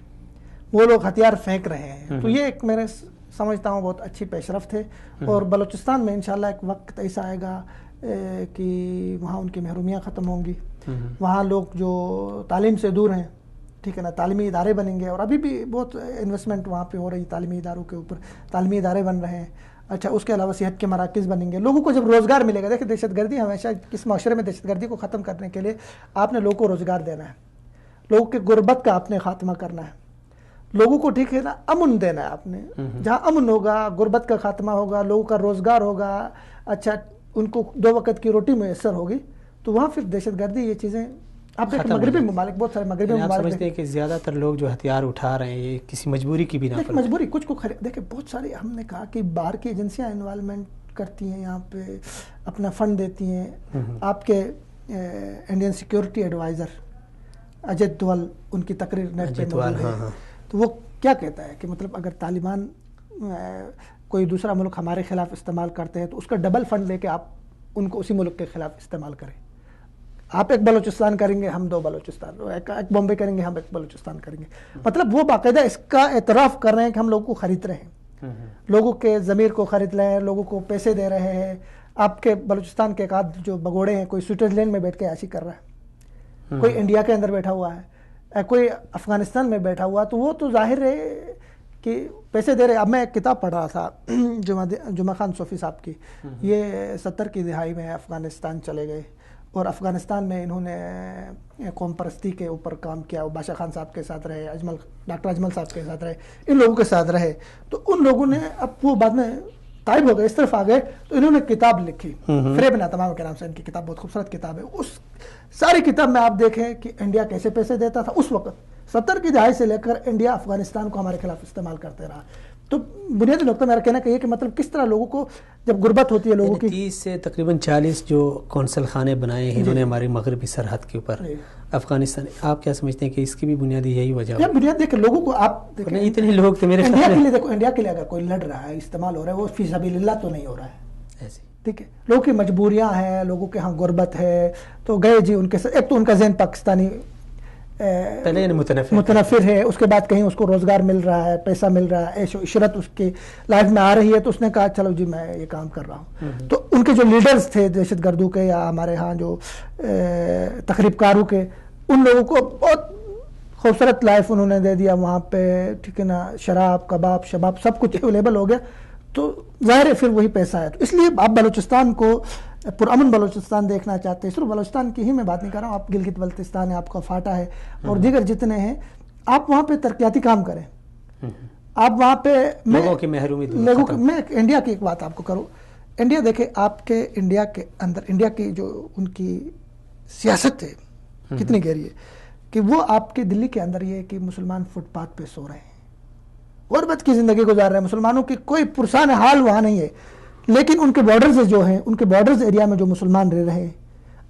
وہ لوگ ہتھیار پھینک رہے ہیں. تو یہ ایک میرے سمجھتا ہوں بہت اچھی پیش رفت ہے. اور بلوچستان میں انشاءاللہ ایک وقت ایسا آئے گا کہ وہاں ان کی محرومیاں ختم ہوں گی. وہاں لوگ جو تعلیم سے دور ہیں، ٹھیک ہے نا، تعلیمی ادارے بنیں گے، اور ابھی بھی بہت انویسٹمنٹ وہاں پہ ہو رہی تعلیمی اداروں کے اوپر، تعلیمی ادارے بن رہے ہیں. اچھا اس کے علاوہ صحت کے مراکز بنیں گے. لوگوں کو جب روزگار ملے گا، دیکھیں دہشت گردی ہمیشہ کس معاشرے میں دہشت گردی کو ختم کرنے کے لیے آپ نے لوگوں کو روزگار دینا ہے، لوگوں کے غربت کا آپ نے خاتمہ کرنا ہے، لوگوں کو ٹھیک ہے نا امن دینا ہے آپ نے. جہاں امن ہوگا، غربت کا خاتمہ ہوگا، لوگوں کا روزگار ہوگا، اچھا ان کو 2 وقت کی روٹی میسر ہوگی، تو وہاں پھر دہشت گردی یہ چیزیں آپ دیکھیں مغربی ممالک، بہت سارے مغربی آپ ممالک سمجھتے ہیں کہ زیادہ تر لوگ جو ہتھیار اٹھا رہے ہیں یہ کسی مجبوری کی بنا پر؟ مجبوری کچھ کو دیکھیں بہت سارے ہم نے کہا کہ باہر کی ایجنسیاں انوالومنٹ کرتی ہیں، یہاں پہ اپنا فنڈ دیتی ہیں. آپ کے Indian security advisor Ajit Doval, ان کی تقریر نیٹ پہ موجود ہے، تو وہ کیا کہتا ہے کہ مطلب اگر طالبان کوئی دوسرا ملک ہمارے خلاف استعمال کرتے ہیں تو اس کا ڈبل فنڈ لے کے آپ ان کو اسی ملک کے خلاف استعمال کریں. آپ ایک بلوچستان کریں گے، ہم 2 بلوچستان، ایک بامبے کریں گے، ہم ایک بلوچستان کریں گے. مطلب وہ باقاعدہ اس کا اعتراف کر رہے ہیں کہ ہم لوگوں کو خرید رہے ہیں، لوگوں کے ضمیر کو خرید رہے ہیں، لوگوں کو پیسے دے رہے ہیں. آپ کے بلوچستان کے ایک آدھ جو بگوڑے ہیں، کوئی سوئٹزرلینڈ میں بیٹھ کے عیاشی کر رہا ہے، کوئی انڈیا کے اندر بیٹھا ہوا ہے، کوئی افغانستان میں بیٹھا ہوا، تو وہ تو ظاہر ہے کہ پیسے دے رہے. اب میں ایک کتاب پڑھ رہا تھا جمعہ خان صوفی صاحب کی، یہ 70 کی دہائی میں افغانستان چلے گئے اور افغانستان میں انہوں نے قوم پرستی کے اوپر کام کیا. بادشاہ خان صاحب کے ساتھ رہے، ڈاکٹر اجمل صاحب کے ساتھ رہے، ان لوگوں کے ساتھ رہے. تو ان لوگوں نے اب وہ بعد میں طائب ہو گئے، اس طرف آ گئے، تو انہوں نے کتاب لکھی، فریب نہ تمام کے نام سے ان کی کتاب، بہت خوبصورت کتاب ہے. اس ساری کتاب میں آپ دیکھیں کہ انڈیا کیسے پیسے دیتا تھا اس وقت، 70 کی دہائی سے لے کر انڈیا افغانستان کو ہمارے خلاف استعمال کرتے رہا. تو بنیادی نقطہ میرا کہنا کہ مطلب کس طرح لوگوں کو جب غربت ہوتی ہے لوگوں کی، 30 سے تقریباً 40 جو قونصل خانے بنائے ہیں انہوں نے ہماری مغربی سرحد کے اوپر افغانستان. آپ کیا سمجھتے ہیں کہ اس کی بھی بنیادی یہی وجہ ہے؟ بنیاد دیکھیں لوگوں کو، آپ دیکھیں اتنے لوگ تو میرے انڈیا کے لیے، دیکھو انڈیا کے لیے اگر کوئی لڑ رہا ہے، استعمال ہو رہا ہے، وہ فی سبیل اللہ تو نہیں ہو رہا ہے ایسے، ٹھیک ہے. لوگوں کی مجبوریاں ہیں، لوگوں کے ہاں غربت ہے، تو گئے جی ان کے ساتھ. ایک تو ان کا ذہن پاکستانی پہلے متنفر ہے، اس کے بعد کہیں اس کو روزگار مل رہا ہے، پیسہ مل رہا ہے، عیش و عشرت اس کی لائف میں آ رہی ہے، تو اس نے کہا چلو جی میں یہ کام کر رہا ہوں. تو ان کے جو لیڈرز تھے دہشت گردوں کے یا ہمارے ہاں جو تخریب کاروں کے، ان لوگوں کو بہت خوبصورت لائف انہوں نے دے دیا وہاں پہ، ٹھیک ہے نا. شراب، کباب، شباب سب کچھ اویلیبل ہو گیا، تو ظاہر ہے پھر وہی پیسہ ہے. تو اس لیے آپ بلوچستان کو پرامن بلوچستان دیکھنا چاہتے ہیں. صرف بلوچستان کی ہی میں بات نہیں کر رہا ہوں، آپ گلگت بلتستان ہے، آپ کا فاٹا ہے، اور دیگر جتنے ہیں، آپ وہاں پہ ترقیاتی کام کریں. آپ وہاں پہ لوگوں کی محرومی میں انڈیا کی ایک بات آپ کو کروں. انڈیا دیکھیں، آپ کے انڈیا کے اندر انڈیا کی جو ان کی سیاست ہے کتنی گہری ہے کہ وہ آپ کے دلی کے اندر یہ ہے کہ مسلمان فٹ پاتھ پہ سو رہے ہیں، غربت کی زندگی گزار رہے ہیں، مسلمانوں کی کوئی پرسان حال وہاں نہیں ہے. لیکن ان کے بارڈرز جو ہیں، ان کے بارڈرز ایریا میں جو مسلمان رہ رہے ہیں،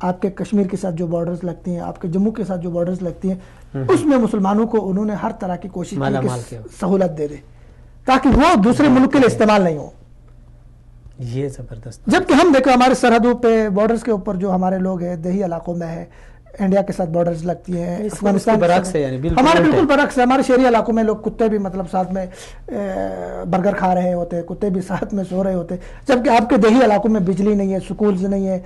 آپ کے کشمیر کے ساتھ جو بارڈرز لگتی ہیں، آپ کے جموں کے ساتھ جو بارڈرز لگتی ہیں، اس میں مسلمانوں کو انہوں نے ہر طرح کی کوشش کی کہ سہولت دے دے تاکہ وہ دوسرے ملک کے لیے استعمال نہیں ہو. یہ زبردست. جبکہ ہم دیکھو ہمارے سرحدوں پہ بارڈرز کے اوپر جو ہمارے لوگ ہیں دیہی علاقوں میں ہے، انڈیا کے ساتھ بارڈرز لگتی ہیں، افغانستان برعکس ہے، یعنی ہمارے بالکل برعکس ہے. ہمارے شہری علاقوں میں لوگ کتے بھی مطلب ساتھ میں برگر کھا رہے ہوتے، کتے بھی ساتھ میں سو رہے ہوتے، جبکہ آپ کے دیہی علاقوں میں بجلی نہیں ہے، سکولز نہیں ہے،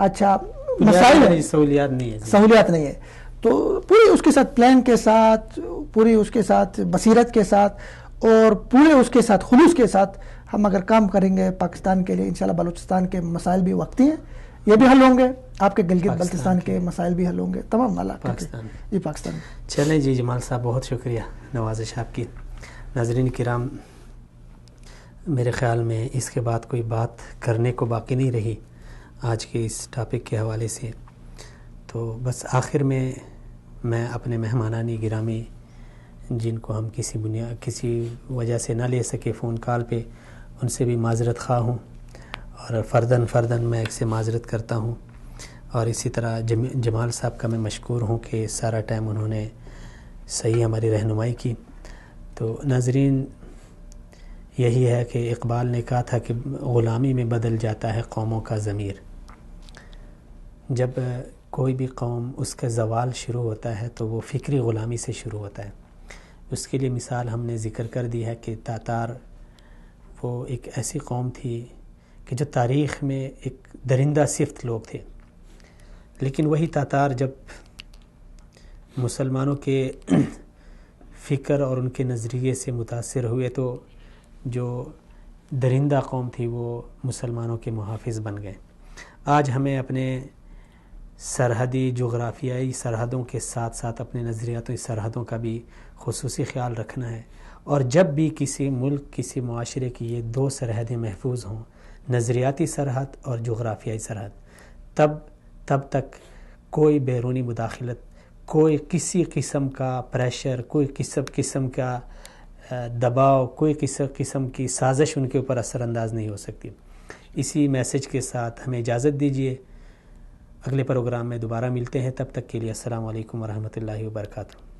اچھا مسائل ہیں، سہولیات نہیں ہے. تو پوری اس کے ساتھ پلان کے ساتھ، پوری اس کے ساتھ بصیرت کے ساتھ اور پورے اس کے ساتھ خلوص کے ساتھ ہم اگر کام کریں گے پاکستان کے لیے، انشاءاللہ بلوچستان کے مسائل بھی وقتی ہیں، یہ بھی حل ہوں گے، آپ کے گلگت بلتستان کے مسائل بھی حل ہوں گے، تمام پاکستان. جی پاکستان. چلیں جی جمال صاحب، بہت شکریہ نوازش آپ کی. ناظرین کرام، میرے خیال میں اس کے بعد کوئی بات کرنے کو باقی نہیں رہی آج کے اس ٹاپک کے حوالے سے. تو بس آخر میں اپنے مہمانانی گرامی جن کو ہم کسی وجہ سے نہ لے سکے فون کال پہ، ان سے بھی معذرت خواہ ہوں، اور فرداً میں ایک سے معذرت کرتا ہوں. اور اسی طرح جمال صاحب کا میں مشکور ہوں کہ سارا ٹائم انہوں نے صحیح ہماری رہنمائی کی. تو ناظرین، یہی ہے کہ اقبال نے کہا تھا کہ غلامی میں بدل جاتا ہے قوموں کا ضمیر. جب کوئی بھی قوم اس کا زوال شروع ہوتا ہے تو وہ فکری غلامی سے شروع ہوتا ہے. اس کے لیے مثال ہم نے ذکر کر دی ہے کہ تاتار وہ ایک ایسی قوم تھی کہ جو تاریخ میں ایک درندہ صفت لوگ تھے، لیکن وہی تاتار جب مسلمانوں کے فکر اور ان کے نظریے سے متاثر ہوئے تو جو درندہ قوم تھی وہ مسلمانوں کے محافظ بن گئے. آج ہمیں اپنے سرحدی جغرافیائی سرحدوں کے ساتھ ساتھ اپنے نظریاتی سرحدوں کا بھی خصوصی خیال رکھنا ہے. اور جب بھی کسی ملک، کسی معاشرے کی یہ دو سرحدیں محفوظ ہوں، نظریاتی سرحد اور جغرافیائی سرحد، تب تک کوئی بیرونی مداخلت، کوئی کسی قسم کا پریشر، کوئی قسم کا دباؤ، کوئی قسم کی سازش ان کے اوپر اثر انداز نہیں ہو سکتی. اسی میسج کے ساتھ ہمیں اجازت دیجیے، اگلے پروگرام میں دوبارہ ملتے ہیں. تب تک کے لیے السلام علیکم ورحمۃ اللہ وبرکاتہ.